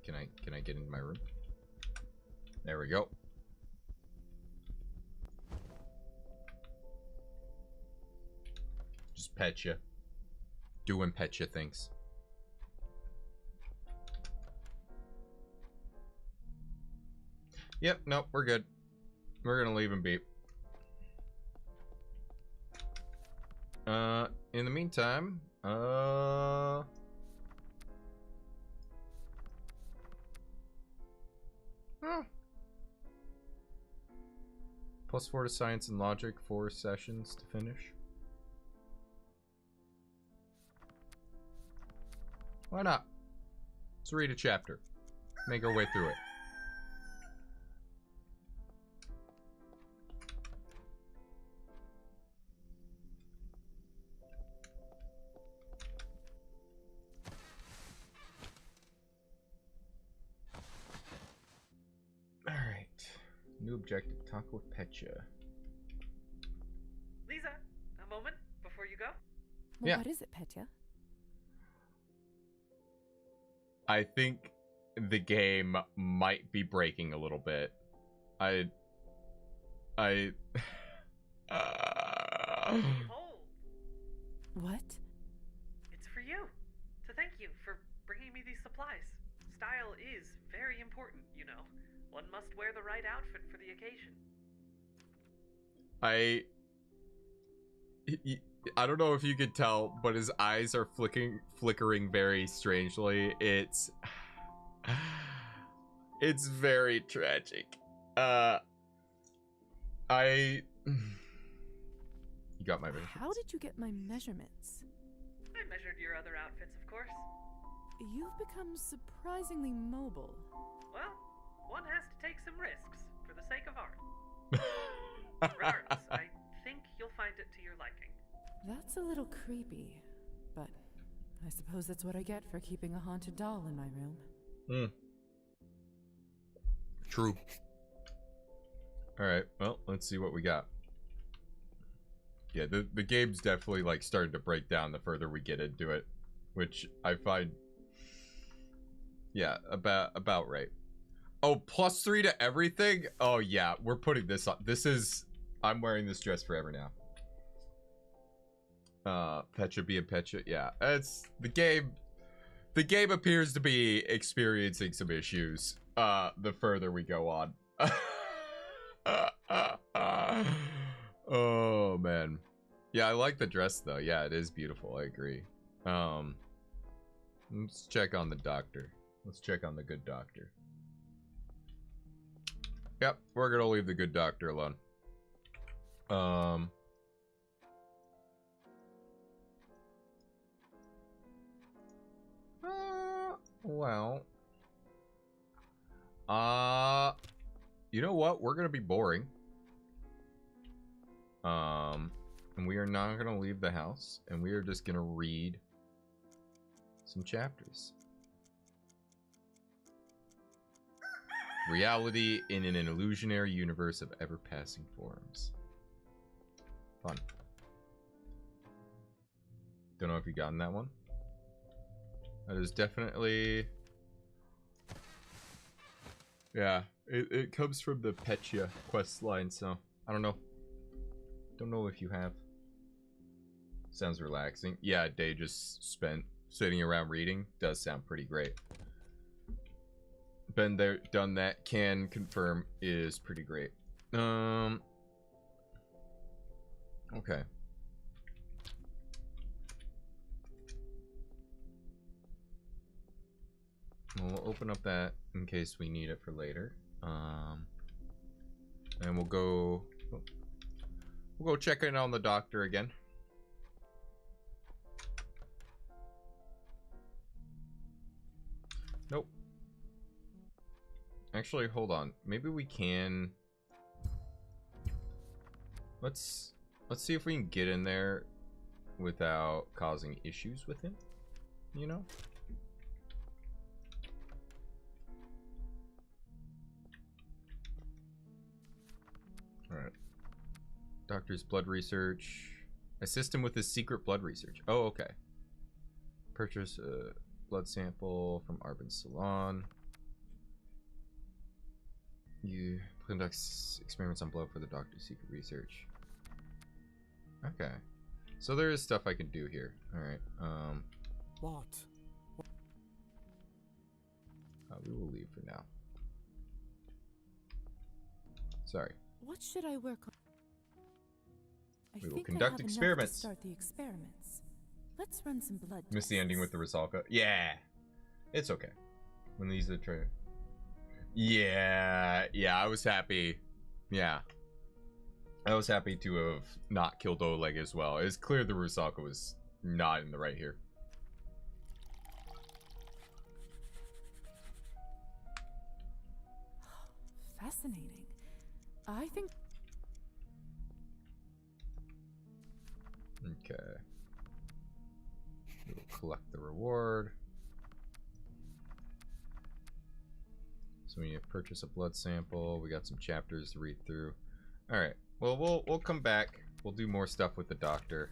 Can I I get into my room? There we go. Just pet you. Doing pet you things. Yep, nope, we're good. We're gonna leave him be. In the meantime, +4 to science and logic, 4 sessions to finish. Why not? Let's read a chapter. Make our way through it. Alright. New objective, talk with Petya. Lisa, a moment before you go. Well, Yeah. what is it, Petya? I think the game might be breaking a little bit. Hold. What? It's for you. To thank you for bringing me these supplies. Style is very important, you know. One must wear the right outfit for the occasion. I don't know if you could tell, but his eyes are flickering very strangely. It's very tragic. You got my measurements. How did you get my measurements? I measured your other outfits, of course. You've become surprisingly mobile. Well, one has to take some risks for the sake of art. Regardless, I think you'll find it to your liking. That's a little creepy, but I suppose that's what I get for keeping a haunted doll in my room. True. Alright, well, let's see what we got. Yeah, the game's definitely like starting to break down the further we get into it, which I find, yeah, about right. Oh, +3 to everything? Oh yeah, we're putting this on. I'm wearing this dress forever now. Petya being Petya, yeah. It's the game appears to be experiencing some issues the further we go on. Oh man. Yeah, I like the dress though. Yeah, it is beautiful. I agree. Let's check on the doctor. Let's check on the good doctor. Yep, we're gonna leave the good doctor alone. Well. You know what? We're gonna be boring. And we are not gonna leave the house, and we are just gonna read some chapters. Reality in an illusionary universe of ever-passing forms. Fun. Don't know if you gotten that one. That is definitely... Yeah, it comes from the Petya quest line, so I don't know. Don't know if you have. Sounds relaxing. Yeah, a day just spent sitting around reading does sound pretty great. Been there, done that, can confirm is pretty great. Okay. We'll open up that in case we need it for later. And we'll go check in on the doctor again. Nope. Actually, hold on. Maybe we can. Let's see if we can get in there without causing issues with him. You know? Alright. Doctor's blood research. Assist him with his secret blood research. Oh, okay. Purchase a blood sample from Arbin's salon. You conduct experiments on blood for the doctor's secret research. Okay. So there is stuff I can do here. Alright. What? We will leave for now. Sorry. What should I work on? We will think conduct I have experiments. To start the experiments. Let's run some blood tests. Missed the ending with the Rusalka. Yeah. It's okay. When these are trying. Yeah, I was happy. Yeah. I was happy to have not killed Oleg as well. It's clear the Rusalka was not in the right here. Fascinating. I think... Okay. We'll collect the reward. So we need to purchase a blood sample. We got some chapters to read through. Alright. Well, we'll come back. We'll do more stuff with the doctor.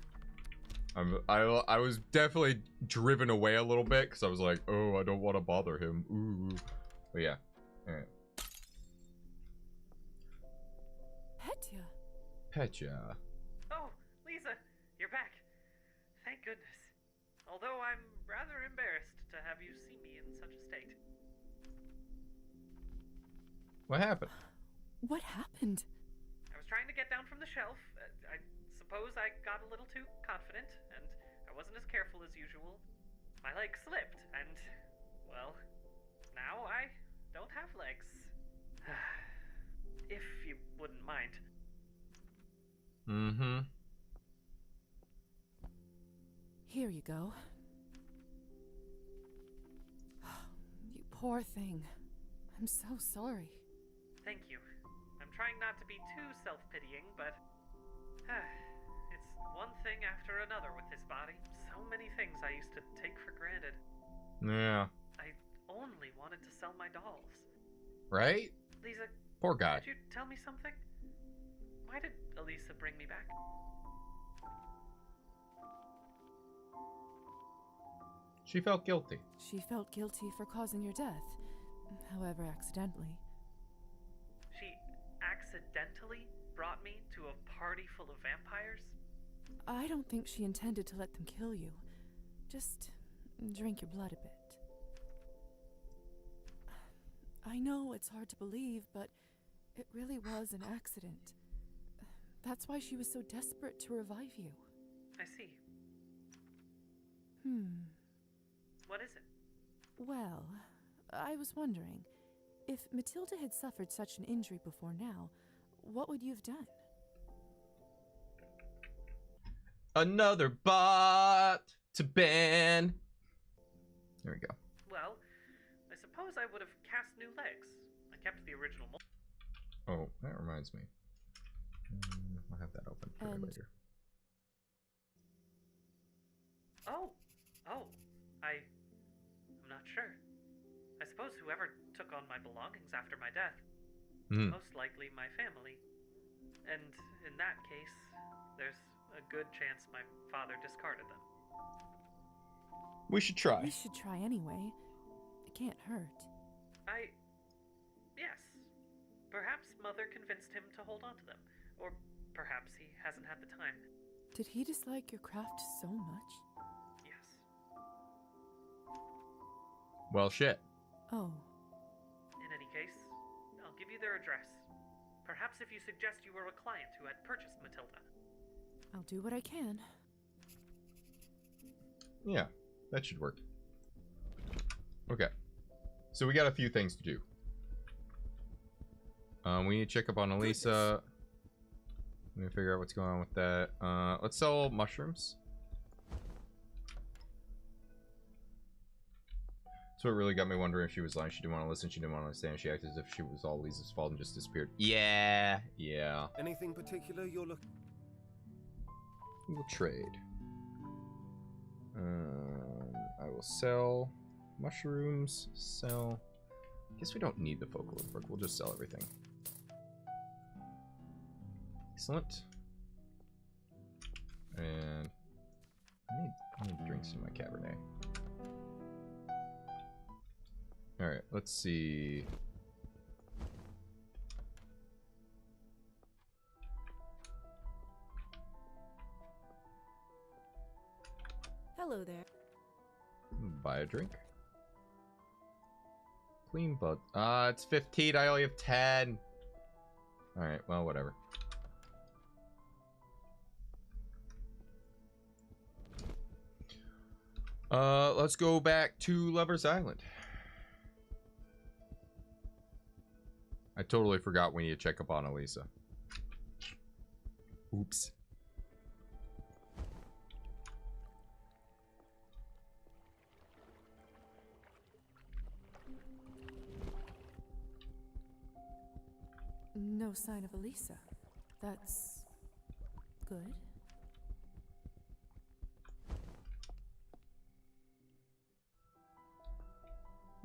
I was definitely driven away a little bit because I was like, oh, I don't want to bother him. Ooh. But yeah. Alright. Petya. Oh, Lisa, you're back. Thank goodness. Although I'm rather embarrassed to have you see me in such a state. What happened? What happened? I was trying to get down from the shelf. I suppose I got a little too confident, and I wasn't as careful as usual. My leg slipped, and, well, now I don't have legs. If you wouldn't mind. Mm-hmm. Here you go. You poor thing. I'm so sorry. Thank you. I'm trying not to be too self-pitying, but it's one thing after another with this body. So many things I used to take for granted. Yeah. I only wanted to sell my dolls. Right? Lisa, poor guy. Could you tell me something? Why did Elisa bring me back? She felt guilty. She felt guilty for causing your death, however accidentally. She accidentally brought me to a party full of vampires? I don't think she intended to let them kill you. Just drink your blood a bit. I know it's hard to believe, but it really was an accident. That's why she was so desperate to revive you. I see. What is it? Well, I was wondering, if Matilda had suffered such an injury before now, what would you have done? Another bot to ban. There we go. Well, I suppose I would have cast new legs. I kept the original mold. Oh, that reminds me. I'll have that open for later. I'm not sure. I suppose whoever took on my belongings after my death, most likely my family. And in that case, there's a good chance my father discarded them. We should try. We should try anyway. It can't hurt. Yes. Perhaps Mother convinced him to hold on to them. Or perhaps he hasn't had the time. Did he dislike your craft so much? Yes. Well, shit. Oh. In any case, I'll give you their address. Perhaps if you suggest you were a client who had purchased Matilda. I'll do what I can. Yeah, that should work. Okay. So we got a few things to do. We need to check up on Elisa. We need to figure out what's going on with that. Let's sell mushrooms. That's what really got me wondering if she was lying. She didn't want to listen. She didn't want to understand. She acted as if she was all Lisa's fault and just disappeared. Yeah. Anything particular you're looking? We'll trade. I will sell mushrooms. Sell. Guess we don't need the focal book. We'll just sell everything. Excellent. And I need drinks in my Cabernet. Alright, let's see. Hello there. Buy a drink. Clean butt. It's 15. I only have 10. Alright, well, whatever. Let's go back to Lover's Island. I totally forgot we need to check up on Elisa. Oops. No sign of Elisa. That's good.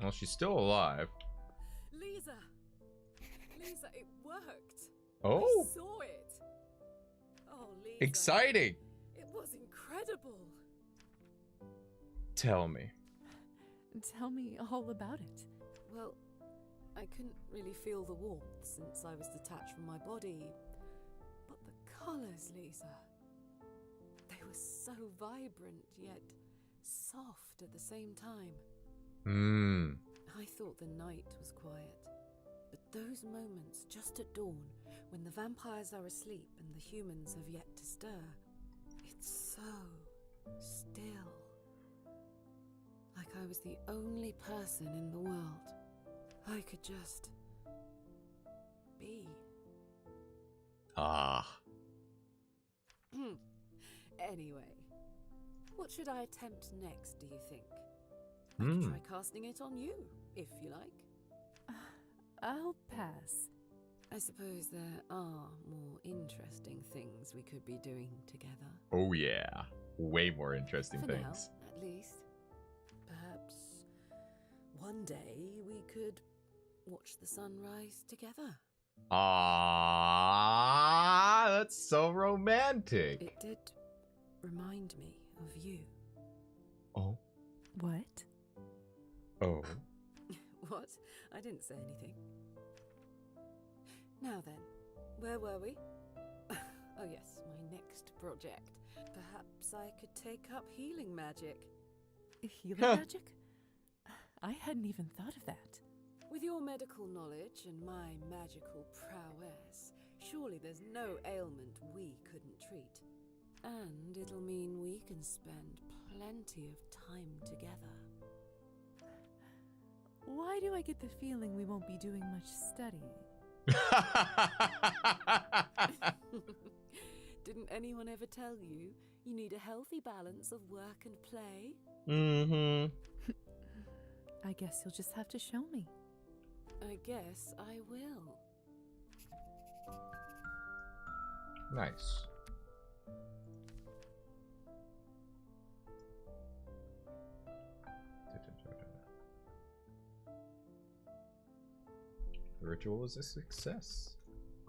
Well, she's still alive. Lisa! Lisa, it worked! Oh! I saw it! Oh, Lisa. Exciting! It was incredible! Tell me. Tell me all about it. Well, I couldn't really feel the warmth since I was detached from my body. But the colours, Lisa. They were so vibrant, yet soft at the same time. I thought the night was quiet. But those moments just at dawn, when the vampires are asleep and the humans have yet to stir, it's so still. Like I was the only person in the world. I could just be. Ah. Anyway, what should I attempt next, do you think? I could try casting it on you, if you like. I'll pass. I suppose there are more interesting things we could be doing together. Oh yeah. Way more interesting For things. now, at least. Perhaps one day we could watch the sunrise together. Ah, that's so romantic. It did remind me of you. Oh. What? Oh. What? I didn't say anything. Now then, where were we? Oh yes, my next project. Perhaps I could take up healing magic. Healing magic? I hadn't even thought of that. With your medical knowledge and my magical prowess, surely there's no ailment we couldn't treat. And it'll mean we can spend plenty of time together. Why do I get the feeling we won't be doing much studying? Didn't anyone ever tell you you need a healthy balance of work and play? I guess you'll just have to show me. I guess I will. Nice. The ritual was a success.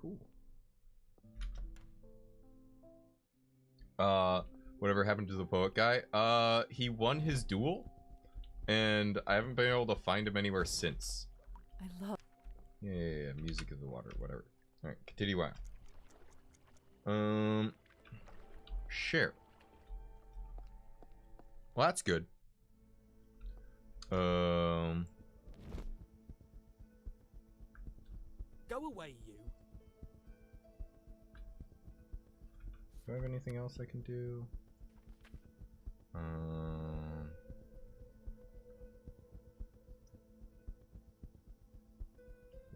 Cool. Whatever happened to the poet guy? He won his duel, and I haven't been able to find him anywhere since. I love. Yeah, music of the water, whatever. All right, continue on. Share. Well, that's good. Go away, you. Do I have anything else I can do?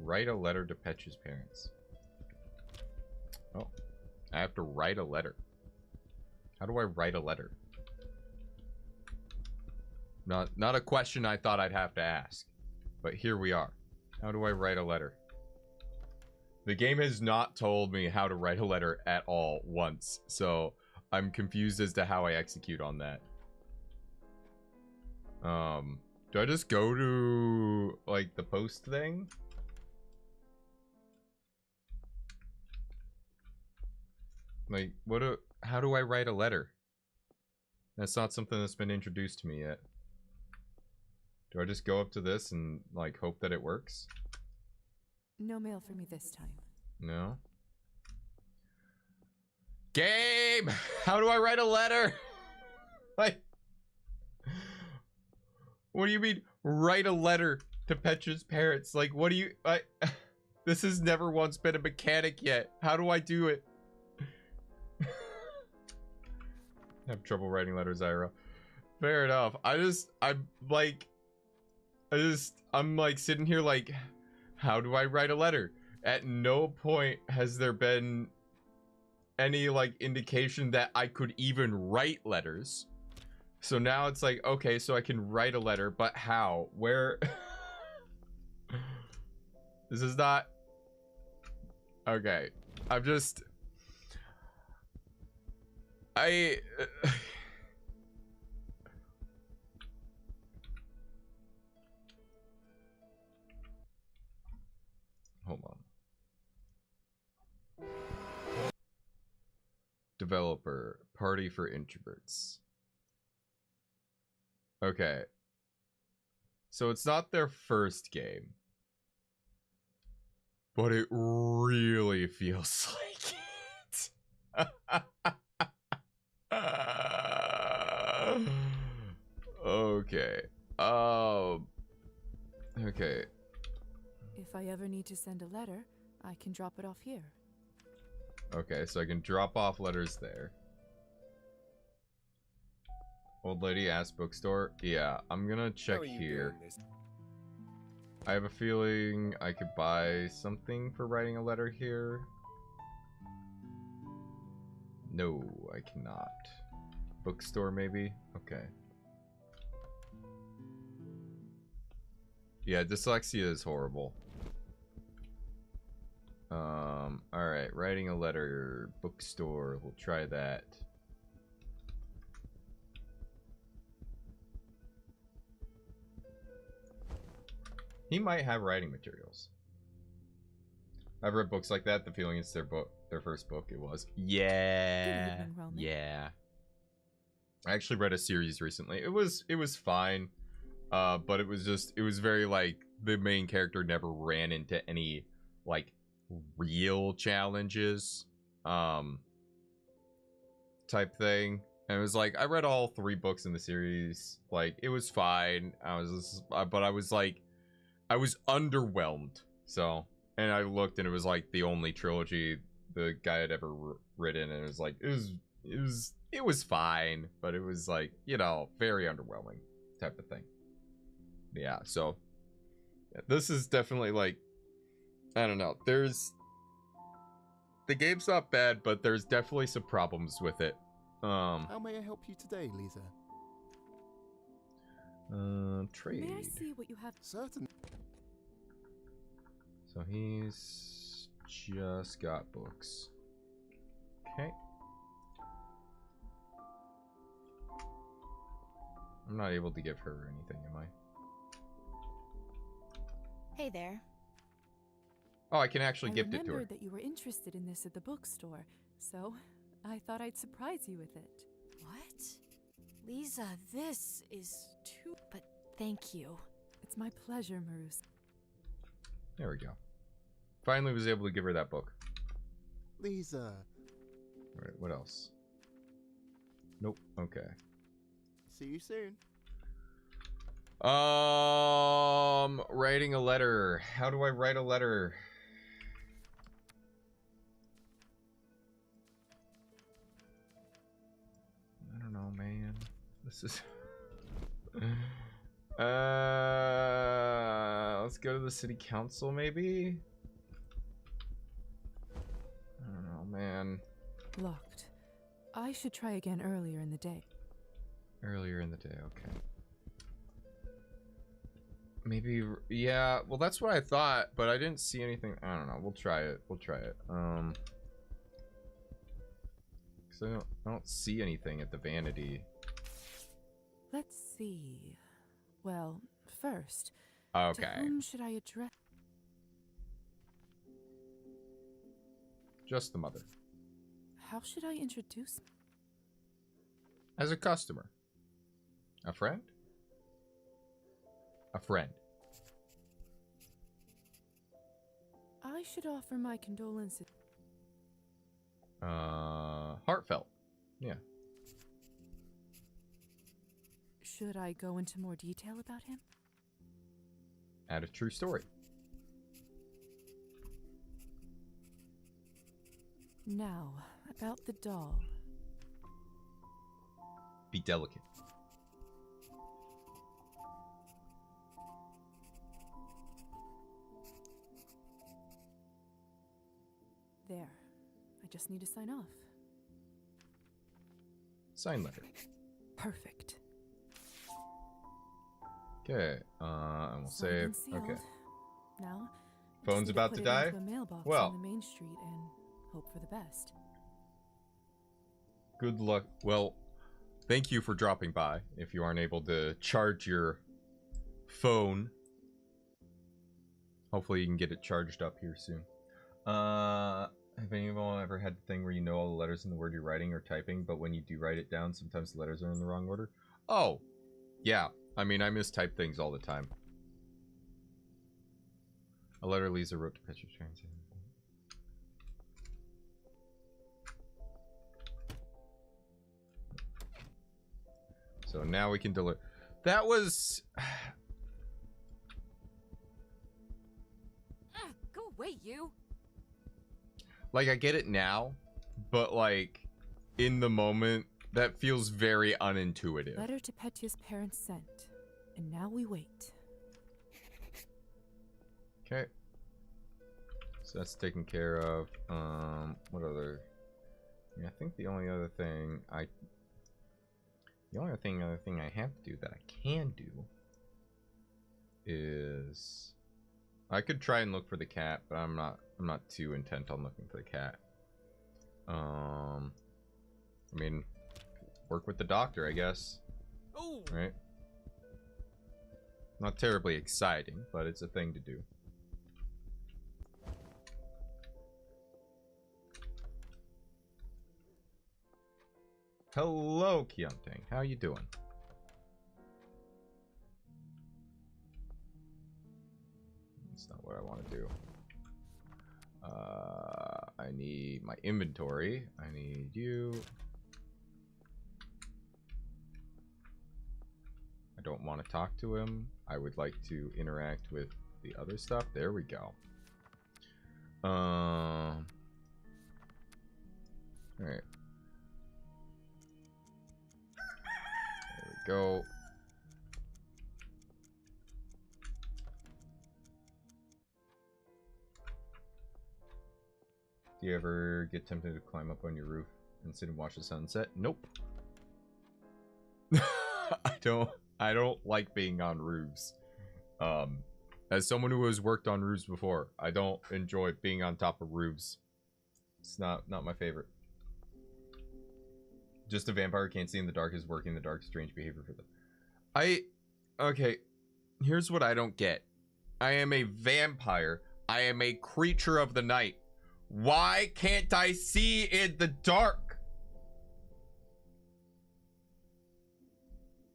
Write a letter to Petch's parents. Oh, I have to write a letter. How do I write a letter? Not a question I thought I'd have to ask, but here we are. How do I write a letter? The game has not told me how to write a letter at all once, so I'm confused as to how I execute on that. Do I just go to, like, the post thing? Like, how do I write a letter? That's not something that's been introduced to me yet. Do I just go up to this and, like, hope that it works? No mail for me this time. No? Game! How do I write a letter? Like, What do you mean, write a letter to Petra's parents? Like, what do you... This has never once been a mechanic yet. How do I do it? I have trouble writing letters, Ira. Fair enough. I'm like sitting here like, how do I write a letter? At no point has there been any like indication that I could even write letters. So now it's like, okay, so I can write a letter, but how? Where? This is not... Okay. I'm just... Hold on. Developer, party for introverts. Okay. So it's not their first game. But it really feels like it. Okay. Okay. If I ever need to send a letter, I can drop it off here. Okay, so I can drop off letters there. Old lady ass bookstore. Yeah, I'm gonna check here. I have a feeling I could buy something for writing a letter here. No, I cannot. Bookstore maybe? Okay. Yeah, dyslexia is horrible. Alright, writing a letter, bookstore, we'll try that. He might have writing materials. I've read books like that. The feeling it's their book, their first book. It was. Yeah. Good evening, Roman. Yeah. I actually read a series recently. It was fine, but it was very like the main character never ran into any like real challenges, type thing. And it was like I read all 3 books in the series. Like it was fine. But I was like. I was underwhelmed, so, and I looked and it was like the only trilogy the guy had ever written, and it was like, it was fine, but it was like, you know, very underwhelming type of thing. Yeah, so, yeah, this is definitely like, I don't know, the game's not bad, but there's definitely some problems with it. How may I help you today, Lisa? Trade. May I see what you have? Certain. So he's just got books. Okay. I'm not able to give her anything, am I? Hey there. Oh, I can actually gift it to her. I remembered that you were interested in this at the bookstore, so I thought I'd surprise you with it. What? Lisa, this is too... But thank you. It's my pleasure, Marus. There we go. Finally was able to give her that book. Lisa. Alright, what else? Nope. Okay. See you soon. Writing a letter. How do I write a letter? I don't know, man. This is... let's go to the city council, maybe? I don't know, man. Locked. I should try again earlier in the day. Earlier in the day, okay. Maybe, yeah, well, that's what I thought, but I didn't see anything. I don't know, we'll try it. Because I don't see anything at the vanity. Let's see. Well, first, okay. To whom should I address? Just the mother. How should I introduce? As a customer. A friend? A friend. I should offer my condolences. Heartfelt. Yeah. Should I go into more detail about him? Add a true story. Now, about the doll. Be delicate. There. I just need to sign off. Sign letter. Perfect. Okay, and we'll Signed save. and sealed. Okay. Now, I just Phone's need about put to it die? into a mailbox Well. on the main street and hope for the best. Good luck. Well, thank you for dropping by. If you aren't able to charge your phone, hopefully you can get it charged up here soon. Have anyone ever had the thing where you know all the letters in the word you're writing or typing, but when you do write it down, sometimes the letters are in the wrong order? Oh, yeah. I mean, I mistype things all the time. A letter Lisa wrote to Petra's parents. So now we can deliver. That was... Go away, you! Like, I get it now, but, like, in the moment, that feels very unintuitive. Letter to Petya's parents sent, and now we wait. Okay. So that's taken care of. What other... I think the only other thing I... The only other thing I have to do that I can do is... I could try and look for the cat, but I'm not too intent on looking for the cat. I mean, work with the doctor, I guess. Oh. Right? Not terribly exciting, but it's a thing to do. Hello, Kyuntang. How you doing? That's not what I want to do. I need my inventory. I need you. I don't want to talk to him. I would like to interact with the other stuff. There we go. Alright. There we go. Do you ever get tempted to climb up on your roof and sit and watch the sunset? Nope. I don't like being on roofs. As someone who has worked on roofs before, I don't enjoy being on top of roofs. It's not my favorite. Just a vampire can't see in the dark is working in the dark. Strange behavior for them. Okay, here's what I don't get. I am a vampire. I am a creature of the night. Why can't I see in the dark?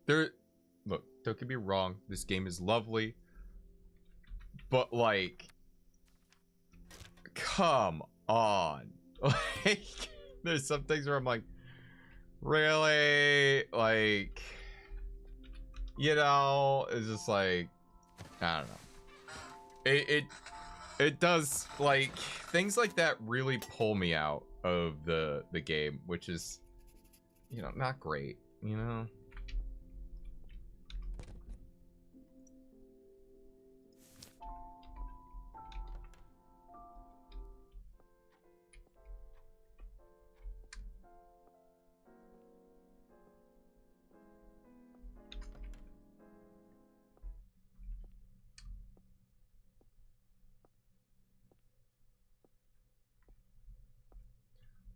Look, don't get me wrong. This game is lovely. But, like, come on. Like, there's some things where I'm like, really? Like, you know, it's just like, I don't know. It does, like, things like that really pull me out of the game, which is, you know, not great, you know?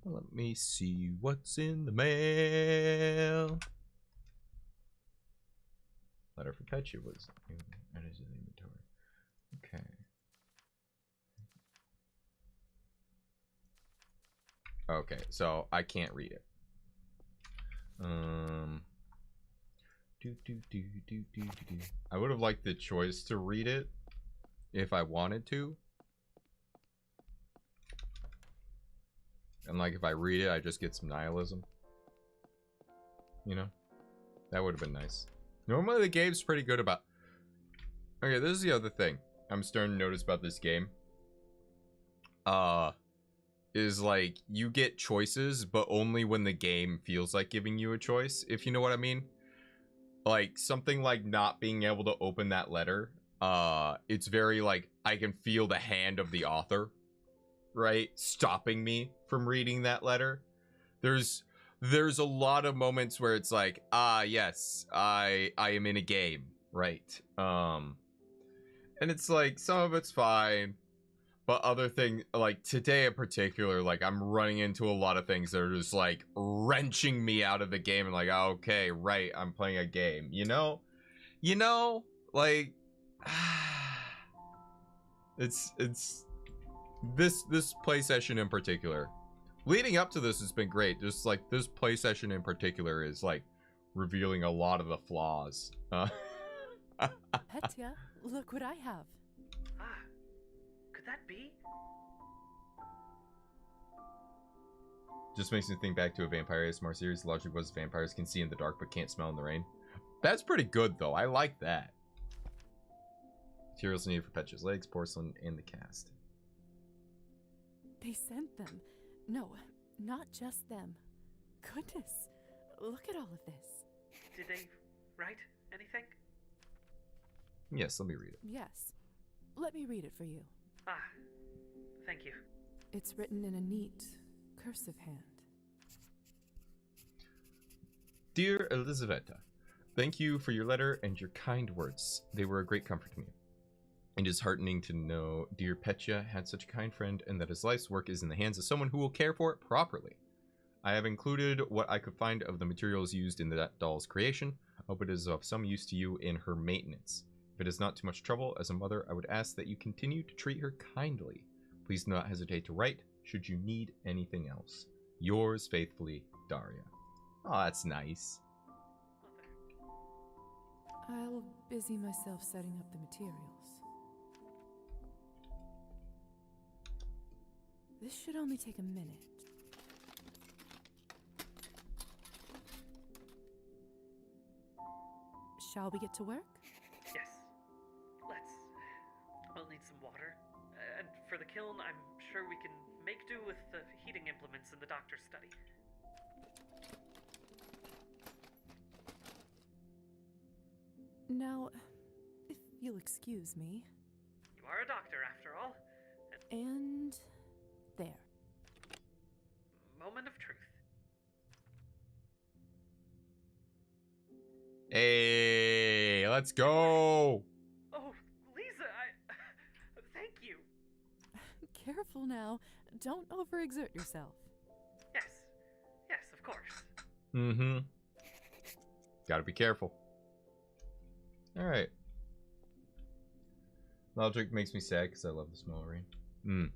Let me see what's in the mail. Letter for Petya was that is in the inventory. Okay. Okay, so I can't read it. I would have liked the choice to read it if I wanted to. And like if I read it, I just get some nihilism. You know? That would have been nice. Normally the game's pretty good about... Okay, this is the other thing I'm starting to notice about this game. Is like, you get choices, but only when the game feels like giving you a choice, if you know what I mean. Like, something like not being able to open that letter, it's very like, I can feel the hand of the author, right? Stopping me from reading that letter. There's a lot of moments where it's like, yes, I am in a game, right? And it's like, some of it's fine, but other things, like today in particular, like I'm running into a lot of things that are just like wrenching me out of the game and like, okay, right, I'm playing a game, you know, like, it's this play session in particular. Leading up to this has been great. Just like this play session in particular is like revealing a lot of the flaws. Petya, look what I have. Could that be? Just makes me think back to a vampire ASMR series. The logic was vampires can see in the dark but can't smell in the rain. That's pretty good though. I like that. Materials needed for Petya's legs, porcelain, and the cast. They sent them. No, not just them. Goodness, look at all of this. Did they write anything? Yes, let me read it. Yes. Let me read it for you. Thank you. It's written in a neat, cursive hand. Dear Elizaveta, thank you for your letter and your kind words. They were a great comfort to me. It is heartening to know dear Petya had such a kind friend and that his life's work is in the hands of someone who will care for it properly. I have included what I could find of the materials used in that doll's creation. I hope it is of some use to you in her maintenance. If it is not too much trouble, as a mother, I would ask that you continue to treat her kindly. Please do not hesitate to write should you need anything else. Yours faithfully, Daria. Oh, that's nice. I'll busy myself setting up the materials. This should only take a minute. Shall we get to work? Yes. Let's. We'll need some water. And for the kiln, I'm sure we can make do with the heating implements in the doctor's study. Now, if you'll excuse me. You are a doctor, after all. And there. Moment of truth. Hey, let's go. Oh, Lisa, thank you. Careful now. Don't overexert yourself. Yes. Yes, of course. Mm-hmm. Gotta be careful. Alright. Logic makes me sad because I love the smell of rain.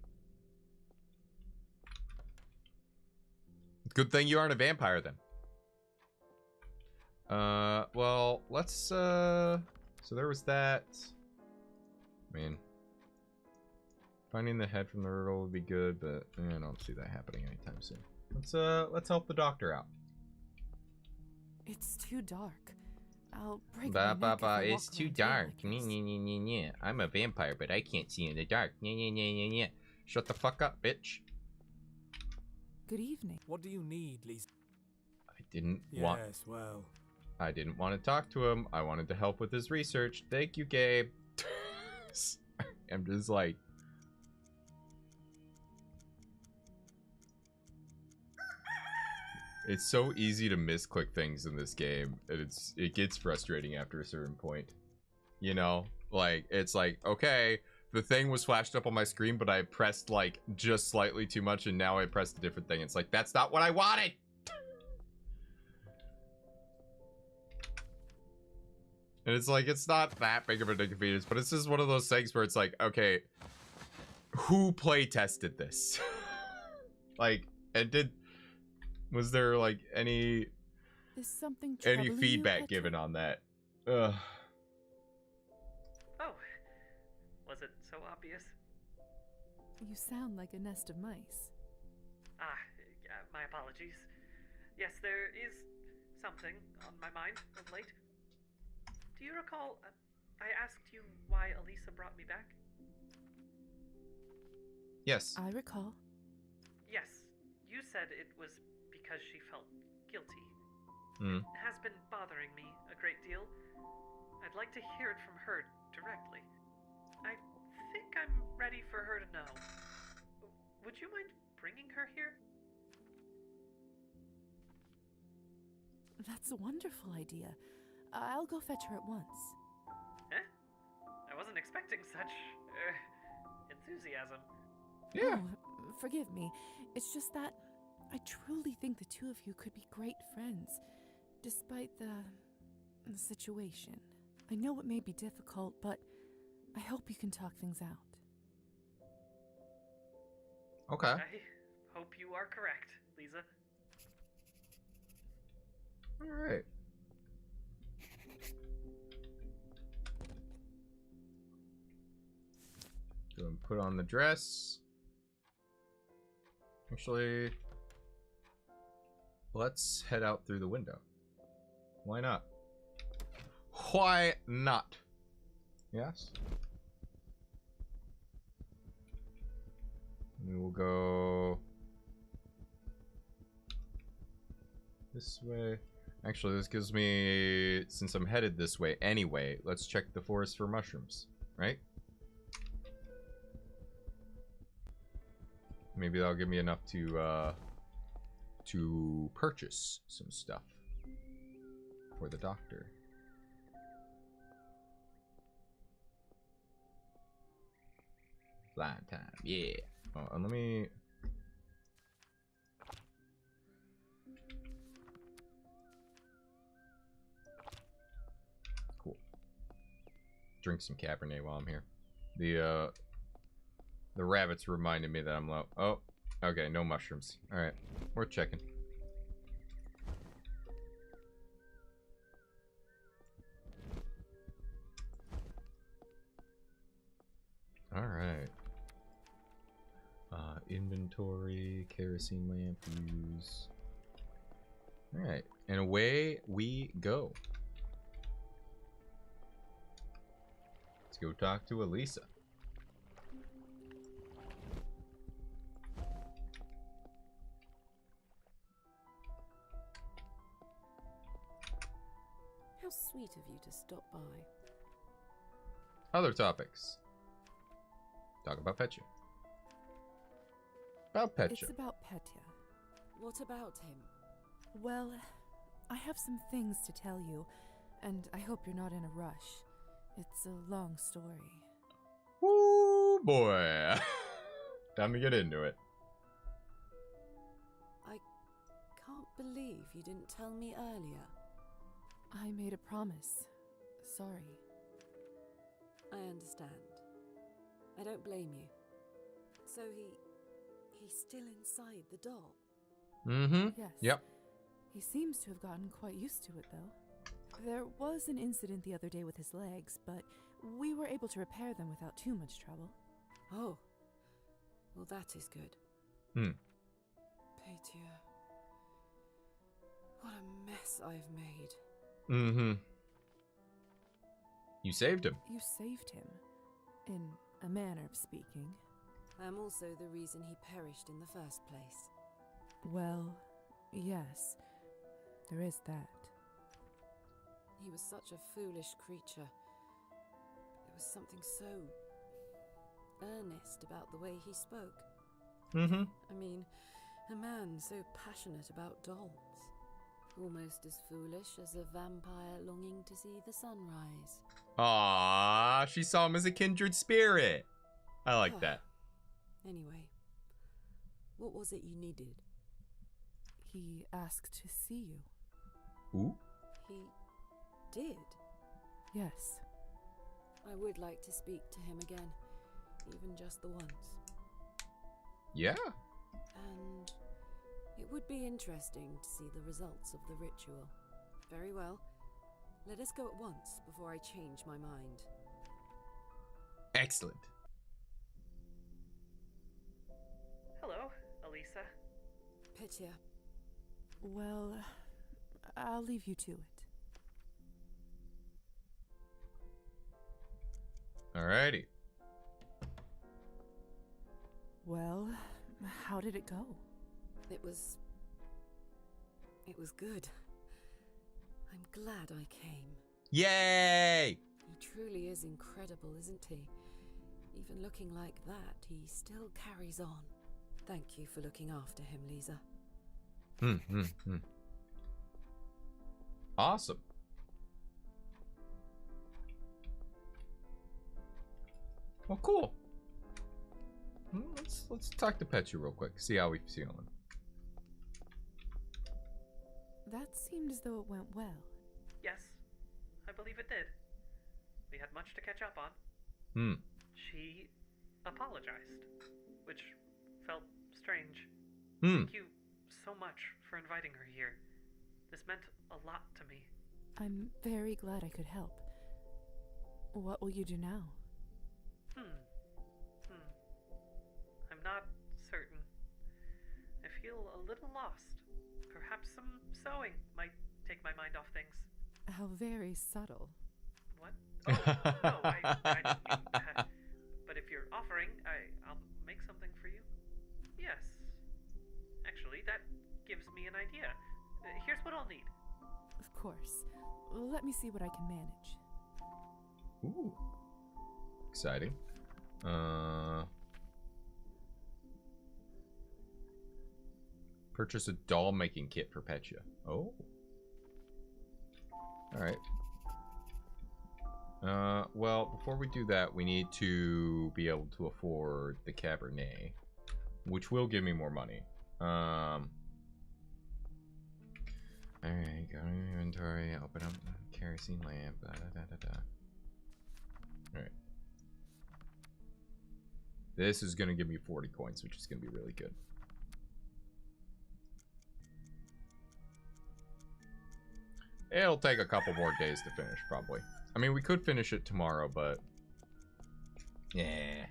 Good thing you aren't a vampire then. Well, let's, so there was that. I mean, finding the head from the riddle would be good, but I don't see that happening anytime soon. Let's help the doctor out. It's too dark. I'll break my neck if I It's walk too around dark. like this. I'm a vampire, but I can't see in the dark. Shut the fuck up, bitch. Good evening. What do you need, Lisa? I didn't want... Yes, well... I didn't want to talk to him. I wanted to help with his research. Thank you, Gabe. I'm just like... It's so easy to misclick things in this game, and it gets frustrating after a certain point. You know? Like, it's like, okay, the thing was flashed up on my screen, but I pressed, like, just slightly too much, and now I pressed a different thing. It's like, that's not what I wanted! And it's like, it's not that big of an inconvenience, but it's just one of those things where it's like, okay, who play tested this? Like, and was there like any Is something troubling feedback you, given on that? Ugh. Oh, was it so obvious? You sound like a nest of mice. My apologies. Yes, there is something on my mind of late. recall I asked you why Elisa brought me back? Yes. I recall. Yes, you said it was because she felt guilty. Mm. It has been bothering me a great deal. I'd like to hear it from her directly. I think I'm ready for her to know. Would you mind bringing her here? That's a wonderful idea. I'll go fetch her at once. Eh? I wasn't expecting such enthusiasm. Yeah. Oh, forgive me. It's just that I truly think the two of you could be great friends, despite the situation. I know it may be difficult, but I hope you can talk things out. Okay. I hope you are correct, Lisa. All right. Go and put on the dress. Actually, let's head out through the window. Why not? Why not? Yes. We will go this way. Actually, this gives me, since I'm headed this way anyway, let's check the forest for mushrooms, right? Maybe that'll give me enough to purchase some stuff for the doctor. Flying time, yeah. Oh, and let me. Cool. Drink some Cabernet while I'm here. The rabbits reminded me that I'm low. Oh, okay, no mushrooms. All right, worth checking. All right. Inventory, kerosene lamp use. All right, and away we go. Let's go talk to Elisa. How sweet of you to stop by. Other topics. Talk about Petya. About Petya. It's about Petya. What about him? Well, I have some things to tell you, and I hope you're not in a rush. It's a long story. Ooh, boy. Time to get into it. I can't believe you didn't tell me earlier. I made a promise. Sorry. I understand. I don't blame you. So he's still inside the doll? Mm-hmm. Yes. Yep. He seems to have gotten quite used to it, though. There was an incident the other day with his legs, but we were able to repair them without too much trouble. Oh. Well, that is good. Petya. What a mess I've made. Mm-hmm. You saved him. You saved him, in a manner of speaking. I am also the reason he perished in the first place. Well, yes, there is that. He was such a foolish creature. There was something so earnest about the way he spoke. Mm-hmm. I mean, a man so passionate about dolls. Almost as foolish as a vampire longing to see the sunrise. Aww, she saw him as a kindred spirit. I like that. Anyway, what was it you needed? He asked to see you. Ooh? He did? Yes. I would like to speak to him again, even just the once. Yeah. And it would be interesting to see the results of the ritual. Very well. Let us go at once before I change my mind. Excellent. Hello, Elisa. Petya. Well, I'll leave you to it. Alrighty. Well, how did it go? It was good. I'm glad I came. Yay! He truly is incredible, isn't he? Even looking like that, he still carries on. Thank you for looking after him, Lisa. Awesome. Well, cool. Let's talk to Petru real quick. See how we're feeling. That seemed as though it went well. Yes, I believe it did. We had much to catch up on. She apologized, which felt strange. Thank you so much for inviting her here. This meant a lot to me. I'm very glad I could help. What will you do now? I'm not certain. I feel a little lost. Perhaps some sewing might take my mind off things. How very subtle. What? Oh, no, I didn't mean that. But if you're offering, I'll make something for you. Yes. Actually, that gives me an idea. Here's what I'll need. Of course. Let me see what I can manage. Ooh. Exciting. Purchase a doll making kit for Petya. Oh. Alright. Well, before we do that, we need to be able to afford the Cabernet, which will give me more money. Alright, go to inventory, open up kerosene lamp, Alright. This is gonna give me 40 coins, which is gonna be really good. It'll take a couple more days to finish, probably. I mean, we could finish it tomorrow, but... yeah.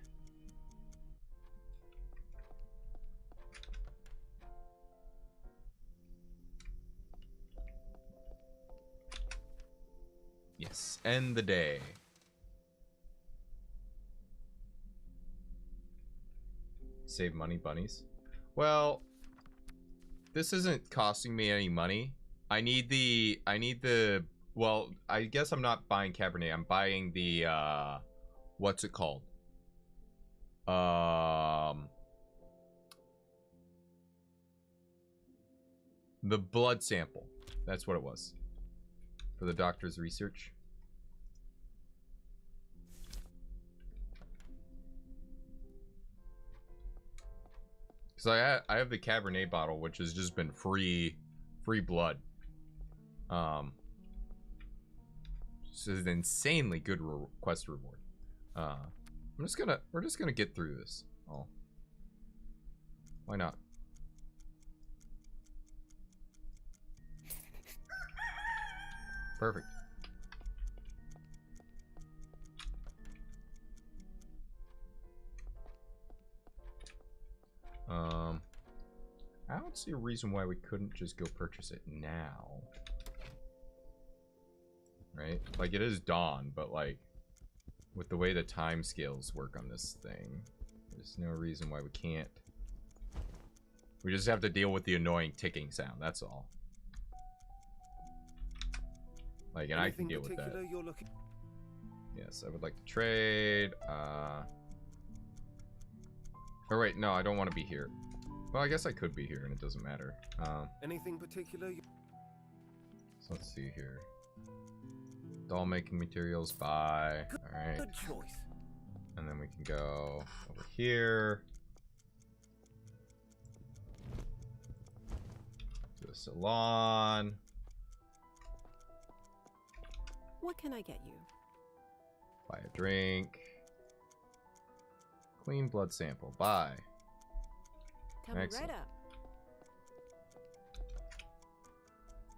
Yes, end the day. Save money, bunnies. Well, this isn't costing me any money. I need the, well, I guess I'm not buying Cabernet. I'm buying the, what's it called? The blood sample. That's what it was. For the doctor's research. Because I have the Cabernet bottle, which has just been free blood. This is an insanely good quest reward. We're just gonna get through this. Oh, why not? Perfect. I don't see a reason why we couldn't just go purchase it now. Right? Like, it is dawn, but like, with the way the time scales work on this thing, there's no reason why we can't. We just have to deal with the annoying ticking sound, that's all. Like, and I can deal with that. Yes, I would like to trade. Or wait, no, I don't want to be here. Well, I guess I could be here and it doesn't matter. Anything particular? So let's see here. Doll making materials, buy. Alright. Good choice. And then we can go over here. To the salon. What can I get you? Buy a drink. Clean blood sample. Buy. Coming right up.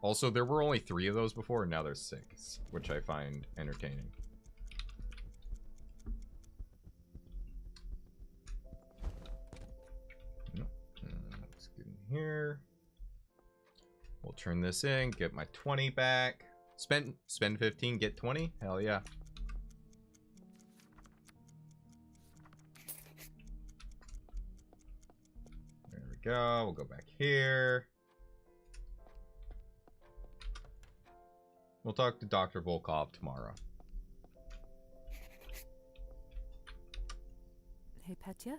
Also, there were only 3 of those before, and now there's 6, which I find entertaining. Nope. Let's get in here. We'll turn this in, get my 20 back. Spend 15, get 20? Hell yeah. go. We'll go back here. We'll talk to Dr. Volkov tomorrow. Hey, Petya,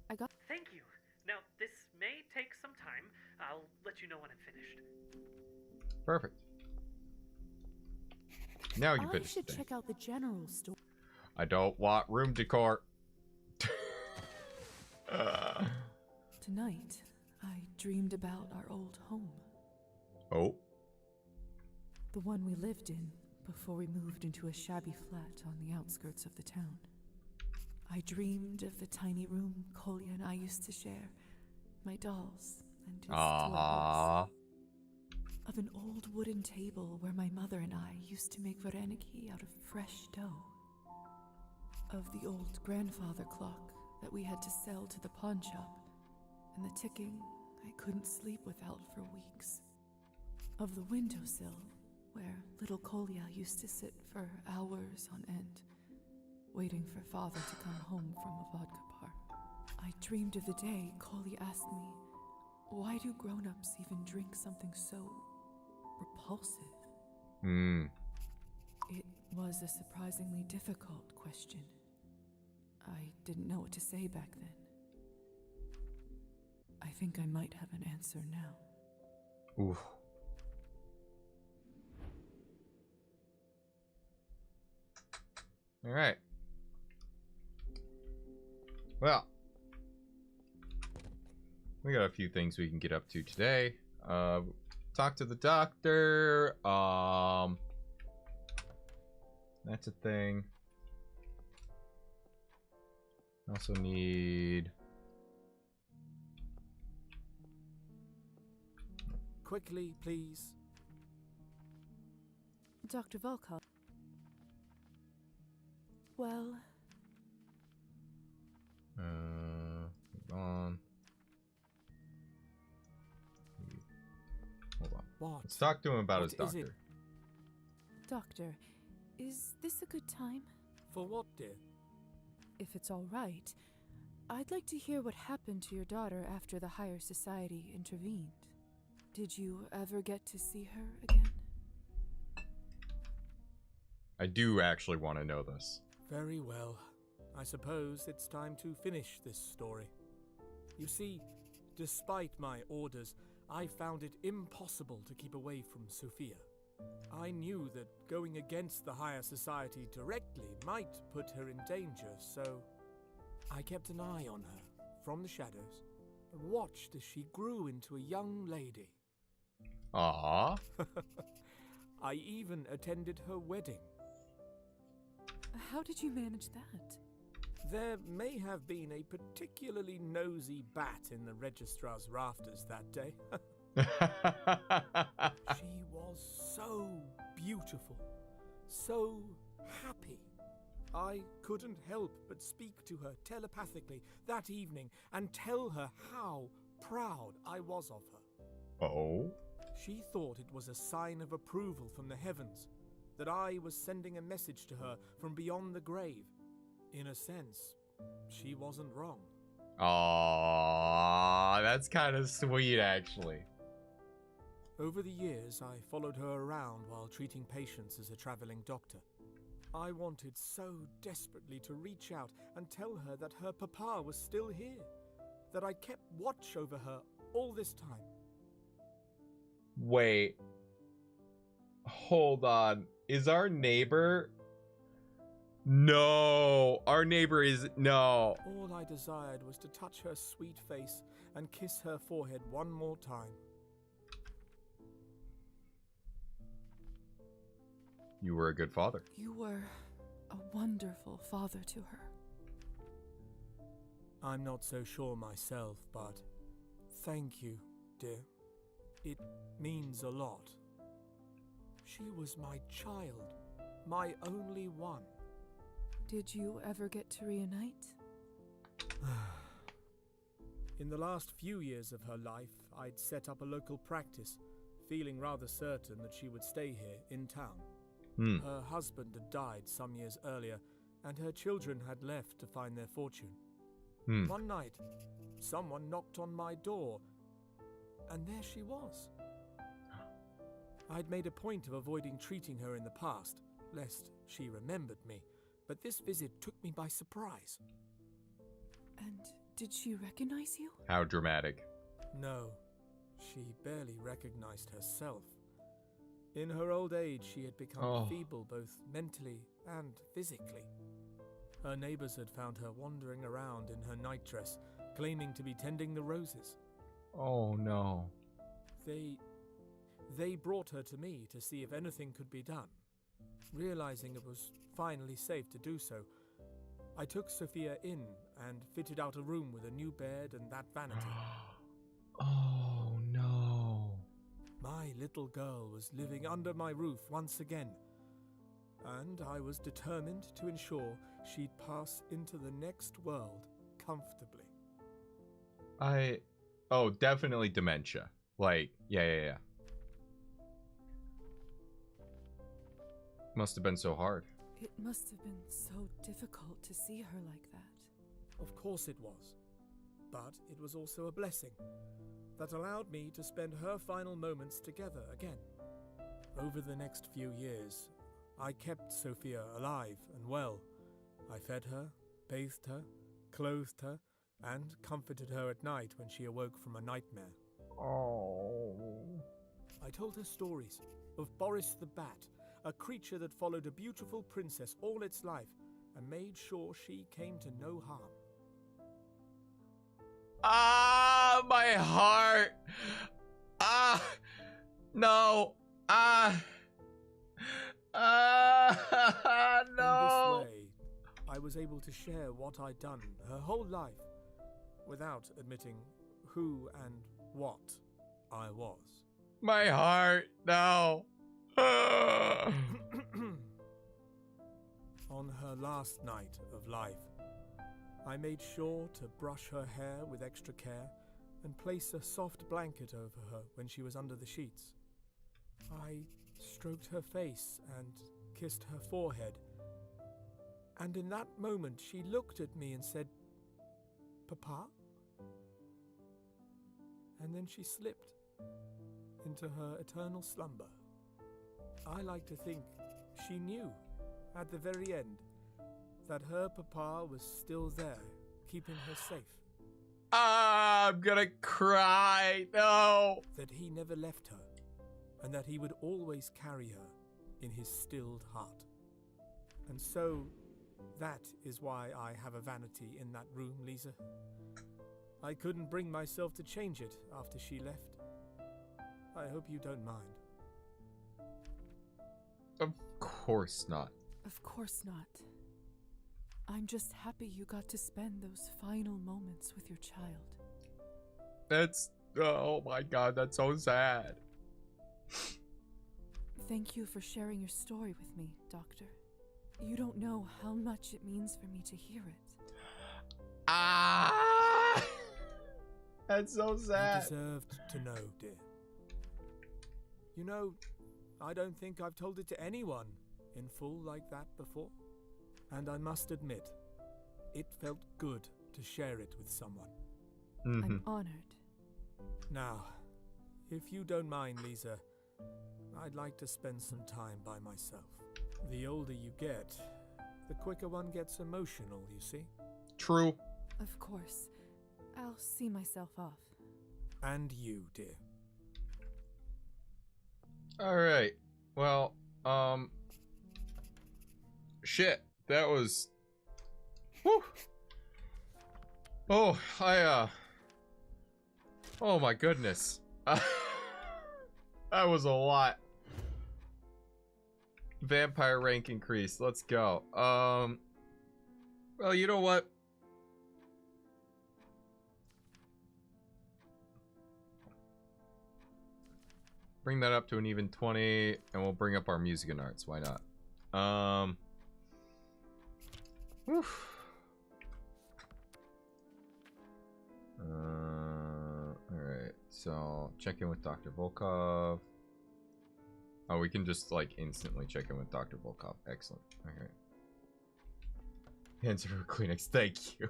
I got... Thank you. Now, this may take some time. I'll let you know when I'm finished. Perfect. Now you I finish should the day. check out the general store. I don't want room decor. Tonight, I dreamed about our old home. Oh? The one we lived in before we moved into a shabby flat on the outskirts of the town. I dreamed of the tiny room Kolya and I used to share, my dolls and his toy horse. Of an old wooden table where my mother and I used to make vareniki out of fresh dough. Of the old grandfather clock that we had to sell to the pawn shop, and the ticking I couldn't sleep without for weeks. Of the windowsill where little Kolya used to sit for hours on end, waiting for father to come home from a vodka bar. I dreamed of the day Kolya asked me, why do grown-ups even drink something so repulsive? It was a surprisingly difficult question. I didn't know what to say back then. I think I might have an answer now. Oof. All right. Well, we got a few things we can get up to today. Talk to the doctor. That's a thing. Also need... Quickly, please. Dr. Volkov. Well... hold on. Hold on. What? Let's talk to him about his What is it? doctor. Doctor, is this a good time? For what, dear? If it's all right, I'd like to hear what happened to your daughter after the higher society intervened. Did you ever get to see her again? I do actually want to know this. Very well. I suppose it's time to finish this story. You see, despite my orders, I found it impossible to keep away from Sophia. I knew that going against the higher society directly might put her in danger, so I kept an eye on her from the shadows and watched as she grew into a young lady. Aww. I even attended her wedding. How did you manage that? There may have been a particularly nosy bat in the registrar's rafters that day. She was so beautiful, so happy. I couldn't help but speak to her telepathically that evening and tell her how proud I was of her. Oh? She thought it was a sign of approval from the heavens, that I was sending a message to her from beyond the grave. In a sense, she wasn't wrong. Aww, that's kind of sweet, actually. Over the years, I followed her around while treating patients as a traveling doctor. I wanted so desperately to reach out and tell her that her papa was still here, that I'd kept watch over her all this time. Wait. Hold on. Is our neighbor... No. Our neighbor is... No. All I desired was to touch her sweet face and kiss her forehead one more time. You were a good father. You were a wonderful father to her. I'm not so sure myself, but thank you, dear. It means a lot. She was my child, my only one. Did you ever get to reunite? In the last few years of her life, I'd set up a local practice, feeling rather certain that she would stay here in town. Her husband had died some years earlier, and her children had left to find their fortune. One night, someone knocked on my door And there she was. I'd made a point of avoiding treating her in the past, lest she remembered me, but this visit took me by surprise. And did she recognize you? How dramatic. No, she barely recognized herself. In her old age, she had become feeble both mentally and physically. Her neighbors had found her wandering around in her nightdress, claiming to be tending the roses. Oh no. They brought her to me to see if anything could be done. Realizing it was finally safe to do so, I took Sophia in and fitted out a room with a new bed and that vanity. Oh no. My little girl was living under my roof once again, and I was determined to ensure she'd pass into the next world comfortably. Oh, definitely dementia. Like, yeah. Must have been so hard. It must have been so difficult to see her like that. Of course it was. But it was also a blessing that allowed me to spend her final moments together again. Over the next few years, I kept Sophia alive and well. I fed her, bathed her, clothed her, and comforted her at night when she awoke from a nightmare. Oh. I told her stories of Boris the Bat, a creature that followed a beautiful princess all its life and made sure she came to no harm. Ah, my heart. Ah, no. No. In this way, I was able to share what I'd done her whole life without admitting who and what I was. My heart, no. On her last night of life, I made sure to brush her hair with extra care and place a soft blanket over her when she was under the sheets. I stroked her face and kissed her forehead, and in that moment she looked at me and said, "Papa?" And then she slipped into her eternal slumber. I like to think she knew, at the very end, that her papa was still there, keeping her safe. I'm gonna cry, no. That he never left her, and that he would always carry her in his stilled heart. And so, that is why I have a vanity in that room, Lisa. I couldn't bring myself to change it after she left. I hope you don't mind. Of course not. Of course not. I'm just happy you got to spend those final moments with your child. Oh my god, that's so sad. Thank you for sharing your story with me, Doctor. You don't know how much it means for me to hear it. Ah! That's so sad. You deserved to know, dear. You know, I don't think I've told it to anyone in full like that before. And I must admit, it felt good to share it with someone. I'm honored. Now, if you don't mind, Lisa, I'd like to spend some time by myself. The older you get, the quicker one gets emotional, you see? True. Of course. I'll see myself off. And you, dear. Alright. Well, shit. That was... Whew. Oh, oh my goodness. That was a lot. Vampire rank increase. Let's go. Well, you know what? Bring that up to an even 20, and we'll bring up our music and arts. Why not? Whew. Alright, so check in with Dr. Volkov. Oh, we can just like instantly check in with Dr. Volkov. Excellent. Okay. Answer for Kleenex. Thank you.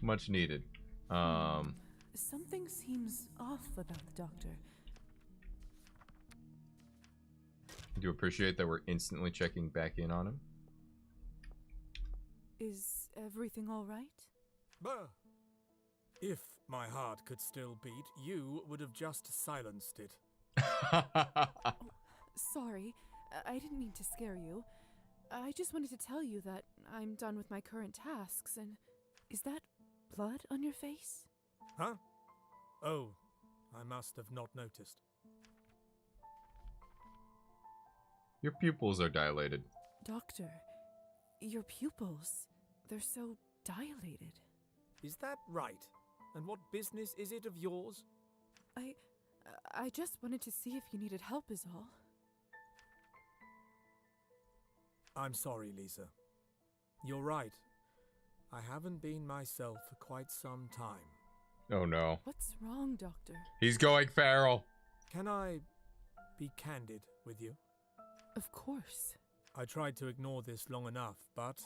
Much needed. Something seems off about the doctor. I do appreciate that we're instantly checking back in on him. Is everything all right? Bah! If my heart could still beat, you would have just silenced it. Oh, sorry, I didn't mean to scare you. I just wanted to tell you that I'm done with my current tasks, and is that blood on your face? Huh? Oh, I must have not noticed. Your pupils are dilated. Doctor, your pupils, they're so dilated. Is that right? And what business is it of yours? I just wanted to see if you needed help is all. I'm sorry, Lisa. You're right. I haven't been myself for quite some time. Oh no. What's wrong, Doctor? He's going feral. Can I be candid with you? Of course. I tried to ignore this long enough, but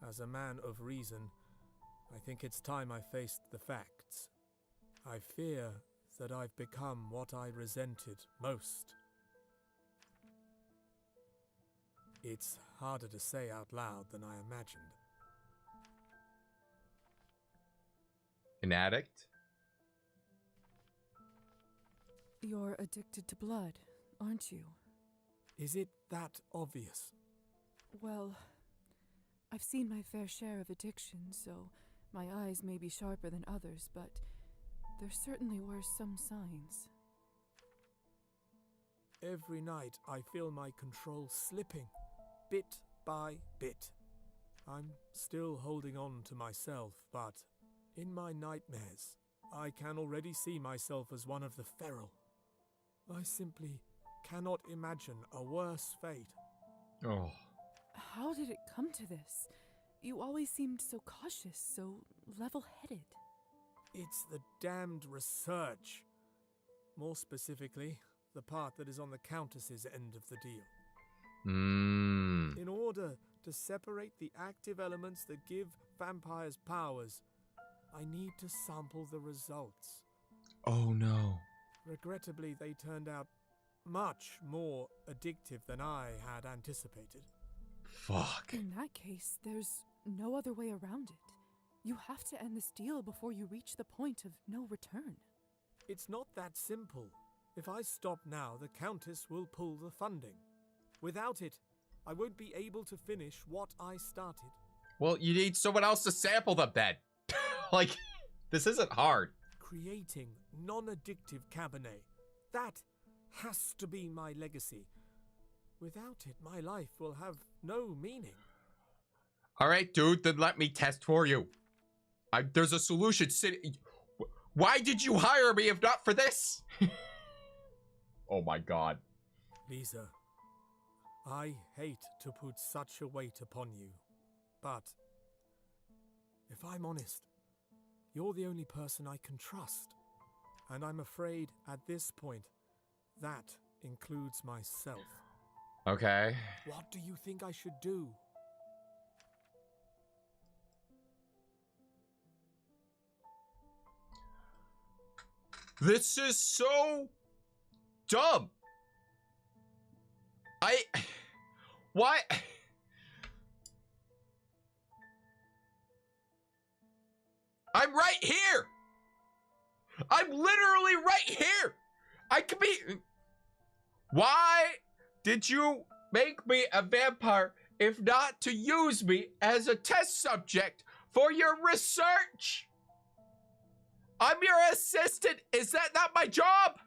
as a man of reason, I think it's time I faced the facts. I fear that I've become what I resented most. It's harder to say out loud than I imagined. An addict? You're addicted to blood, aren't you? Is it that obvious? Well, I've seen my fair share of addictions, so my eyes may be sharper than others, but there certainly were some signs. Every night I feel my control slipping, bit by bit. I'm still holding on to myself, but in my nightmares, I can already see myself as one of the feral. I simply cannot imagine a worse fate. Oh. How did it come to this? You always seemed so cautious, so level-headed. It's the damned research. More specifically, the part that is on the Countess's end of the deal. In order to separate the active elements that give vampires powers, I need to sample the results. Oh no. Regrettably, they turned out much more addictive than I had anticipated. Fuck. In that case, there's no other way around it. You have to end this deal before you reach the point of no return. It's not that simple. If I stop now, the Countess will pull the funding. Without it, I won't be able to finish what I started. Well, you need someone else to sample them then. Like, this isn't hard. Creating non-addictive Cabernet. That has to be my legacy. Without it, my life will have no meaning. All right, dude, then let me test for you. There's a solution sitting. Why did you hire me if not for this? Oh my god. Lisa, I hate to put such a weight upon you, but if I'm honest, you're the only person I can trust. And I'm afraid at this point, that includes myself. Okay. What do you think I should do? This is so dumb. Why? I'm right here. I'm literally right here. I could be. Why did you make me a vampire if not to use me as a test subject for your research? I'm your assistant. Is that not my job?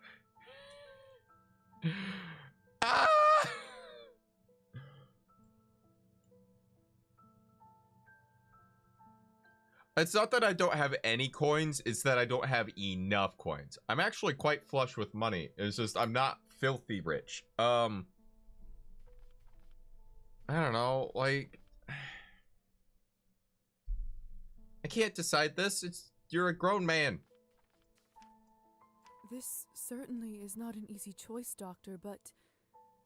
Ah! It's not that I don't have any coins, it's that I don't have enough coins. I'm actually quite flush with money. It's just I'm not filthy rich. I don't know, like I can't decide this. You're a grown man. This certainly is not an easy choice, Doctor, but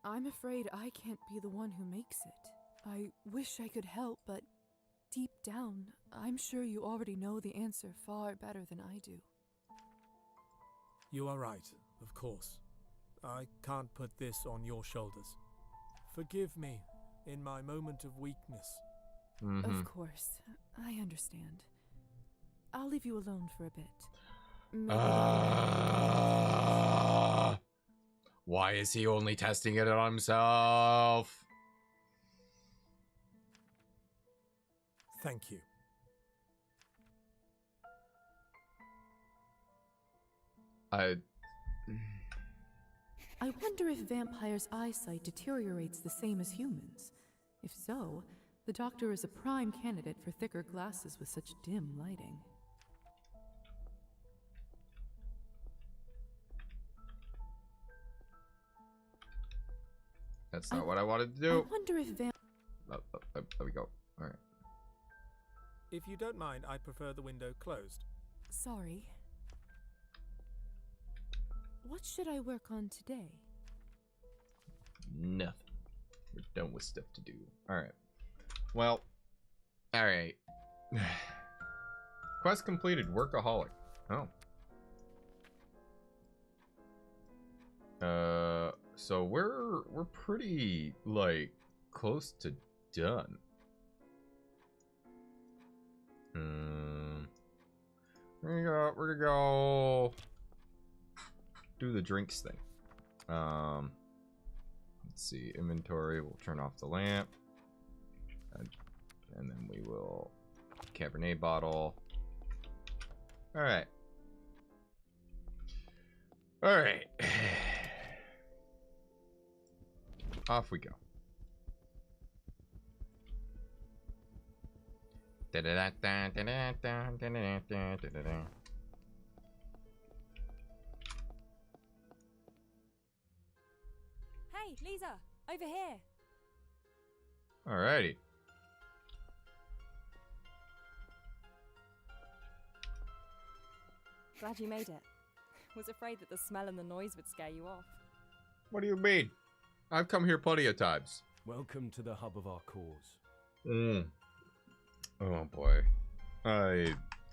I'm afraid I can't be the one who makes it. I wish I could help, but deep down, I'm sure you already know the answer far better than I do. You are right, of course. I can't put this on your shoulders. Forgive me in my moment of weakness. Of course, I understand. I'll leave you alone for a bit. Maybe why is he only testing it on himself? Thank you. I wonder if vampires' eyesight deteriorates the same as humans. If so, the doctor is a prime candidate for thicker glasses with such dim lighting. That's not what I wanted to do. I wonder if there we go. All right. If you don't mind, I prefer the window closed. Sorry. What should I work on today? Nothing. We're done with stuff to do. Alright. Well. Alright. Quest completed. Workaholic. Oh. So we're pretty, like, close to done. We're gonna go do the drinks thing. Let's see, inventory. We'll turn off the lamp, and then we will Cabernet bottle. All right. All right. Off we go. Hey, Lisa, over here. Alrighty. Glad you made it. Was afraid that the smell and the noise would scare you off. What do you mean? I've come here plenty of times. Welcome to the hub of our cause. Oh boy.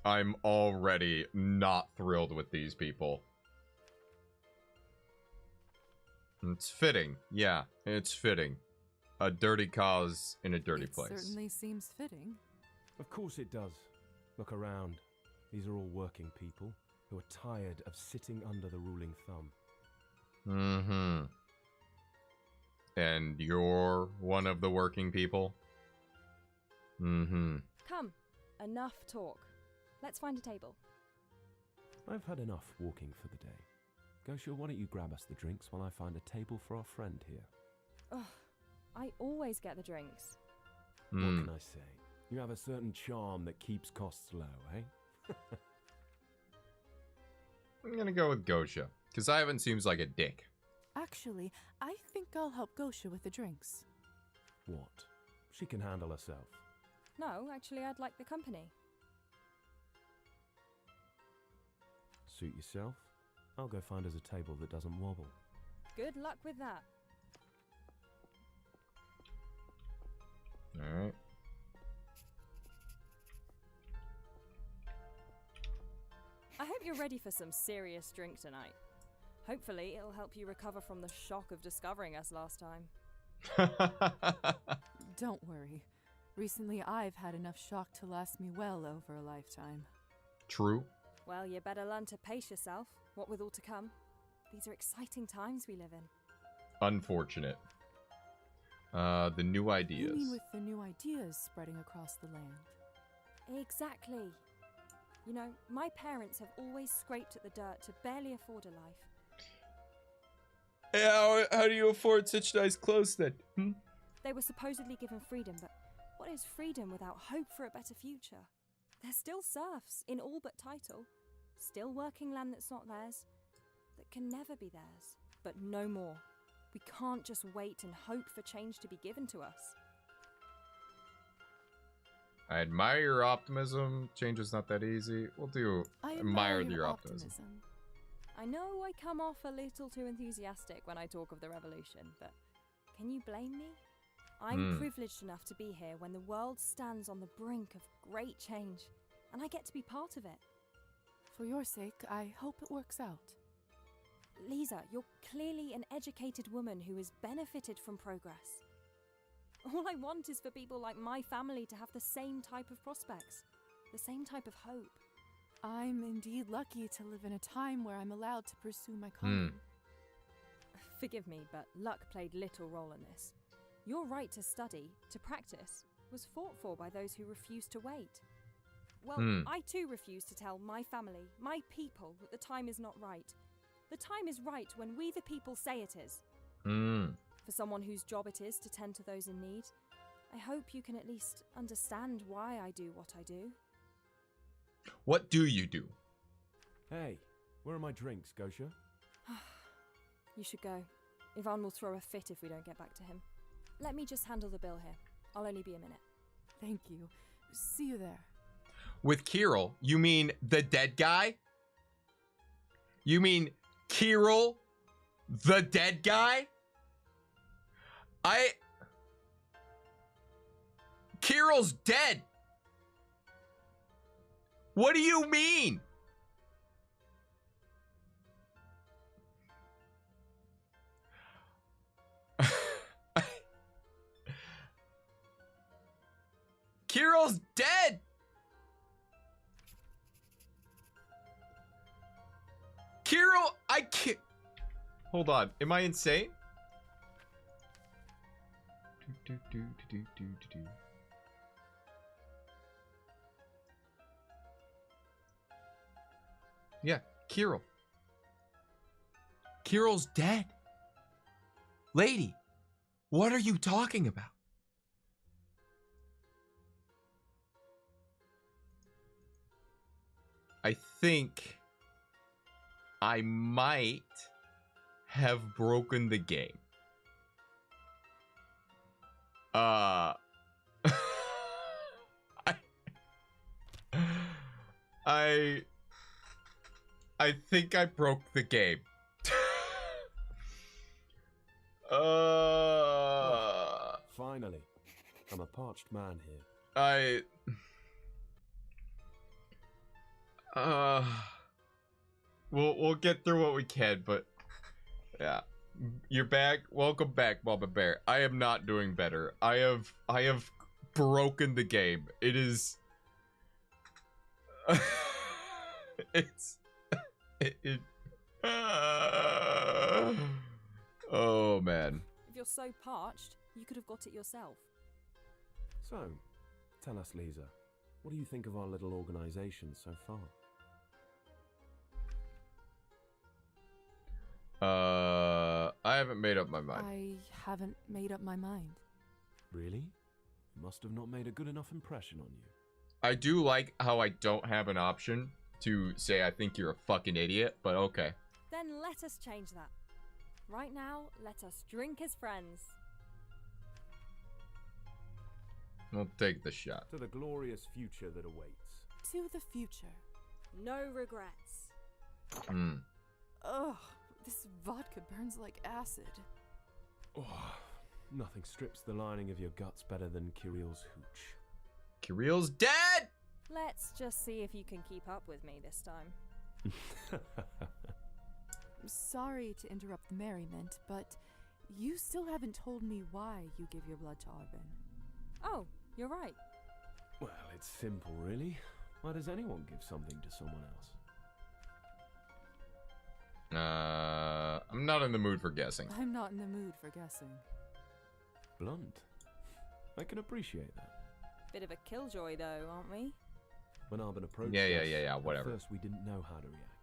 I'm already not thrilled with these people. It's fitting. Yeah, it's fitting. A dirty cause in a dirty place. It certainly seems fitting. Of course it does. Look around. These are all working people who are tired of sitting under the ruling thumb. Mm-hmm. And you're one of the working people? Mm-hmm. Come, enough talk. Let's find a table. I've had enough walking for the day. Gosha, why don't you grab us the drinks while I find a table for our friend here? Ugh, I always get the drinks. What can I say? You have a certain charm that keeps costs low, eh? I'm gonna go with Gosha, because Ivan seems like a dick. Actually, I think I'll help Gosha with the drinks. What? She can handle herself. No, actually, I'd like the company. Suit yourself. I'll go find us a table that doesn't wobble. Good luck with that. Alright. I hope you're ready for some serious drink tonight. Hopefully, it'll help you recover from the shock of discovering us last time. Don't worry. Recently, I've had enough shock to last me well over a lifetime. True. Well, you better learn to pace yourself, what with all to come. These are exciting times we live in. Unfortunate. The new ideas. You mean with the new ideas spreading across the land? Exactly. You know, my parents have always scraped at the dirt to barely afford a life. How do you afford such nice clothes then? They were supposedly given freedom, but what is freedom without hope for a better future? They're still serfs, in all but title. Still working land that's not theirs, that can never be theirs. But no more. We can't just wait and hope for change to be given to us. I admire your optimism. Change is not that easy. We'll do I admire your optimism. I know I come off a little too enthusiastic when I talk of the revolution, but can you blame me? I'm privileged enough to be here when the world stands on the brink of great change, and I get to be part of it. For your sake, I hope it works out. Lisa, you're clearly an educated woman who has benefited from progress. All I want is for people like my family to have the same type of prospects, the same type of hope. I'm indeed lucky to live in a time where I'm allowed to pursue my calling. Forgive me, but luck played little role in this. Your right to study, to practice, was fought for by those who refused to wait. Well, I too refuse to tell my family, my people, that the time is not right. The time is right when we the people say it is. For someone whose job it is to tend to those in need, I hope you can at least understand why I do what I do. What do you do? Hey, where are my drinks, Gosha? You should go. Ivan will throw a fit if we don't get back to him. Let me just handle the bill here. I'll only be a minute. Thank you. See you there. With Kirill, you mean the dead guy? You mean Kirill, the dead guy? Kirill's dead. What do you mean? Kirill's dead. Kirill, I can't. Hold on. Am I insane? Yeah, Kirill. Kirill's dead. Lady, what are you talking about? I think I might have broken the game. I think I broke the game. Finally. I'm a parched man here. We'll get through what we can, but yeah. You're back. Welcome back, Mama Bear. I am not doing better. I have broken the game. It is oh man. If you're so parched, you could have got it yourself. So, tell us, Lisa, what do you think of our little organization so far? I haven't made up my mind. I haven't made up my mind. Really? It must have not made a good enough impression on you. I do like how I don't have an option to say I think you're a fucking idiot, but okay. Then let us change that. Right now, let us drink as friends. We'll take the shot. To the glorious future that awaits. To the future. No regrets. Ugh, this vodka burns like acid. Oh, nothing strips the lining of your guts better than Kirill's hooch. Kirill's dead! Let's just see if you can keep up with me this time. I'm sorry to interrupt the merriment, but you still haven't told me why you give your blood to Arbin. Oh, you're right. Well, it's simple, really. Why does anyone give something to someone else? I'm not in the mood for guessing. I'm not in the mood for guessing. Blunt. I can appreciate that. Bit of a killjoy, though, aren't we? When Arbin approached yeah, whatever. At first we didn't know how to react.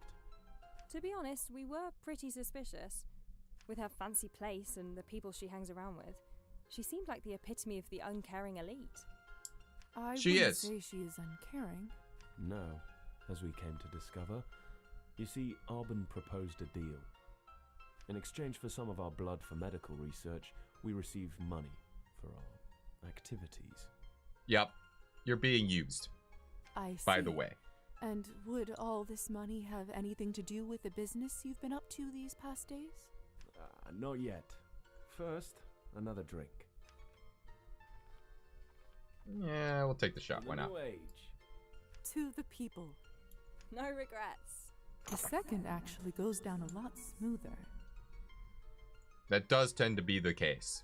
To be honest, we were pretty suspicious. With her fancy place and the people she hangs around with, she seemed like the epitome of the uncaring elite. I wouldn't say she is uncaring. No, as we came to discover. You see, Arbin proposed a deal. In exchange for some of our blood for medical research, we received money for our activities. Yep, you're being used. I see. By the way. And would all this money have anything to do with the business you've been up to these past days? Not yet. First, another drink. Yeah, we'll take the shot. Why not? New age. To the people. No regrets. The second actually goes down a lot smoother. That does tend to be the case.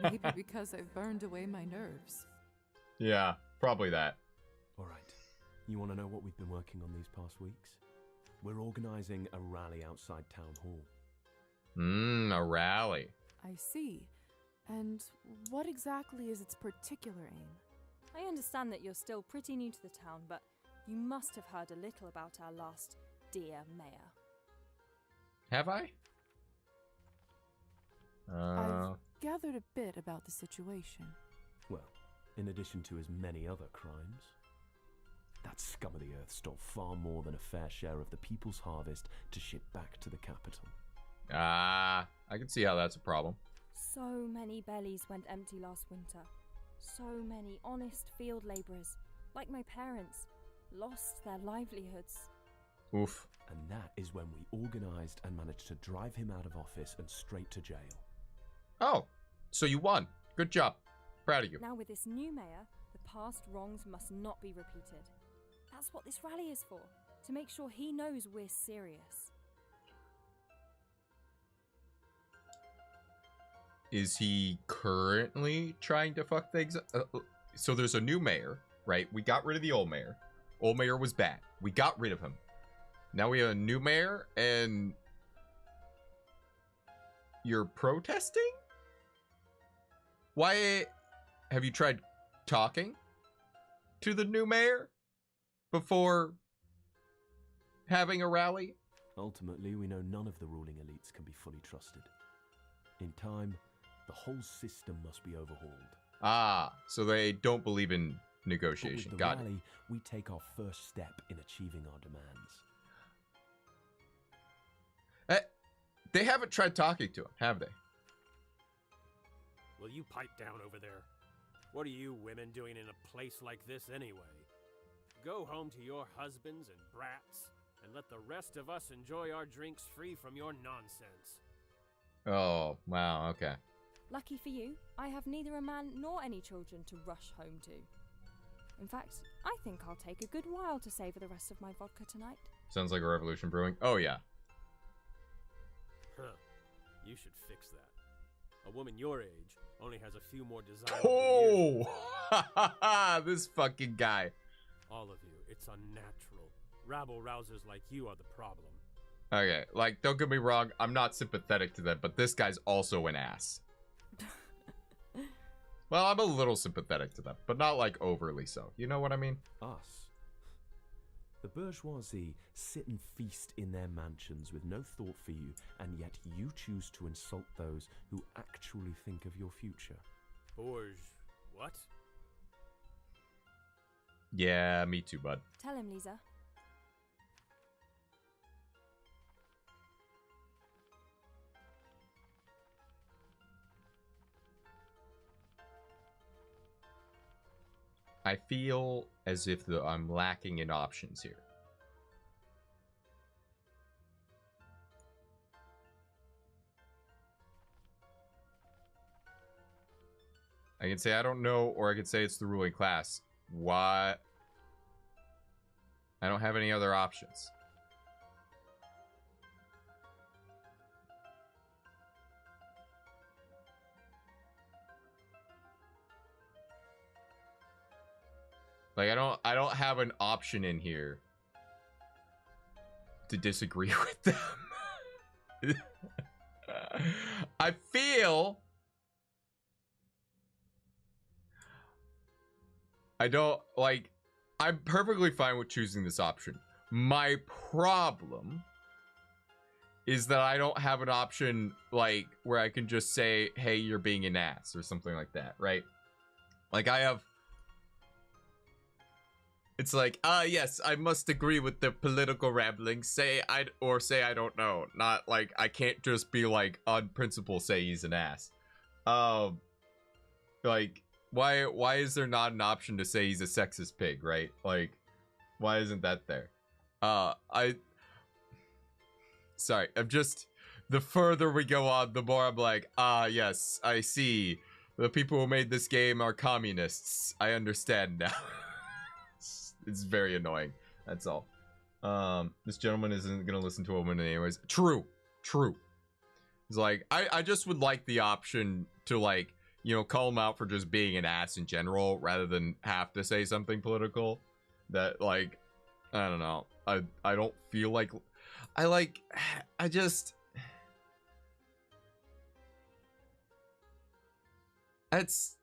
Maybe because I've burned away my nerves. Yeah, probably that. All right. You want to know what we've been working on these past weeks? We're organizing a rally outside Town Hall. A rally. I see. And what exactly is its particular aim? I understand that you're still pretty new to the town, but you must have heard a little about our last dear mayor. Have I? I've gathered a bit about the situation. Well, in addition to his many other crimes, that scum of the earth stole far more than a fair share of the people's harvest to ship back to the capital. I can see how that's a problem. So many bellies went empty last winter. So many honest field labourers, like my parents, lost their livelihoods. Oof. And that is when we organized and managed to drive him out of office and straight to jail. Oh, so you won. Good job. Proud of you. Now with this new mayor, the past wrongs must not be repeated. That's what this rally is for, to make sure he knows we're serious. Is he currently trying to fuck things up? So there's a new mayor, right? We got rid of the old mayor. Old mayor was bad. We got rid of him. Now we have a new mayor, and you're protesting? Why have you tried talking to the new mayor before having a rally? Ultimately, we know none of the ruling elites can be fully trusted. In time, the whole system must be overhauled. Ah, so they don't believe in negotiation. But with the Got rally, it. we take our first step in achieving our demands. They haven't tried talking to him, have they? Will you pipe down over there? What are you women doing in a place like this anyway? Go home to your husbands and brats, and let the rest of us enjoy our drinks free from your nonsense. Oh, wow, okay. Lucky for you, I have neither a man nor any children to rush home to. In fact, I think I'll take a good while to savour the rest of my vodka tonight. Sounds like a revolution brewing. Oh, yeah. Huh. You should fix that. A woman your age only has a few more desirable years. Oh! This fucking guy. All of you, it's unnatural. Rabble-rousers like you are the problem. Okay, like, don't get me wrong, I'm not sympathetic to them, but this guy's also an ass. Well, I'm a little sympathetic to them, but not, like, overly so. You know what I mean? Us. The bourgeoisie sit and feast in their mansions with no thought for you, and yet you choose to insult those who actually think of your future. What? Yeah, me too, bud. Tell him, Lisa. I feel as if I'm lacking in options here. I can say I don't know, or I could say it's the ruling class. What? I don't have any other options. Like, I don't have an option in here to disagree with them. I feel I don't like I'm perfectly fine with choosing this option. My problem is that I don't have an option like where I can just say, "Hey, you're being an ass" or something like that, right? Like I have It's like, yes, I must agree with the political rambling. Say I don't know. Not like I can't just be like on principle say he's an ass. Like why is there not an option to say he's a sexist pig, right? Like why isn't that there? Sorry, I'm just the further we go on, the more I'm like, yes, I see. The people who made this game are communists. I understand now. It's very annoying. That's all. This gentleman isn't gonna listen to a woman anyways. True. It's like, I just would like the option to, like, you know, call him out for just being an ass in general, rather than have to say something political. That, like, I don't know. I don't feel like... I just... It's...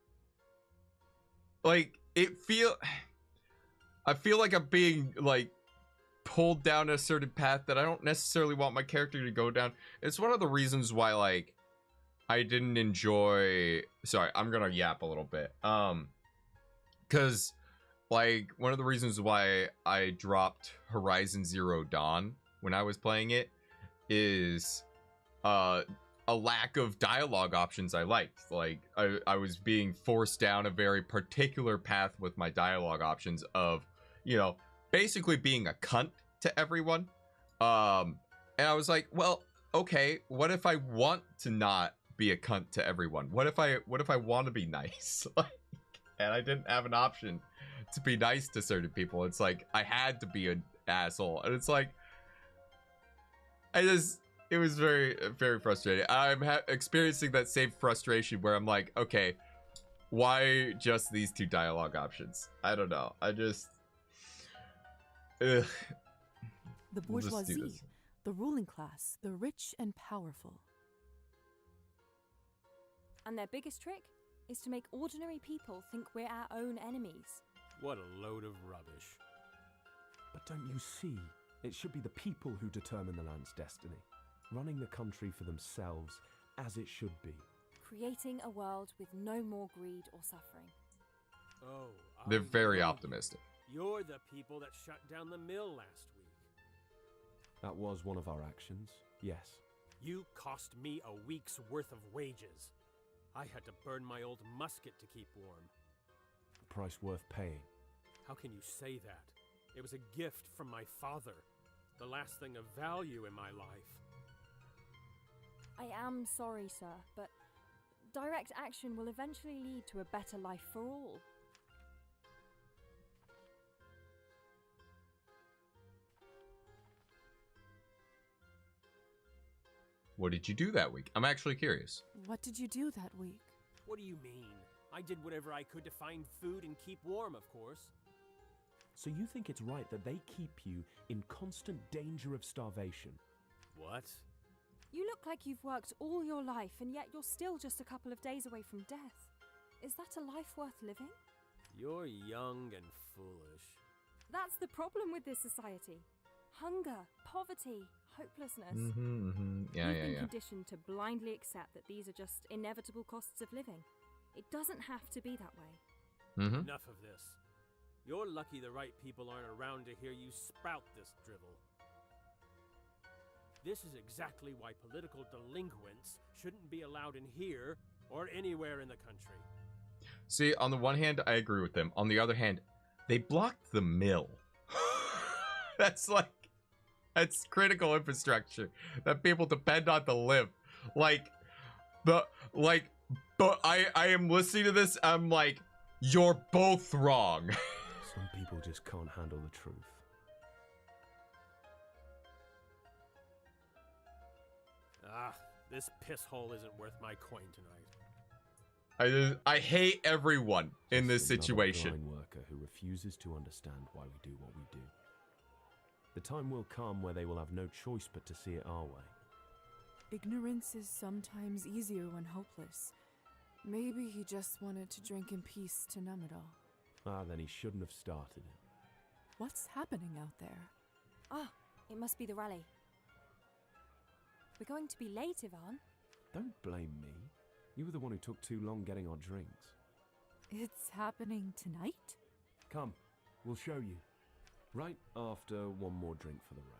Like, I feel like I'm being, like, pulled down a certain path that I don't necessarily want my character to go down. It's one of the reasons why, like, I didn't enjoy... Sorry, I'm gonna yap a little bit. Because, like, one of the reasons why I dropped Horizon Zero Dawn when I was playing it is a lack of dialogue options I liked. Like, I was being forced down a very particular path with my dialogue options of, you know, basically being a cunt to everyone. And I was like, well, okay, what if I want to not be a cunt to everyone? What if I want to be nice? Like, and I didn't have an option to be nice to certain people. It's like I had to be an asshole, and it's like it was very, very frustrating. I'm experiencing that same frustration where I'm like, okay, why just these two dialogue options? I don't know. I just the bourgeoisie, the ruling class, the rich and powerful. And their biggest trick is to make ordinary people think we're our own enemies. What a load of rubbish. But don't you see? It should be the people who determine the land's destiny, running the country for themselves as it should be. Creating a world with no more greed or suffering. Oh, they're very optimistic. You're the people that shut down the mill last week. That was one of our actions, yes. You cost me a week's worth of wages. I had to burn my old musket to keep warm. A price worth paying. How can you say that? It was a gift from my father. The last thing of value in my life. I am sorry, sir, but direct action will eventually lead to a better life for all. What did you do that week? I'm actually curious. What did you do that week? What do you mean? I did whatever I could to find food and keep warm, of course. So you think it's right that they keep you in constant danger of starvation? What? You look like you've worked all your life, and yet you're still just a couple of days away from death. Is that a life worth living? You're young and foolish. That's the problem with this society. Hunger, poverty, hopelessness. Yeah, We've yeah, been yeah. conditioned to blindly accept that these are just inevitable costs of living. It doesn't have to be that way. Enough of this. You're lucky the right people aren't around to hear you spout this drivel. This is exactly why political delinquents shouldn't be allowed in here or anywhere in the country. See, on the one hand, I agree with them. On the other hand, they blocked the mill. That's critical infrastructure that people depend on to live. But I am listening to this, I'm like, you're both wrong. Some people just can't handle the truth. Ah, this piss hole isn't worth my coin tonight. I hate everyone in this situation. Blind worker who refuses to understand why we do what we do. The time will come where they will have no choice but to see it our way. Ignorance is sometimes easier when hopeless. Maybe he just wanted to drink in peace to numb it all. Ah, then he shouldn't have started it. What's happening out there? Ah, it must be the rally. We're going to be late, Ivan. Don't blame me. You were the one who took too long getting our drinks. It's happening tonight? Come, we'll show you. Right after one more drink for the road.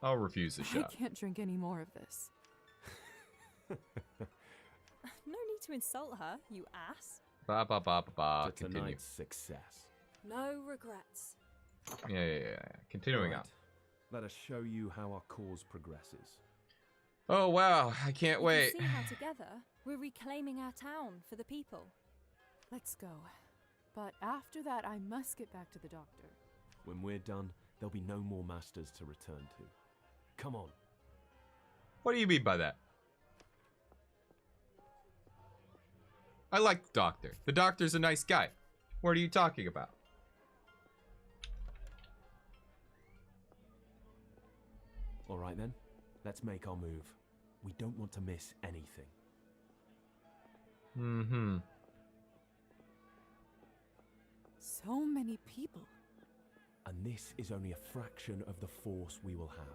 I'll refuse the shot. I can't drink any more of this. No need to insult her, you ass. To Continue. tonight's success. No regrets. Yeah. Continuing on. Let us show you how our cause progresses. Oh, wow. I can't You wait. can see how together we're reclaiming our town for the people. Let's go. But after that, I must get back to the doctor. When we're done, there'll be no more masters to return to. Come on. What do you mean by that? I like the doctor. The doctor's a nice guy. What are you talking about? All right then, let's make our move. We don't want to miss anything. Mm-hmm. So many people. And this is only a fraction of the force we will have.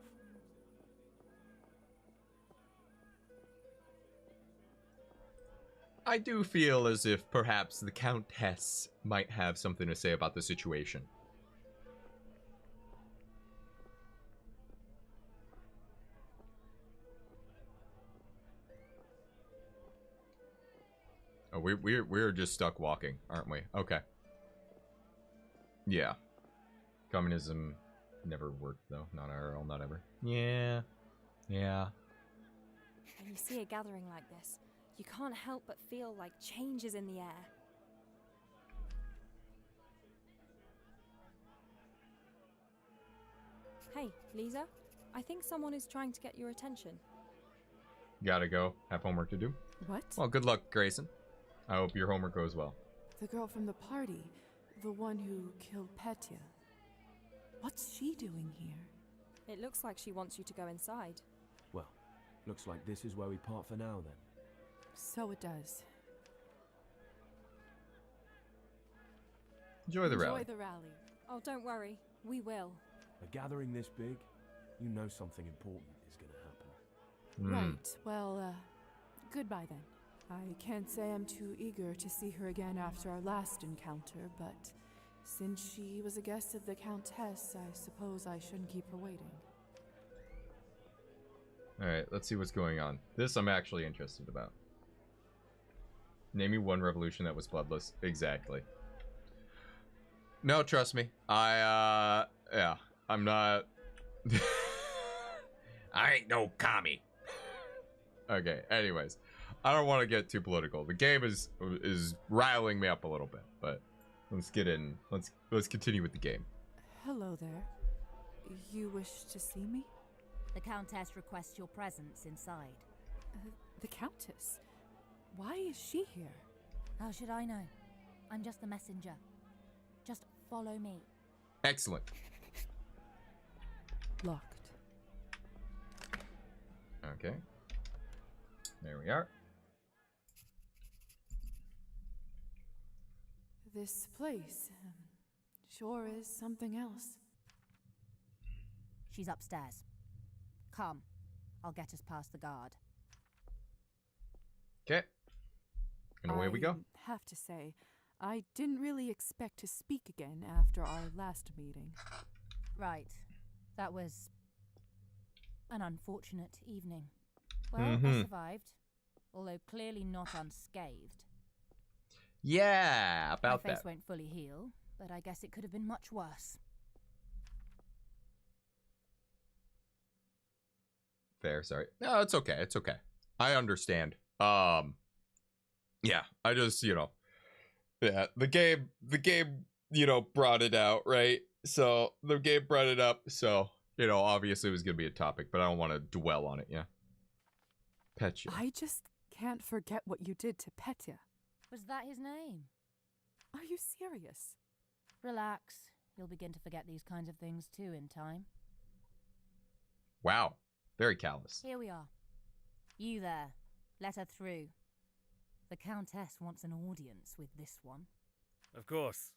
I do feel as if perhaps the Countess might have something to say about the situation. Oh, we're just stuck walking, aren't we? Okay. Yeah. Communism never worked, though. Not IRL, not ever. Yeah. Yeah. When you see a gathering like this, you can't help but feel like change is in the air. Hey, Lisa, I think someone is trying to get your attention. Gotta go. Have homework to do. What? Well, good luck, Grayson. I hope your homework goes well. The girl from the party, the one who killed Petya. What's she doing here? It looks like she wants you to go inside. Well, looks like this is where we part for now then. So it does. Enjoy the rally. Enjoy the rally. Oh, don't worry. We will. A gathering this big, you know something important is going to happen. Right. Well, goodbye then. I can't say I'm too eager to see her again after our last encounter, but since she was a guest of the Countess, I suppose I shouldn't keep her waiting. Alright, let's see what's going on. This I'm actually interested about. Name me one revolution that was bloodless. Exactly. No, trust me. Yeah, I'm not... I ain't no commie. Okay, anyways. I don't want to get too political. The game is riling me up a little bit, but let's get in. Let's continue with the game. Hello there. You wish to see me? The Countess requests your presence inside. The Countess? Why is she here? How should I know? I'm just the messenger. Just follow me. Excellent. Locked. Okay. There we are. This place sure is something else. She's upstairs. Come. I'll get us past the guard. Okay. And away we go. I have to say, I didn't really expect to speak again after our last meeting. Right. That was an unfortunate evening. Well, I survived, although clearly not unscathed. Yeah, about that. My face won't fully heal, but I guess it could have been much worse. Fair, sorry. No, it's okay. It's okay. I understand. Yeah, I just, yeah, the game, brought it out, right? So the game brought it up. So, obviously it was going to be a topic, but I don't want to dwell on it. Yeah. Petya. I just can't forget what you did to Petya. Was that his name? Are you serious? Relax. You'll begin to forget these kinds of things too in time. Wow. Very callous. Here we are. You there. Let her through. The Countess wants an audience with this one. Of course.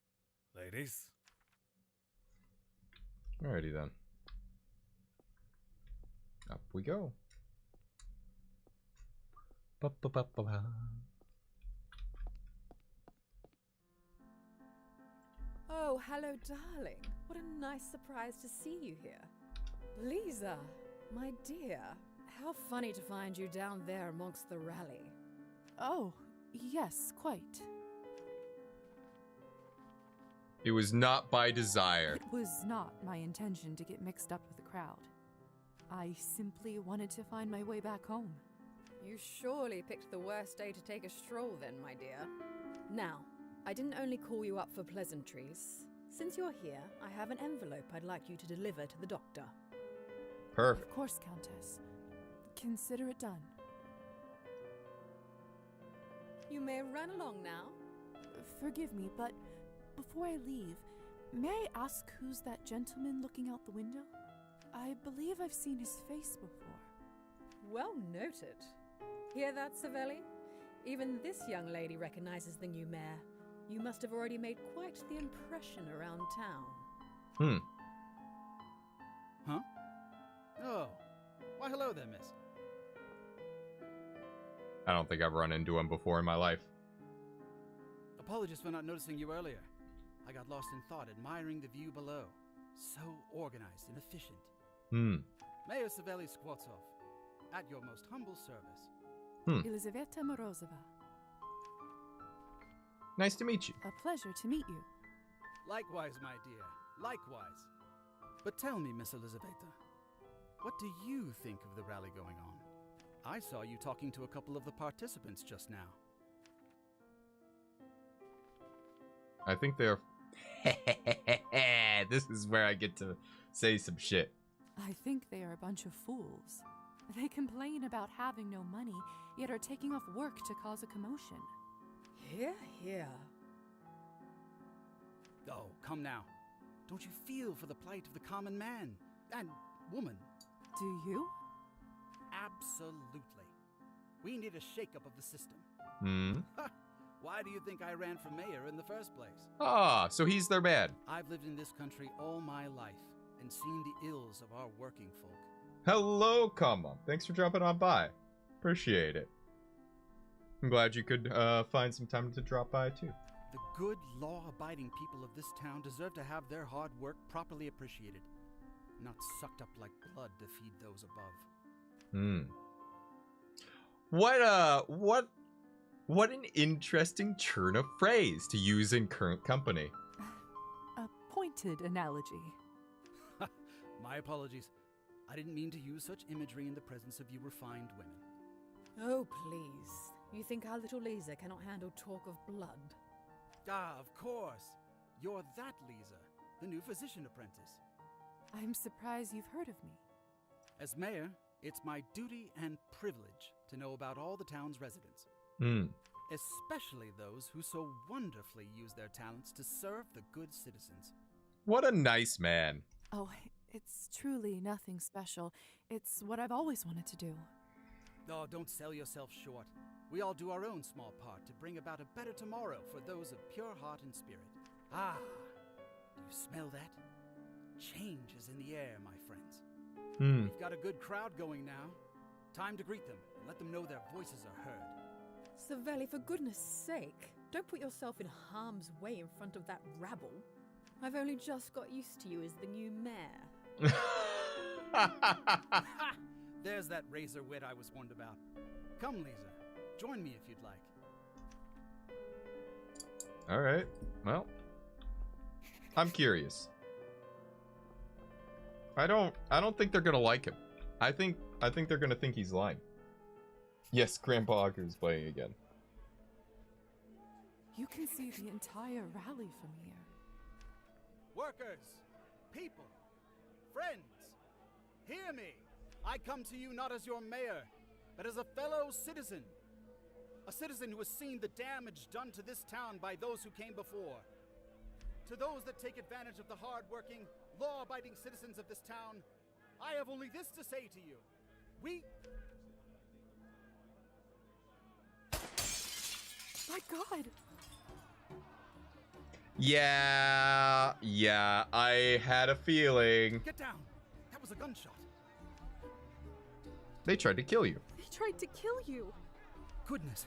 Ladies. Alrighty then. Up we go. Ba-ba-ba-ba-ba. Oh, hello, darling. What a nice surprise to see you here. Lisa, my dear, how funny to find you down there amongst the rally. Oh, yes, quite. It was not by desire. It was not my intention to get mixed up with the crowd. I simply wanted to find my way back home. You surely picked the worst day to take a stroll then, my dear. Now, I didn't only call you up for pleasantries. Since you're here, I have an envelope I'd like you to deliver to the doctor. Perfect. Of course, Countess. Consider it done. You may run along now. Forgive me, but before I leave, may I ask who's that gentleman looking out the window? I believe I've seen his face before. Well noted. Hear that, Savelli? Even this young lady recognizes the new mayor. You must have already made quite the impression around town. Huh? Oh. Why, hello there, miss. I don't think I've run into him before in my life. Apologies for not noticing you earlier. I got lost in thought, admiring the view below. So organized and efficient. Mayor Savelli Skvortsov, at your most humble service. Elizaveta Morozova. Nice to meet you. A pleasure to meet you. Likewise, my dear. Likewise. But tell me, Miss Elizaveta, what do you think of the rally going on? I saw you talking to a couple of the participants just now. I think they're... This is where I get to say some shit. I think they are a bunch of fools. They complain about having no money, yet are taking off work to cause a commotion. Hear, hear. Oh, come now. Don't you feel for the plight of the common man and woman? Do you? Absolutely. We need a shake-up of the system. Why do you think I ran for mayor in the first place? Ah, so he's their man. I've lived in this country all my life and seen the ills of our working folk. Hello, Kama. Thanks for dropping on by. Appreciate it. I'm glad you could find some time to drop by, too. The good, law-abiding people of this town deserve to have their hard work properly appreciated, not sucked up like blood to feed those above. What an interesting turn of phrase to use in current company. A pointed analogy. My apologies. I didn't mean to use such imagery in the presence of you refined women. Oh, please. You think our little Lisa cannot handle talk of blood? Ah, of course. You're that Lisa, the new physician apprentice. I'm surprised you've heard of me. As mayor, it's my duty and privilege to know about all the town's residents. Especially those who so wonderfully use their talents to serve the good citizens. What a nice man. Oh, it's truly nothing special. It's what I've always wanted to do. Oh, don't sell yourself short. We all do our own small part to bring about a better tomorrow for those of pure heart and spirit. Ah, do you smell that? Change is in the air, my friends. We've got a good crowd going now. Time to greet them and let them know their voices are heard. Savelli, for goodness sake, don't put yourself in harm's way in front of that rabble. I've only just got used to you as the new mayor. There's that razor wit I was warned about. Come, Lisa. Join me if you'd like. All right. Well, I'm curious. I don't think they're gonna like him. I think they're gonna think he's lying. Yes, Grandpa Aku's playing again. You can see the entire rally from here. Workers, people, friends, hear me. I come to you not as your mayor, but as a fellow citizen. A citizen who has seen the damage done to this town by those who came before. To those that take advantage of the hard-working, law-abiding citizens of this town, I have only this to say to you. My God! Yeah, I had a feeling. Get down! That was a gunshot. They tried to kill you. They tried to kill you. Goodness,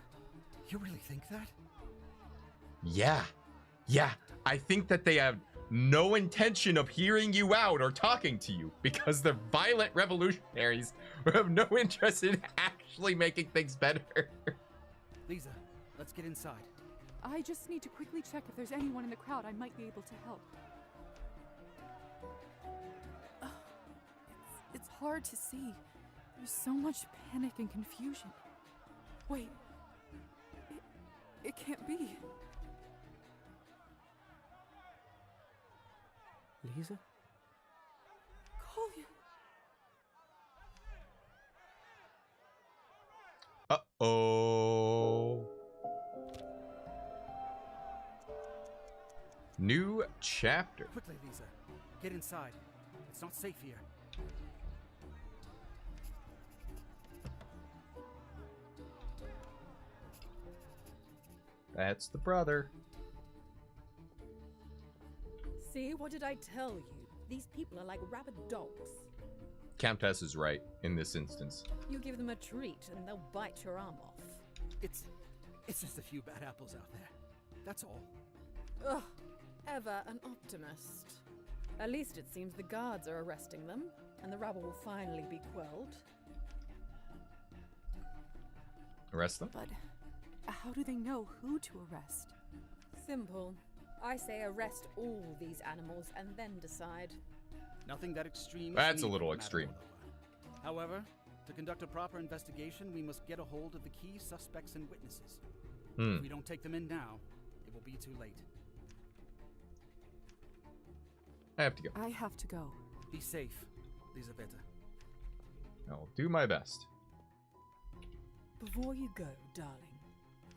you really think that? Yeah, I think that they have no intention of hearing you out or talking to you because they're violent revolutionaries who have no interest in actually making things better. Lisa, let's get inside. I just need to quickly check if there's anyone in the crowd I might be able to help. It's hard to see. There's so much panic and confusion. Wait. It can't be. Lisa? Collier. Uh-oh. New chapter. Quickly, Lisa. Get inside. It's not safe here. That's the brother. See, what did I tell you? These people are like rabid dogs. Countess is right in this instance. You give them a treat and they'll bite your arm off. It's just a few bad apples out there. That's all. Ugh, ever an optimist. At least it seems the guards are arresting them, and the rabble will finally be quelled. Arrest them? But how do they know who to arrest? Simple. I say arrest all these animals and then decide. Nothing that extreme. That's a little extreme. However, to conduct a proper investigation, we must get a hold of the key suspects and witnesses. If we don't take them in now, it will be too late. I have to go. I have to go. Be safe, Lisabetta. I'll do my best. Before you go, darling,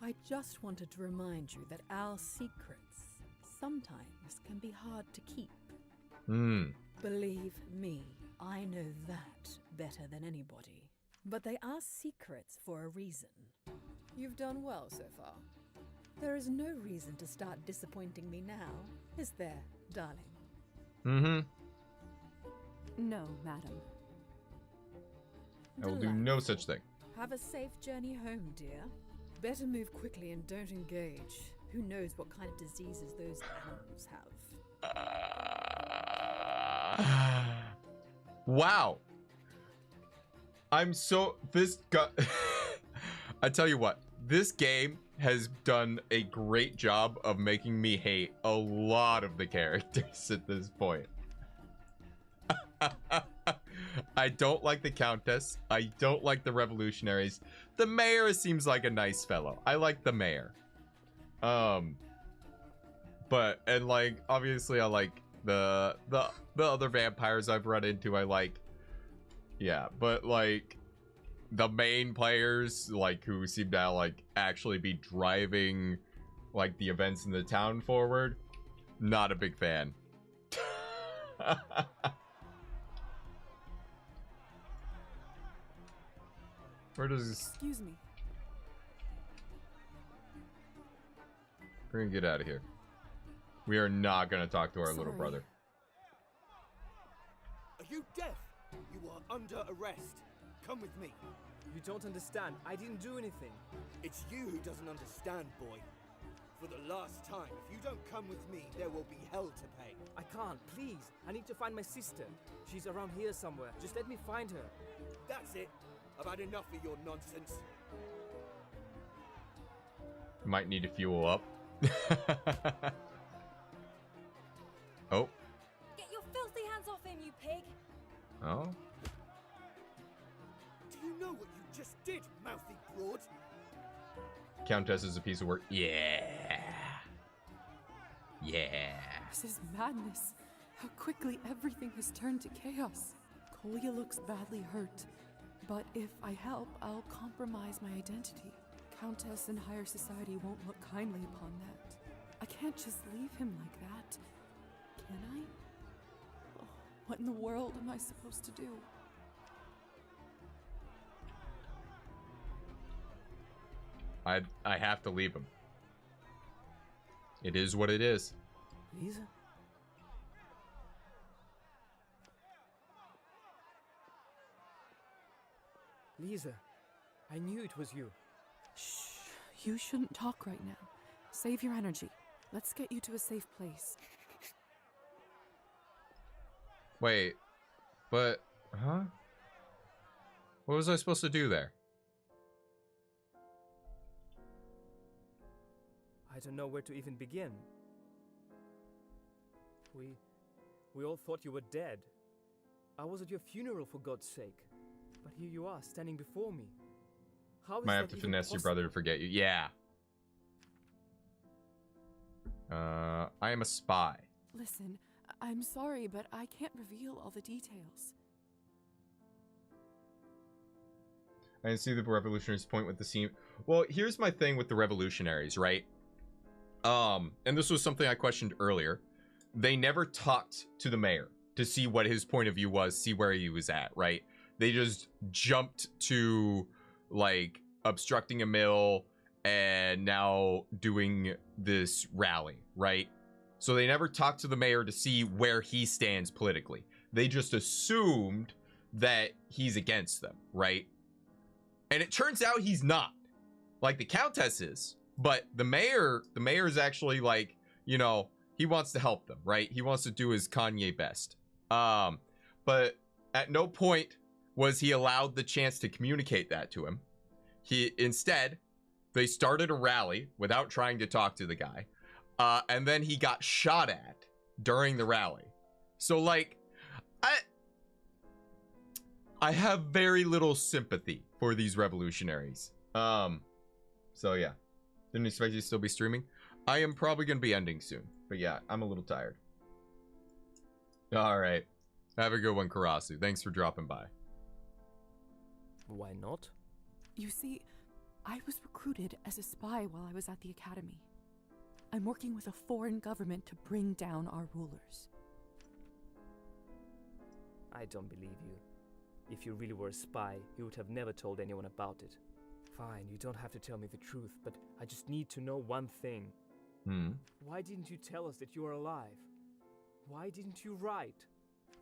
I just wanted to remind you that our secrets sometimes can be hard to keep. Believe me, I know that better than anybody. But they are secrets for a reason. You've done well so far. There is no reason to start disappointing me now, is there, darling? No, madam. I will do no such thing. Have a safe journey home, dear. Better move quickly and don't engage. Who knows what kind of diseases those animals have. Wow. I'm so... This got... I tell you what. This game has done a great job of making me hate a lot of the characters at this point. I don't like the Countess. I don't like the revolutionaries. The mayor seems like a nice fellow. I like the mayor. But, and like, obviously I like the other vampires I've run into. I like, yeah, but like the main players, like, who seem to like actually be driving like the events in the town forward, not a big fan. Where does... Excuse me. We're gonna get out of here. We are not gonna talk to our little brother. Are you deaf? You are under arrest. Come with me. You don't understand. I didn't do anything. It's you who doesn't understand, boy. For the last time, if you don't come with me, there will be hell to pay. I can't, please. I need to find my sister. She's around here somewhere. Just let me find her. That's it. I've had enough of your nonsense. Might need to fuel up. Oh. Get your filthy hands off him, you pig! Oh. Do you know what you just did, mouthy broad? Countess is a piece of work. Yeah. Yeah. This is madness. How quickly everything has turned to chaos. Kolya looks badly hurt. But if I help, I'll compromise my identity. Countess and higher society won't look kindly upon that. I can't just leave him like that. Can I? Oh, what in the world am I supposed to do? I have to leave him. It is what it is. Lisa? Lisa, I knew it was you. Shh, you shouldn't talk right now. Save your energy. Let's get you to a safe place. Wait, but, huh? What was I supposed to do there? I don't know where to even begin. We all thought you were dead. I was at your funeral, for God's sake. But here you are, standing before me. How is Might have that to even finesse your possible? brother to forget you. Yeah. I am a spy. Listen, I'm sorry, but I can't reveal all the details. I didn't see the revolutionaries' point with the scene. Well, here's my thing with the revolutionaries, right? And this was something I questioned earlier. They never talked to the mayor to see what his point of view was, see where he was at, right? They just jumped to, like, obstructing a mill and now doing this rally, right? So they never talked to the mayor to see where he stands politically. They just assumed that he's against them, right? And it turns out he's not. Like, the countess is, but the mayor is actually, like, you know, he wants to help them, right? He wants to do his Kanye best. But at no point was he allowed the chance to communicate that to him. Instead, they started a rally without trying to talk to the guy. And then he got shot at during the rally. So, like, I have very little sympathy for these revolutionaries. So yeah. Didn't expect you to still be streaming. I am probably going to be ending soon. But yeah, I'm a little tired. Alright. Have a good one, Karasu. Thanks for dropping by. Why not? You see, I was recruited as a spy while I was at the academy. I'm working with a foreign government to bring down our rulers. I don't believe you. If you really were a spy, you would have never told anyone about it. Fine, you don't have to tell me the truth, but I just need to know one thing. Why didn't you tell us that you are alive? Why didn't you write?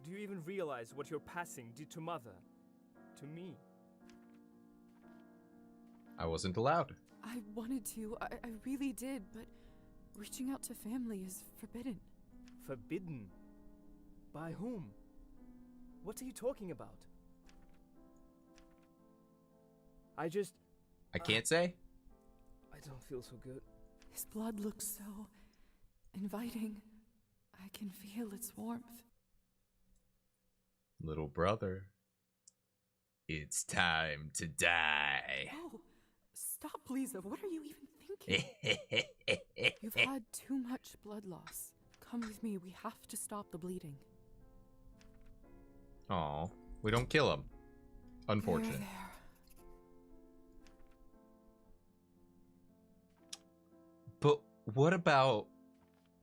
Do you even realize what your passing did to Mother? To me? I wasn't allowed. I wanted to, I really did, but reaching out to family is forbidden. Forbidden? By whom? What are you talking about? I can't say. I don't feel so good. His blood looks so inviting. I can feel its warmth. Little brother, it's time to die. Oh, stop, Lisa. What are you even thinking? You've had too much blood loss. Come with me. We have to stop the bleeding. Aw, we don't kill him. Unfortunate. There. But what about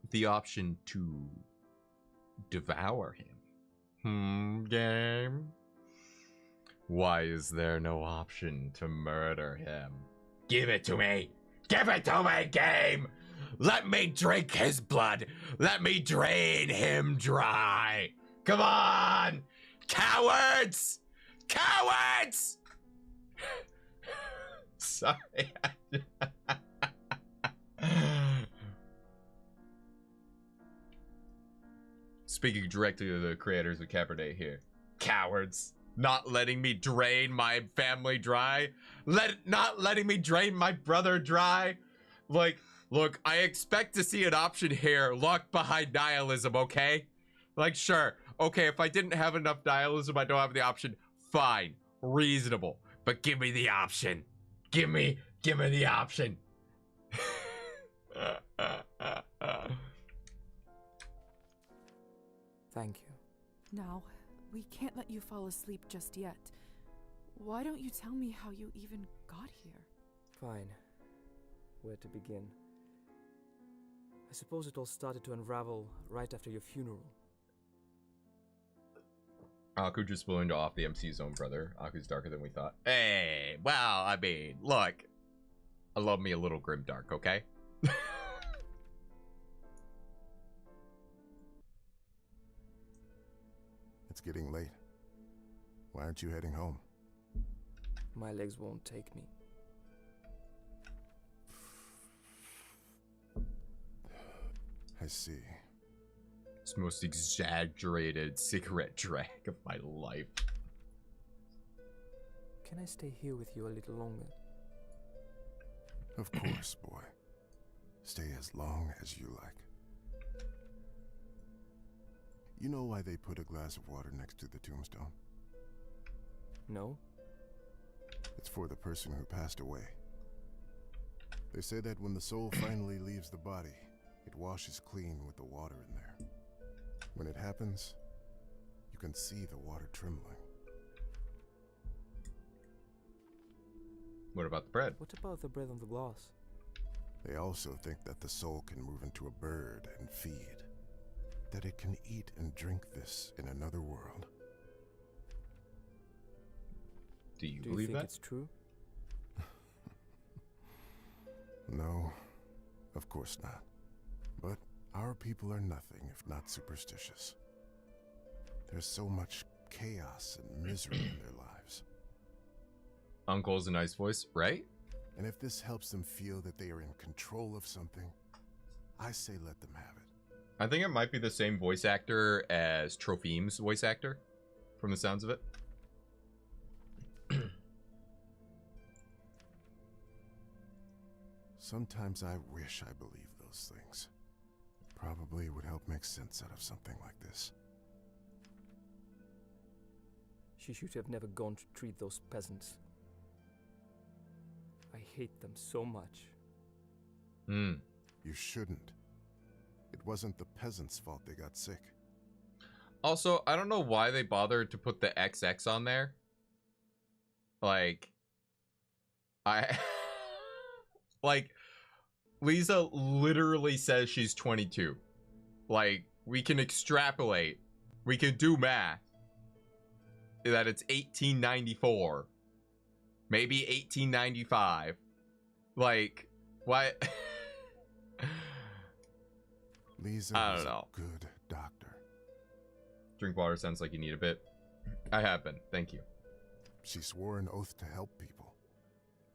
the option to devour him? Game? Why is there no option to murder him? Give it to me! Give it to me, game! Let me drink his blood! Let me drain him dry! Come on! Cowards! Cowards! Sorry. Speaking directly to the creators of Cabernet here. Cowards. Not letting me drain my family dry. Not letting me drain my brother dry. Like, look, I expect to see an option here. Lock behind nihilism, okay? Like, sure. Okay, if I didn't have enough nihilism, I don't have the option. Fine. Reasonable. But give me the option. Give me the option. Thank you. Now, we can't let you fall asleep just yet. Why don't you tell me how you even got here? Fine. Where to begin? I suppose it all started to unravel right after your funeral. Aku just willing to off the MC's own brother. Aku's darker than we thought. Hey, well, I mean, look. I love me a little grimdark, okay? It's getting late. Why aren't you heading home? My legs won't take me. I see. It's the most exaggerated cigarette drag of my life. Can I stay here with you a little longer? Of course, boy. Stay as long as you like. You know why they put a glass of water next to the tombstone? No. It's for the person who passed away. They say that when the soul finally leaves the body, it washes clean with the water in there. When it happens, you can see the water trembling. What about the bread? What about the bread on the glass? They also think that the soul can move into a bird and feed. That it can eat and drink this in another world. Do you believe that? It's true? No, of course not. But our people are nothing if not superstitious. There's so much chaos and misery in their lives. Uncle's a nice voice, right? And if this helps them feel that they are in control of something, I say let them have it. I think it might be the same voice actor as Trophim's voice actor, from the sounds of it. Sometimes I wish I believed those things. Probably would help make sense out of something like this. She should have never gone to treat those peasants. I hate them so much. You shouldn't. It wasn't the peasants' fault they got sick. Also, I don't know why they bothered to put the XX on there. Like, like, Lisa literally says she's 22. Like, we can extrapolate. We can do math. That it's 1894. Maybe 1895. Like, what? Lisa I was don't know. a good doctor. Drink water sounds like you need a bit. I have been. Thank you. She swore an oath to help people.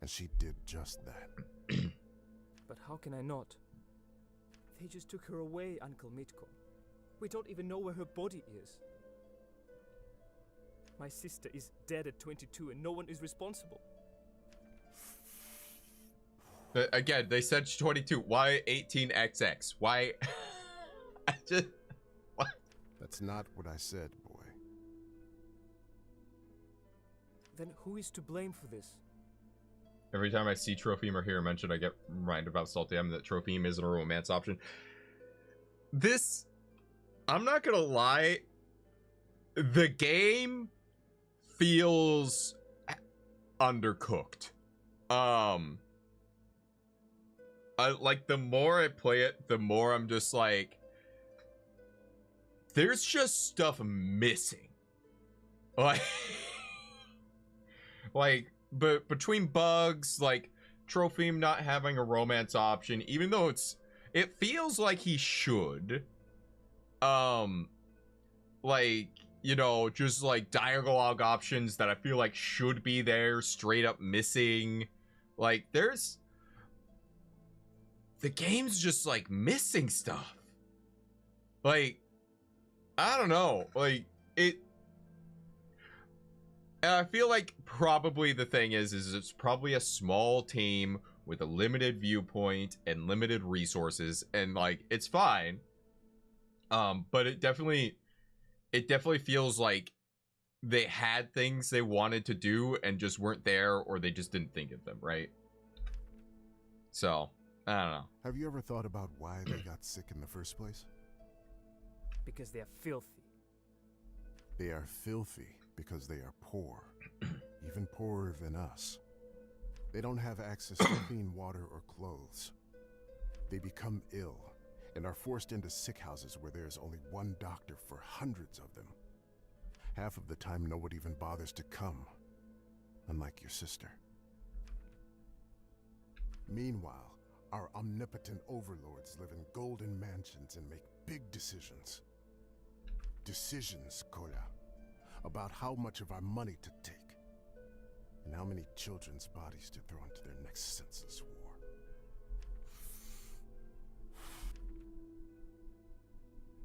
And she did just that. But how can I not? They just took her away, Uncle Mitko. We don't even know where her body is. My sister is dead at 22 and no one is responsible. But again, they said she's 22. Why 18XX? Why? I just... What? That's not what I said, boy. Then who is to blame for this? Every time I see Trophim or hear her mentioned, I get reminded about Salty M that Trophim isn't a romance option. This... I'm not gonna lie. The game feels undercooked. Like, the more I play it, the more I'm just like, there's just stuff missing. Like, but between bugs, like Trophim not having a romance option, even though it feels like he should. Like, you know, just like dialogue options that I feel like should be there, straight up missing. Like, the game's just like missing stuff. Like, I don't know. Like, and I feel like probably the thing is it's probably a small team with a limited viewpoint and limited resources, and like, it's fine. But it definitely feels like they had things they wanted to do and just weren't there, or they just didn't think of them, right? So, I don't know. Have you ever thought about why they got sick in the first place? Because they are filthy. They are filthy because they are poor. Even poorer than us. They don't have access to clean water or clothes. They become ill and are forced into sick houses where there is only one doctor for hundreds of them. Half of the time, no one even bothers to come, unlike your sister. Meanwhile, our omnipotent overlords live in golden mansions and make big decisions. Decisions, Kola, about how much of our money to take, and how many children's bodies to throw into their next senseless war.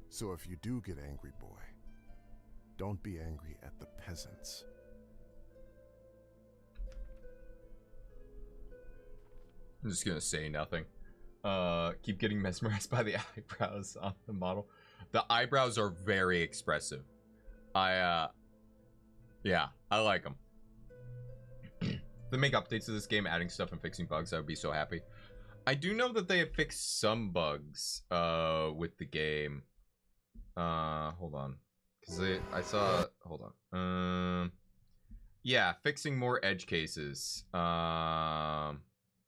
So if you do get angry, boy, don't be angry at the peasants. I'm just gonna say nothing. Keep getting mesmerized by the eyebrows on the model. The eyebrows are very expressive. Yeah, I like them. If they make updates to this game, adding stuff and fixing bugs, I would be so happy. I do know that they have fixed some bugs with the game. Hold on. Because I saw... Hold on. Yeah, fixing more edge cases.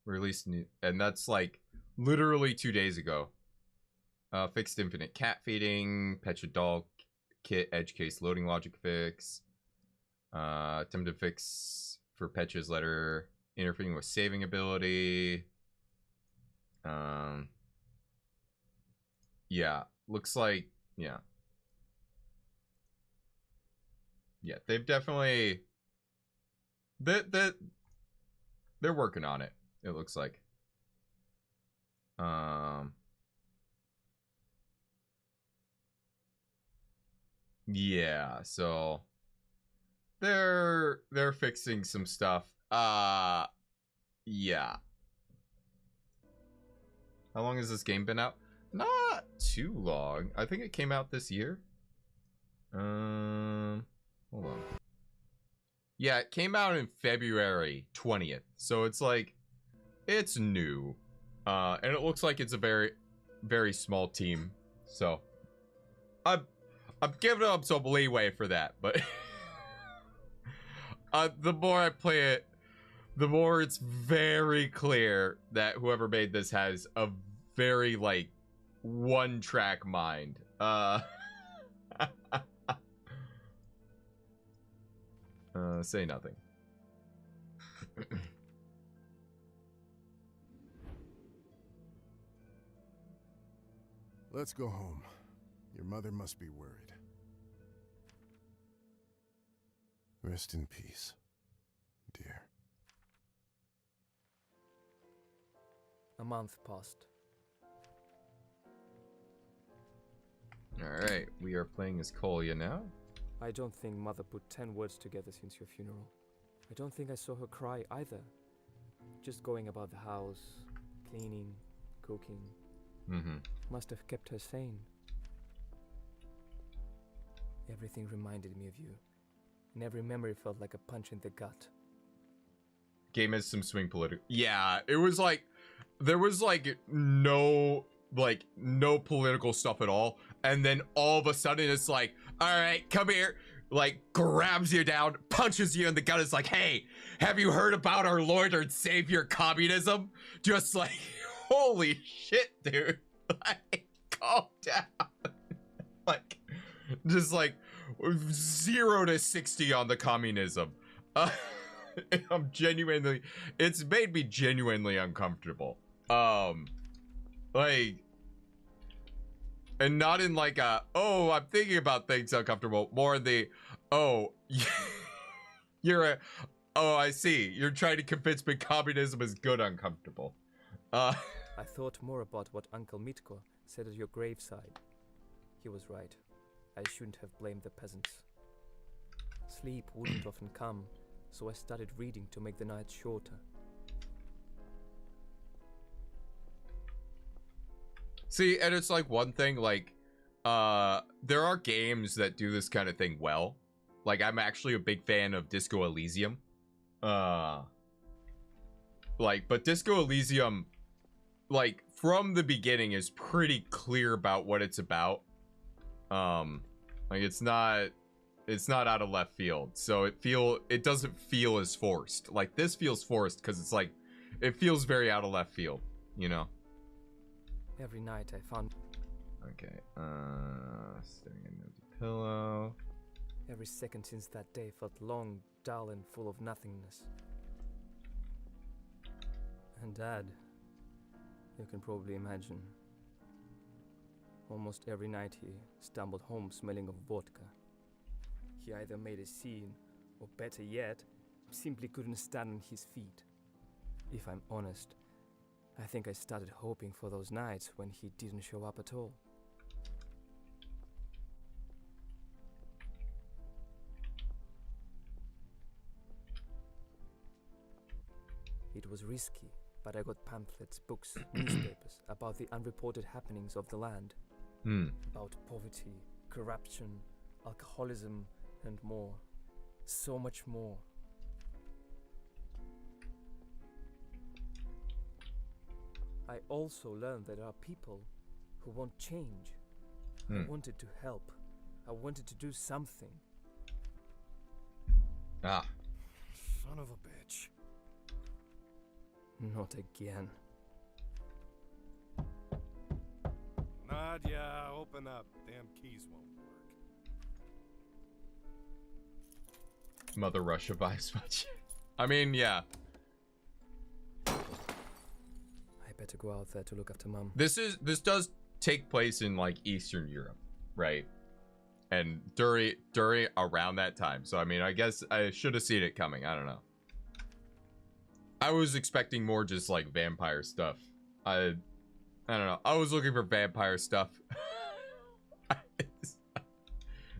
Released new... And that's like literally 2 days ago. Fixed infinite cat feeding. Petcha doll kit edge case loading logic fix. Attempted fix for Petcha's letter interfering with saving ability. Yeah, looks like... Yeah. Yeah, they've definitely... They're working on it, it looks like. Yeah, so they're fixing some stuff. Yeah. How long has this game been out? Not too long. I think it came out this year. Hold on. Yeah, it came out in February 20th. So it's like, it's new. And it looks like it's a very, very small team. So I'm giving them some leeway for that, but the more I play it, the more it's very clear that whoever made this has a very, like, one-track mind. Say nothing. Let's go home. Your mother must be worried. Rest in peace, dear. A month passed. Alright, we are playing as Kolya now. I don't think Mother put 10 words together since your funeral. I don't think I saw her cry either. Just going about the house, cleaning, cooking. Must have kept her sane. Everything reminded me of you, and every memory felt like a punch in the gut. Game has some swing political. Yeah, it was like, there was like no political stuff at all, and then all of a sudden it's like, all right, come here, like grabs you down, punches you in the gut. It's like, hey, have you heard about our Lord and Savior communism? Just like, holy shit, dude. Like, calm down. Like, just like 0 to 60 on the communism. I'm genuinely, it's made me genuinely uncomfortable. Like, and not in like a, oh, I'm thinking about things uncomfortable, more the, oh, you're a, oh, I see, you're trying to convince me communism is good uncomfortable. I thought more about what Uncle Mitko said at your graveside. He was right. I shouldn't have blamed the peasants. Sleep wouldn't often come, so I started reading to make the night shorter. See, and it's like one thing, like, there are games that do this kind of thing well. Like, I'm actually a big fan of Disco Elysium. Like, but Disco Elysium, like, from the beginning is pretty clear about what it's about. Like, it's not out of left field. So it doesn't feel as forced. Like, this feels forced because it's like, it feels very out of left field, you know? Every night I found... Okay, staring at an empty pillow. Every second since that day felt long, dull, and full of nothingness. And Dad, you can probably imagine. Almost every night he stumbled home smelling of vodka. He either made a scene, or better yet, simply couldn't stand on his feet. If I'm honest, I think I started hoping for those nights when he didn't show up at all. It was risky, but I got pamphlets, books, newspapers about the unreported happenings of the land. About poverty, corruption, alcoholism, and more. So much more. I also learned that there are people who want change, I wanted to help. I wanted to do something. Ah. Son of a bitch. Not again. Nadia, open up. Damn keys won't work. Mother Russia vibes much. I mean, yeah. I better go out there to look after Mum. This does take place in like Eastern Europe, right? And during around that time. So I mean, I guess I should have seen it coming. I don't know. I was expecting more just like vampire stuff. I don't know. I was looking for vampire stuff.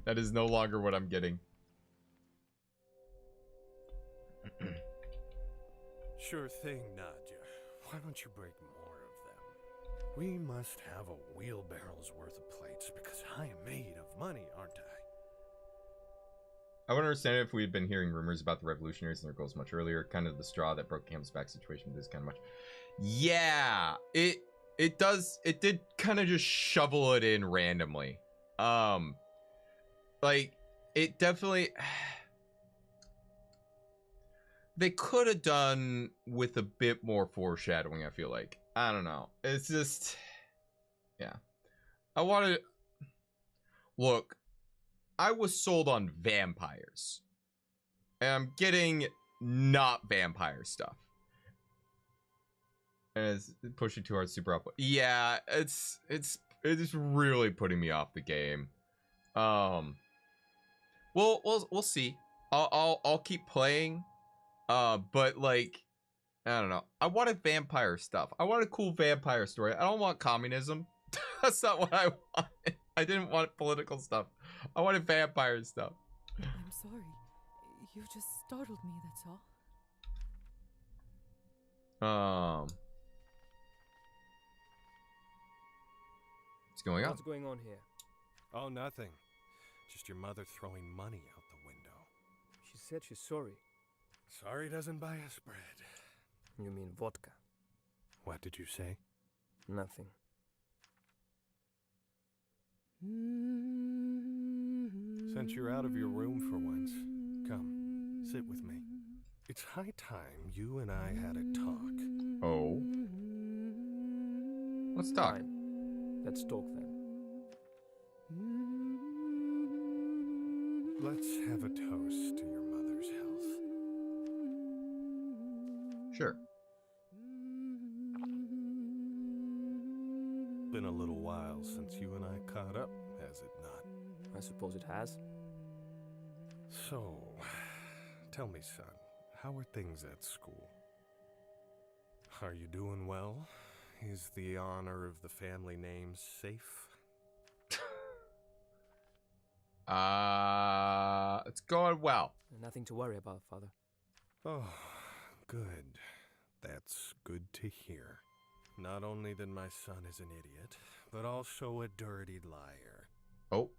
That is no longer what I'm getting. Sure thing, Nadia. Why don't you break more of them? We must have a wheelbarrow's worth of plates because I am made of money, aren't I? I would understand if we had been hearing rumors about the revolutionaries and their goals much earlier. Kind of the straw that broke Cam's back situation with this kind of much. Yeah, it did kind of just shovel it in randomly. Like it definitely they could have done with a bit more foreshadowing, I feel like. I don't know. It's just yeah. Look, I was sold on vampires. And I'm getting not vampire stuff. And it's pushing too hard, super up. Yeah, it's really putting me off the game. We'll see. I'll keep playing. But like, I don't know. I wanted vampire stuff. I want a cool vampire story. I don't want communism. That's not what I wanted. I didn't want political stuff. I wanted vampire stuff. I'm sorry. You just startled me, that's all. What's going on? What's going on here? Oh, nothing. Just your mother throwing money out the window. She said she's sorry. Sorry doesn't buy us bread. You mean vodka? What did you say? Nothing. Since you're out of your room for once, come, sit with me. It's high time you and I had a talk. Oh? Let's talk. Fine. Let's talk then. Let's have a toast to your mother's health. Sure. Been a little while since you and I caught up, has it not? I suppose it has. So, tell me, son, how are things at school? Are you doing well? Is the honor of the family name safe? It's going well. Nothing to worry about, Father. Oh, good. That's good to hear. Not only that my son is an idiot, but also a dirty liar. Oh.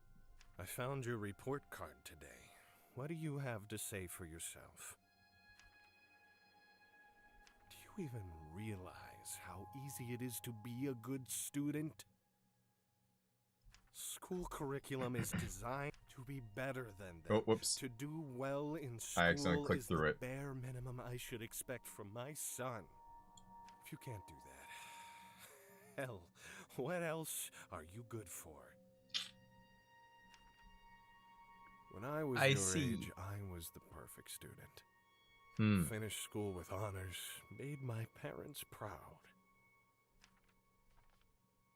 I found your report card today. What do you have to say for yourself? Do you even realize how easy it is to be a good student? School curriculum is designed to be better than them. Oh, whoops. To do well in school I accidentally clicked is through the it. bare minimum I should expect from my son. If you can't do that, hell, what else are you good for? When I was your age, I was the perfect student. Finished school with honors, made my parents proud.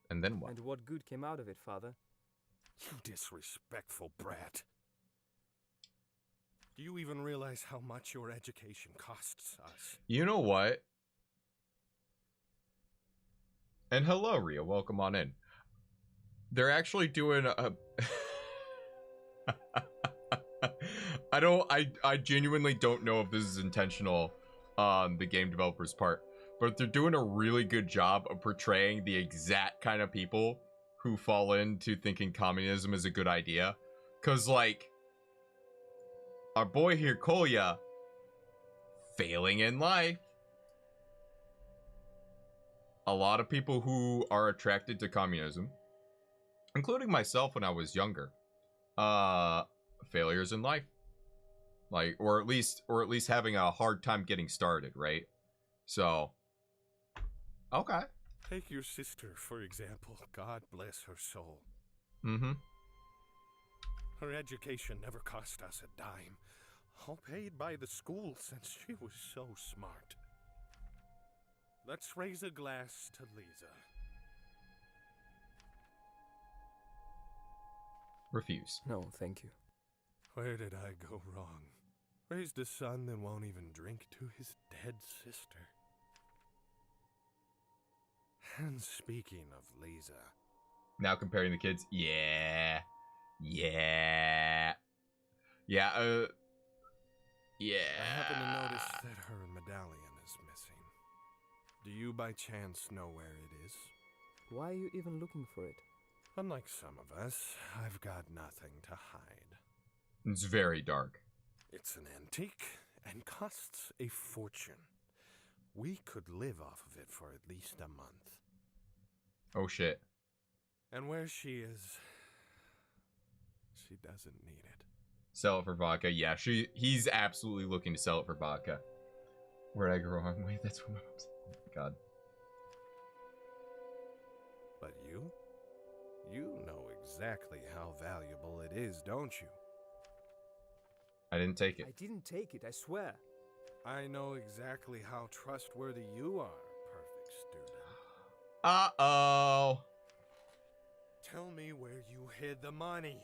And then what? And what good came out of it, Father? You disrespectful brat. Do you even realize how much your education costs us? You know what? And hello, Ria. Welcome on in. They're actually doing a... I genuinely don't know if this is intentional on the game developer's part, but they're doing a really good job of portraying the exact kind of people who fall into thinking communism is a good idea. Cause like, our boy here, Kolya, failing in life. A lot of people who are attracted to communism including myself when I was younger, failures in life, like, or at least having a hard time getting started, right? So, okay. Take your sister, for example. God bless her soul. Mm-hmm. Her education never cost us a dime, all paid by the school since she was so smart. Let's raise a glass to Lisa. Refuse. No, thank you. Where did I go wrong? Raised a son that won't even drink to his dead sister. And speaking of Lisa... Now comparing the kids, yeah. Yeah. Yeah, yeah. I happen to notice that her medallion is missing. Do you by chance know where it is? Why are you even looking for it? Unlike some of us, I've got nothing to hide. It's very dark. It's an antique and costs a fortune. We could live off of it for at least a month. Oh shit. And where she is, she doesn't need it. Sell it for vodka. Yeah, he's absolutely looking to sell it for vodka. Where'd I go wrong? Wait, that's what my mom said. Oh my god. But you know exactly how valuable it is, don't you? I didn't take it. I didn't take it, I swear. I know exactly how trustworthy you are, perfect student. Uh-oh. Tell me where you hid the money.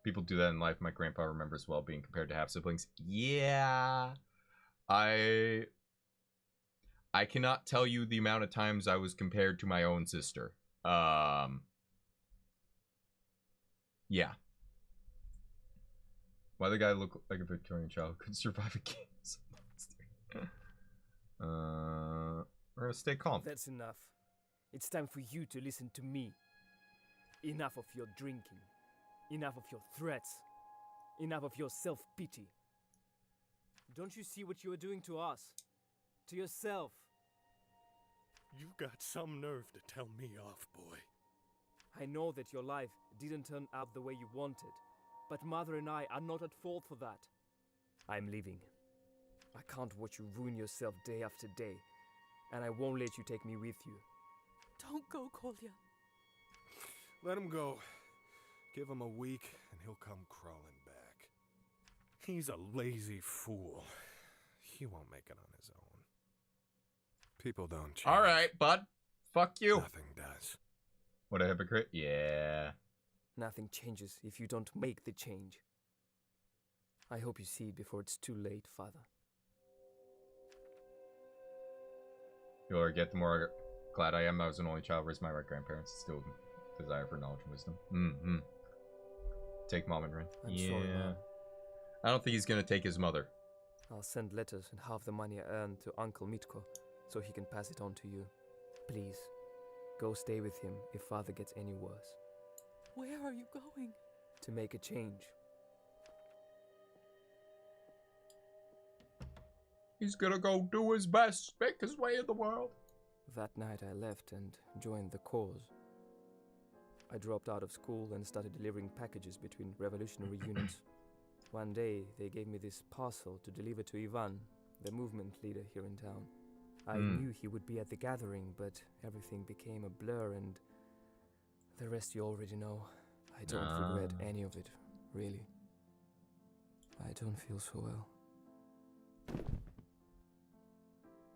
People do that in life. My grandpa remembers well being compared to half-siblings. Yeah. I cannot tell you the amount of times I was compared to my own sister. Yeah. Why the guy look like a Victorian child could survive a cancer? We're gonna stay calm. That's enough. It's time for you to listen to me. Enough of your drinking. Enough of your threats. Enough of your self-pity. Don't you see what you are doing to us? To yourself? You've got some nerve to tell me off, boy. I know that your life didn't turn out the way you wanted, but Mother and I are not at fault for that. I'm leaving. I can't watch you ruin yourself day after day, and I won't let you take me with you. Don't go, Kolya. Let him go. Give him a week, and he'll come crawling back. He's a lazy fool. He won't make it on his own. People don't change. All right, bud. Fuck you. Nothing does. What a hypocrite. Yeah. Nothing changes if you don't make the change. I hope you see it before it's too late, Father. The older I get, the more glad I am I was an only child raised by my grandparents. Still desire for knowledge and wisdom. Mm-hmm. Take Mom and Rin. I'm sorry, Mom. I don't think he's gonna take his mother. I'll send letters and half the money I earn to Uncle Mitko, so he can pass it on to you. Please, go stay with him if Father gets any worse. Where are you going? To make a change. He's gonna go do his best, make his way in the world. That night I left and joined the cause. I dropped out of school and started delivering packages between revolutionary units. One day, they gave me this parcel to deliver to Ivan, the movement leader here in town. I knew he would be at the gathering, but everything became a blur and the rest you already know. I don't regret any of it, really. I don't feel so well.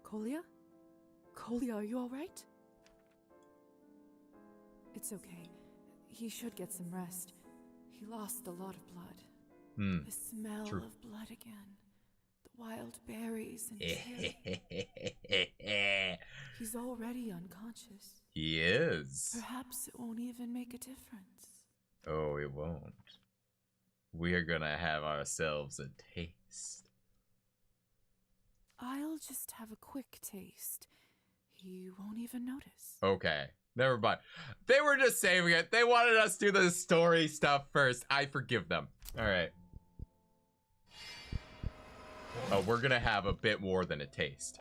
Kolya? Kolya, are you alright? It's okay. He should get some rest. He lost a lot of blood. The smell of blood again. The wild berries and chill. He's already unconscious. He is. Perhaps it won't even make a difference. Oh, it won't. We're gonna have ourselves a taste. I'll just have a quick taste. He won't even notice. Okay. Never mind. They were just saving it. They wanted us to do the story stuff first. I forgive them. All right. Oh, we're gonna have a bit more than a taste.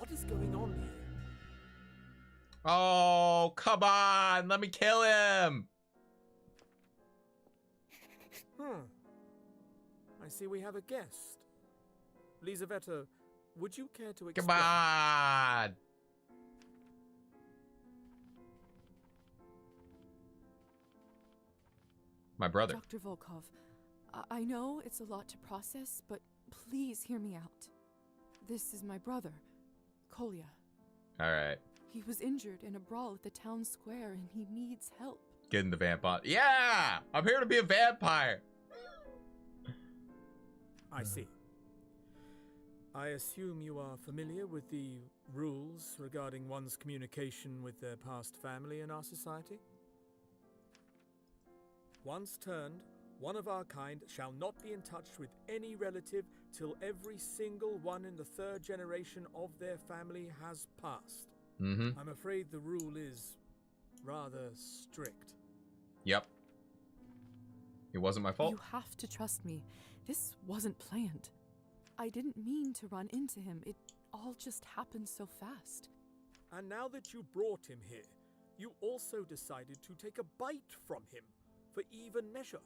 What is going on here? Oh, come on! Let me kill him! I see we have a guest. Lizaveta, would you care to Come explain? on! My brother. Dr. Volkov, I know it's a lot to process, but please hear me out. This is my brother, Kolya. Alright. He was injured in a brawl at the town square and he needs help. Getting the vampire. Yeah! I'm here to be a vampire! I see. I assume you are familiar with the rules regarding one's communication with their past family in our society? Once turned, one of our kind shall not be in touch with any relative till every single one in the third generation of their family has passed. I'm afraid the rule is rather strict. Yep. It wasn't my fault. You have to trust me. This wasn't planned. I didn't mean to run into him. It all just happened so fast. And now that you brought him here, you also decided to take a bite from him for even measure.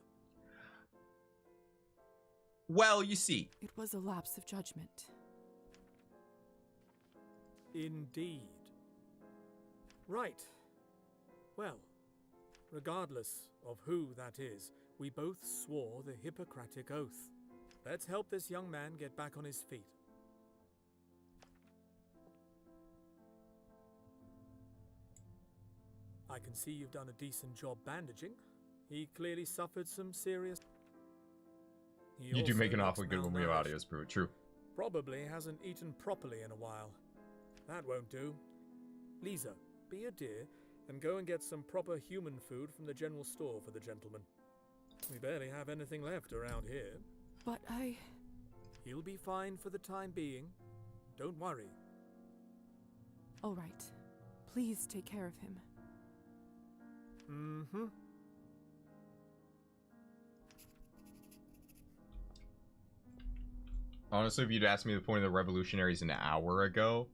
Well, you see. It was a lapse of judgment. Indeed. Right. Well, regardless of who that is, we both swore the Hippocratic Oath. Let's help this young man get back on his feet. I can see you've done a decent job bandaging. He clearly suffered some serious... You do make an awfully good one when we have audio, is true. Probably hasn't eaten properly in a while. That won't do. Lisa, be a dear and go and get some proper human food from the general store for the gentleman. We barely have anything left around here. But He'll be fine for the time being. Don't worry. All right. Please take care of him. Honestly, if you'd asked me the point of the revolutionaries an hour ago,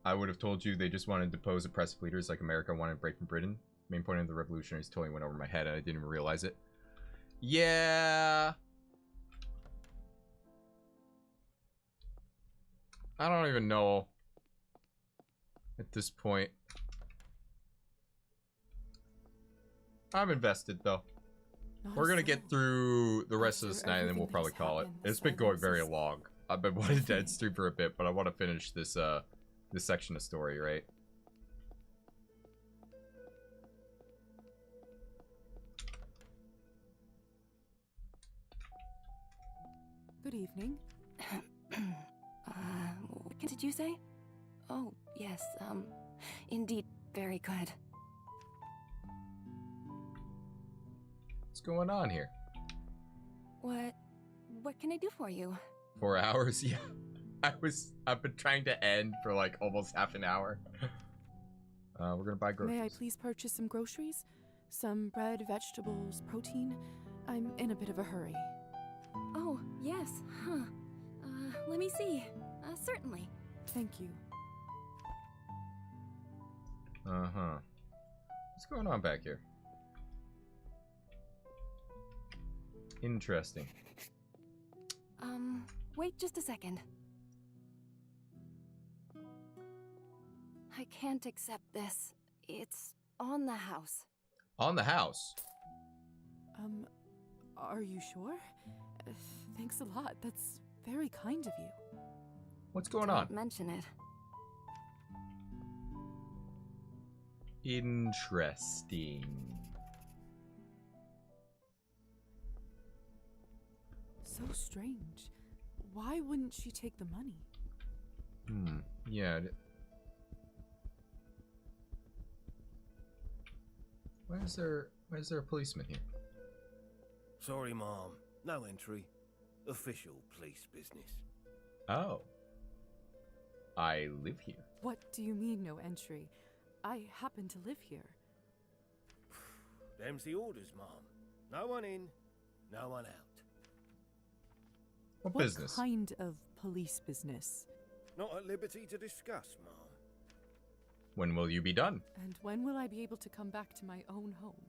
I would have told you they just wanted to depose oppressive leaders like America wanted to break from Britain. Main point of the revolutionaries totally went over my head and I didn't even realize it. Yeah. I don't even know at this point. I'm invested though. We're gonna get through the rest of this night and then we'll probably call it. It's been going very long. I've been wanting to end stream for a bit, but I want to finish this this section of story, right? Good evening. What did you say? Oh, yes, indeed, very good. What's going on here? What can I do for you? 4 hours? Yeah. I've been trying to end for like almost half an hour. We're gonna buy groceries. May I please purchase some groceries? Some bread, vegetables, protein? I'm in a bit of a hurry. Oh, yes, huh. Let me see. Certainly. Thank you. What's going on back here? Interesting. Wait just a second. I can't accept this. It's on the house. On the house? Are you sure? Thanks a lot. That's very kind of you. What's going on? Don't mention it. Interesting. So strange. Why wouldn't she take the money? Yeah. Why is there a policeman here? Sorry, Mom. No entry. Official police business. Oh. I live here. What do you mean, no entry? I happen to live here. Them's the orders, Mom. No one in, no one out. What business? What kind of police business? Not at liberty to discuss, Mom. When will you be done? And when will I be able to come back to my own home?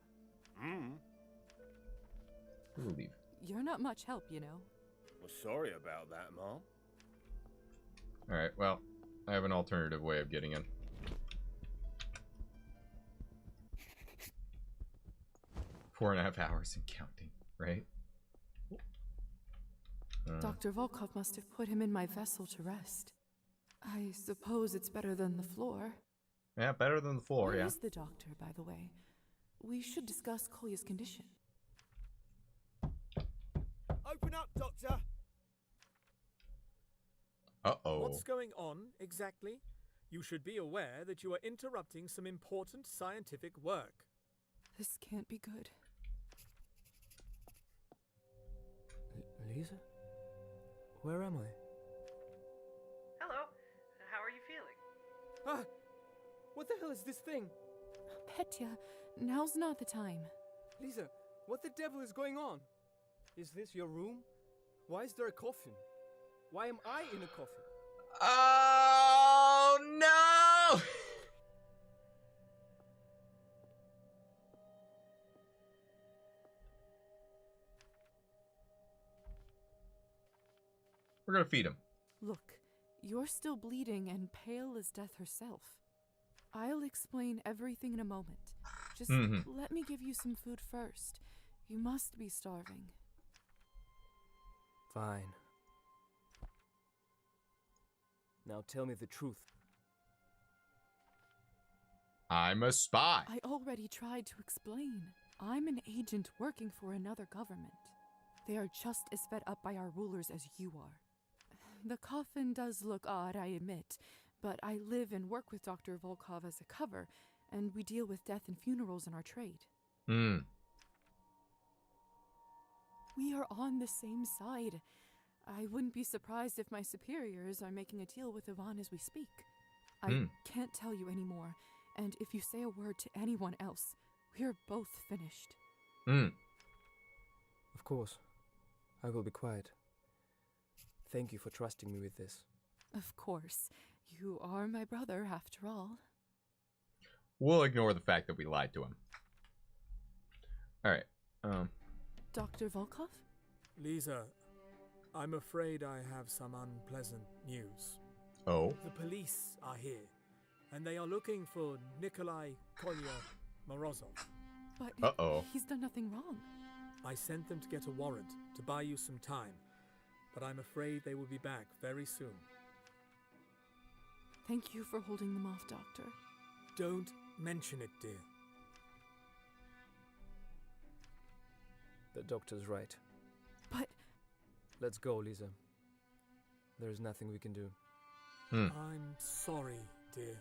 We'll leave. You're not much help, you know. Well, sorry about that, Mom. Alright, well, I have an alternative way of getting in. Four and a half hours and counting, right? Dr. Volkov must have put him in my vessel to rest. I suppose it's better than the floor. Yeah, better than the floor, Where yeah. is the doctor, by the way? We should discuss Kolya's condition. Open up, Doctor! Uh-oh. What's going on, exactly? You should be aware that you are interrupting some important scientific work. This can't be good. Lisa? Where am I? Hello. How are you feeling? Ah! What the hell is this thing? Petya, now's not the time. Lisa, what the devil is going on? Is this your room? Why is there a coffin? Why am I in a coffin? Oh, no! We're gonna feed him. Look, you're still bleeding and pale as death herself. I'll explain everything in a moment. Just let me give you some food first. You must be starving. Fine. Now tell me the truth. I'm a spy. I already tried to explain. I'm an agent working for another government. They are just as fed up by our rulers as you are. The coffin does look odd, I admit, but I live and work with Dr. Volkov as a cover, and we deal with death and funerals in our trade. We are on the same side. I wouldn't be surprised if my superiors are making a deal with Ivan as we speak. I can't tell you anymore, and if you say a word to anyone else, we're both finished. Of course. I will be quiet. Thank you for trusting me with this. Of course. You are my brother, after all. We'll ignore the fact that we lied to him. Alright, Dr. Volkov? Lisa, I'm afraid I have some unpleasant news. Oh? The police are here, and they are looking for Nikolai Kolya Morozov. But he's done nothing wrong. I sent them to get a warrant to buy you some time, but I'm afraid they will be back very soon. Thank you for holding them off, Doctor. Don't mention it, dear. The doctor's right. But... Let's go, Lisa. There is nothing we can do. I'm sorry, dear.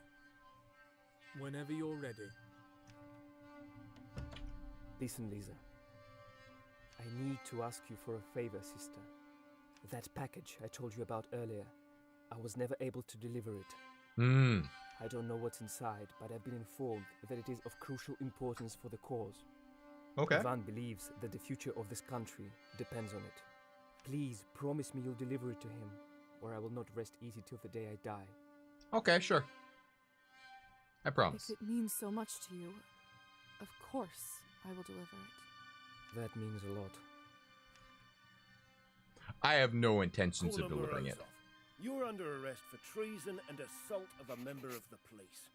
Whenever you're ready. Listen, Lisa. I need to ask you for a favor, sister. That package I told you about earlier, I was never able to deliver it. I don't know what's inside, but I've been informed that it is of crucial importance for the cause. Okay. Ivan believes that the future of this country depends on it. Please promise me you'll deliver it to him, or I will not rest easy till the day I die. Okay, sure. I promise. If it means so much to you, of course I will deliver it. That means a lot. I have no intentions of Call delivering it. Morozov. You're under arrest for treason and assault of a member of the police.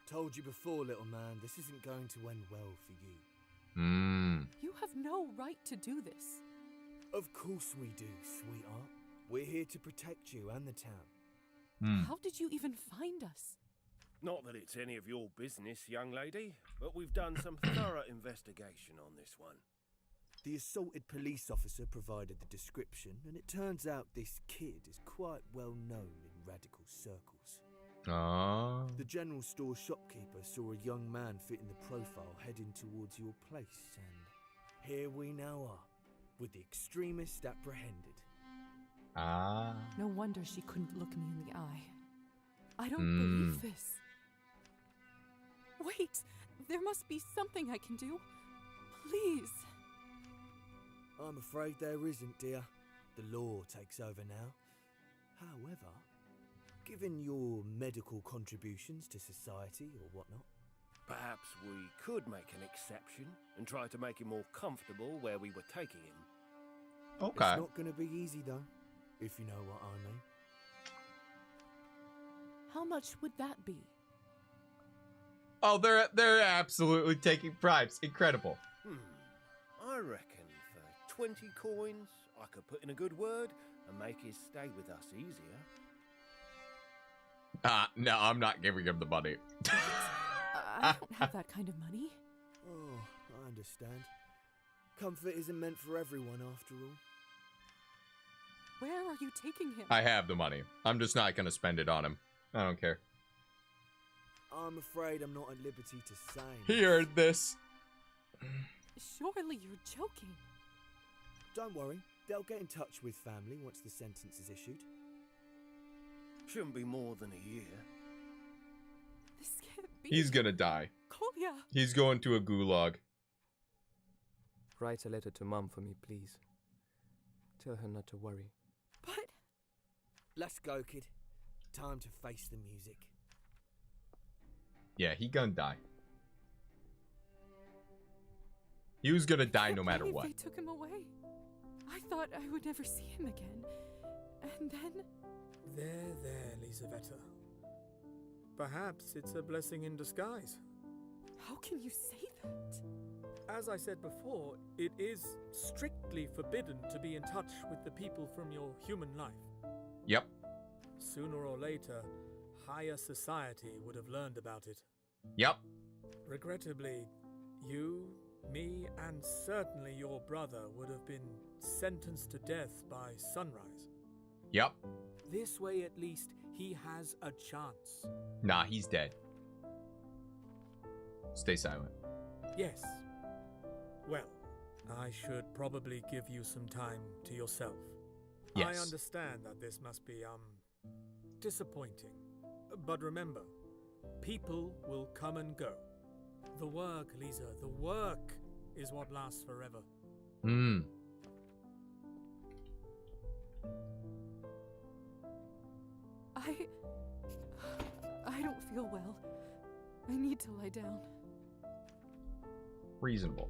Told you before, little man, this isn't going to end well for you. You have no right to do this. Of course we do, sweetheart. We're here to protect you and the town. How did you even find us? Not that it's any of your business, young lady, but we've done some thorough investigation on this one. The assaulted police officer provided the description, and it turns out this kid is quite well known in radical circles. The general store shopkeeper saw a young man fitting the profile heading towards your place, and here we now are, with the extremist apprehended. No wonder she couldn't look me in the eye. I don't believe this. Wait, there must be something I can do. Please. I'm afraid there isn't, dear. The law takes over now. However, given your medical contributions to society or whatnot. Perhaps we could make an exception and try to make him more comfortable where we were taking him. Okay. It's not going to be easy, though, if you know what I mean. How much would that be? Oh, they're absolutely taking bribes. Incredible. I reckon for 20 coins, I could put in a good word and make his stay with us easier. No, I'm not giving him the money. I don't have that kind of money. Oh, I understand. Comfort isn't meant for everyone, after all. Where are you taking him? I have the money. I'm just not going to spend it on him. I don't care. I'm afraid I'm not at liberty to say. He earned this. Surely you're joking. Don't worry. They'll get in touch with family once the sentence is issued. Shouldn't be more than a year. This can't be. He's gonna die. Kolya. He's going to a gulag. Write a letter to Mum for me, please. Tell her not to worry. But... Let's go, kid. Time to face the music. Yeah, he gonna die. He was gonna die no matter what. They took him away. I thought I would never see him again. And then... There, Lisaveta. Perhaps it's a blessing in disguise. How can you say that? As I said before, it is strictly forbidden to be in touch with the people from your human life. Yep. Sooner or later, higher society would have learned about it. Yep. Regrettably, you, me, and certainly your brother would have been sentenced to death by sunrise. Yep. This way, at least, he has a chance. Nah, he's dead. Stay silent. Yes. Well, I should probably give you some time to yourself. Yes. I understand that this must be, disappointing. But remember, people will come and go. The work, Lisa, the work is what lasts forever. I don't feel well. I need to lie down. Reasonable.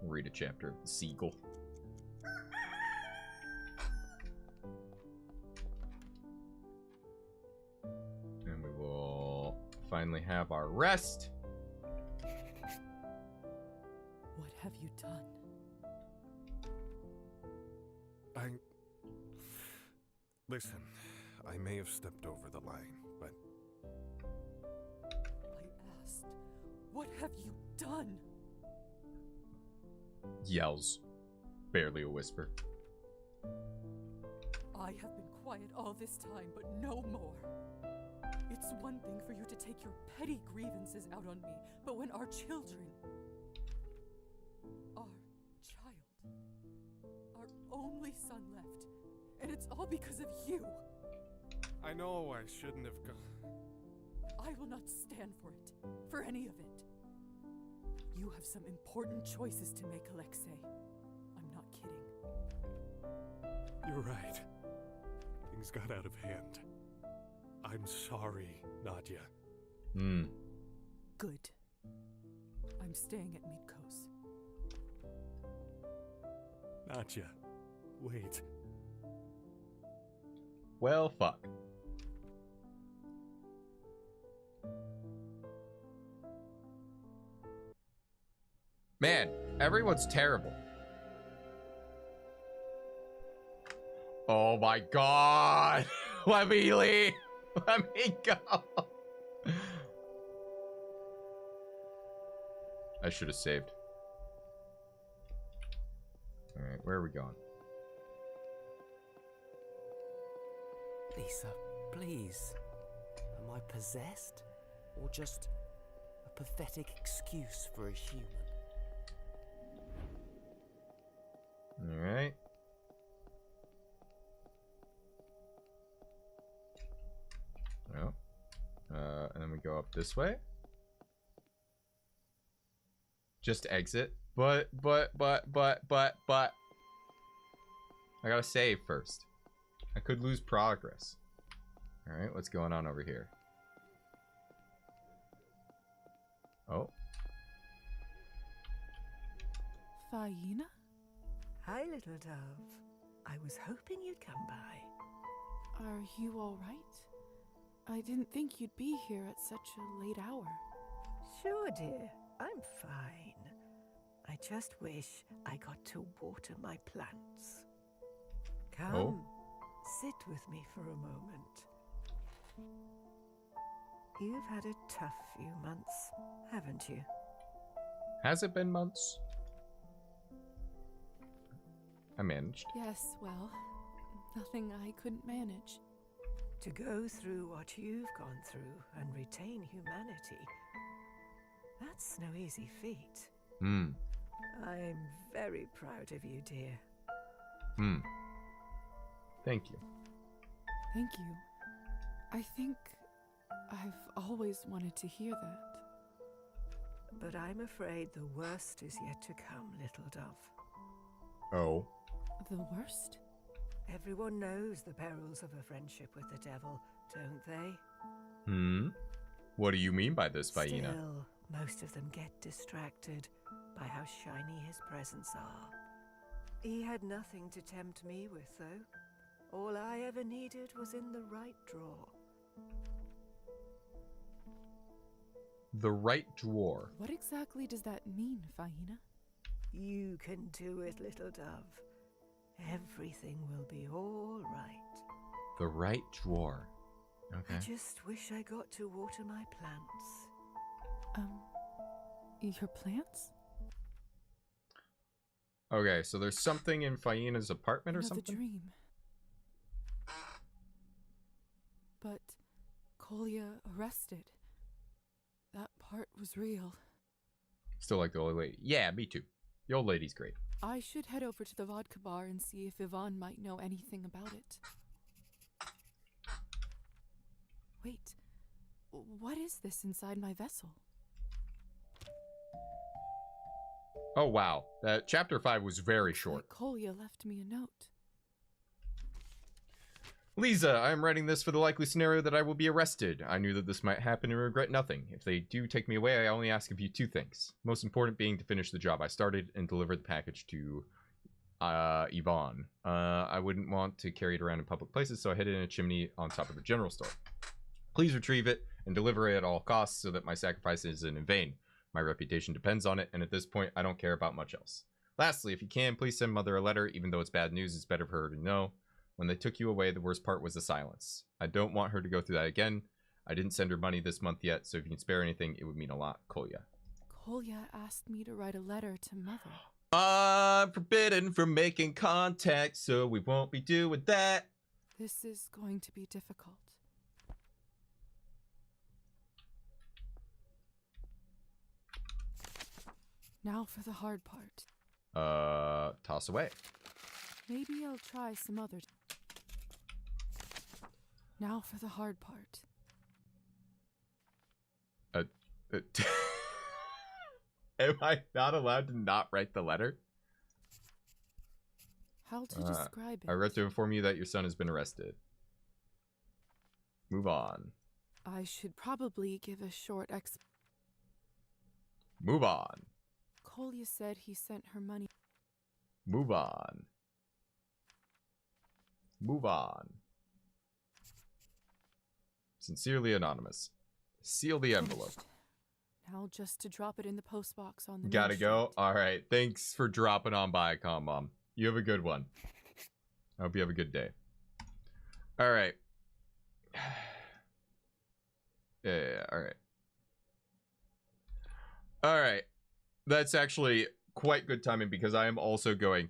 Read a chapter of The Seagull. And we will finally have our rest. What have you done? Listen, I may have stepped over the line, but... I asked, what have you done? Yells. Barely a whisper. I have been quiet all this time, but no more. It's one thing for you to take your petty grievances out on me, but when our children... Our child... Our only son left, and it's all because of you. I know I shouldn't have gone. I will not stand for it, for any of it. You have some important choices to make, Alexei. I'm not kidding. You're right. Things got out of hand. I'm sorry, Nadia. Good. I'm staying at Midko's. Nadia, wait. Well, fuck. Man, everyone's terrible. Oh my god! Let me leave! Let me go! I should have saved. Alright, where are we going? Lisa, please. Am I possessed? Or just a pathetic excuse for a human? Alright. Oh. And then we go up this way. Just exit. But. I gotta save first. I could lose progress. Alright, what's going on over here? Oh. Faina? Hi, little dove. I was hoping you'd come by. Are you all right? I didn't think you'd be here at such a late hour. Sure, dear. I'm fine. I just wish I got to water my plants. Come, sit with me for a moment. You've had a tough few months, haven't you? Has it been months? I managed. Yes, well, nothing I couldn't manage. To go through what you've gone through and retain humanity, that's no easy feat. I'm very proud of you, dear. Thank you. Thank you. I think I've always wanted to hear that. But I'm afraid the worst is yet to come, little dove. Oh. The worst? Everyone knows the perils of a friendship with the devil, don't they? What do you mean by this, Faina? Still, most of them get distracted by how shiny his presents are. He had nothing to tempt me with, though. All I ever needed was in the right drawer. The right drawer. What exactly does that mean, Faina? You can do it, little dove. Everything will be all right. The right drawer. Okay. I just wish I got to water my plants. Your plants? Okay, so there's something in Faina's apartment or something? Another dream. But Kolya arrested. That part was real. Still like the old lady. Yeah, me too. The old lady's great. I should head over to the vodka bar and see if Yvonne might know anything about it. Wait, what is this inside my vessel? Oh, wow. Chapter 5 was very short. Like Kolya left me a note. Lisa, I am writing this for the likely scenario that I will be arrested. I knew that this might happen and regret nothing. If they do take me away, I only ask of you 2 things. Most important being to finish the job I started and deliver the package to Yvonne. I wouldn't want to carry it around in public places, so I hid it in a chimney on top of the general store. Please retrieve it and deliver it at all costs so that my sacrifice isn't in vain. My reputation depends on it, and at this point, I don't care about much else. Lastly, if you can, please send Mother a letter. Even though it's bad news, it's better for her to know. When they took you away, the worst part was the silence. I don't want her to go through that again. I didn't send her money this month yet, so if you can spare anything, it would mean a lot. Kolya. Kolya asked me to write a letter to Mother. I'm forbidden from making contact, so we won't be doing that. This is going to be difficult. Now for the hard part. Toss away. Maybe I'll try some other. Now for the hard part. Am I not allowed to not write the letter? How to describe it? I read to inform you that your son has been arrested. Move on. I should probably give a short Move on. Kolya said he sent her money. Move on. Move on. Sincerely anonymous. Seal the envelope. Now just to drop it in the post box on the Gotta go? Alright. Thanks for dropping on by, Mom. You have a good one. I hope you have a good day. Alright. Yeah, alright. Alright. That's actually quite good timing because I am also going.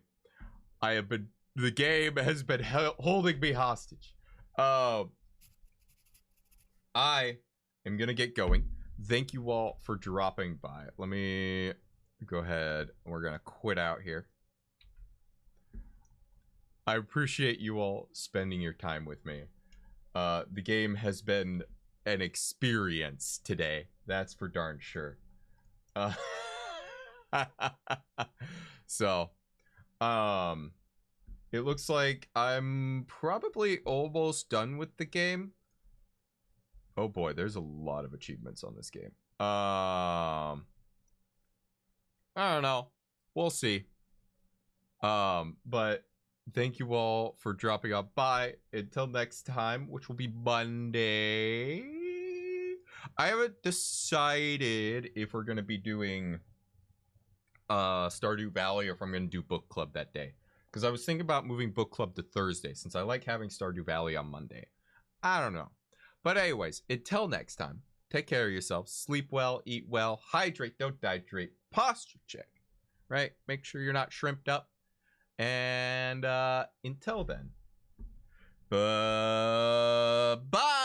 The game has been holding me hostage. I am gonna get going. Thank you all for dropping by. Let me go ahead. We're gonna quit out here. I appreciate you all spending your time with me. The game has been an experience today. That's for darn sure. So, it looks like I'm probably almost done with the game. Oh boy, there's a lot of achievements on this game. I don't know. We'll see. But thank you all for dropping on by. Until next time, which will be Monday. I haven't decided if we're gonna be doing Stardew Valley or if I'm gonna do book club that day. Because I was thinking about moving book club to Thursday since I like having Stardew Valley on Monday. I don't know. But anyways, until next time, take care of yourself. Sleep well, eat well, hydrate, don't dehydrate, posture check. Right? Make sure you're not shrimped up. And until then, bye.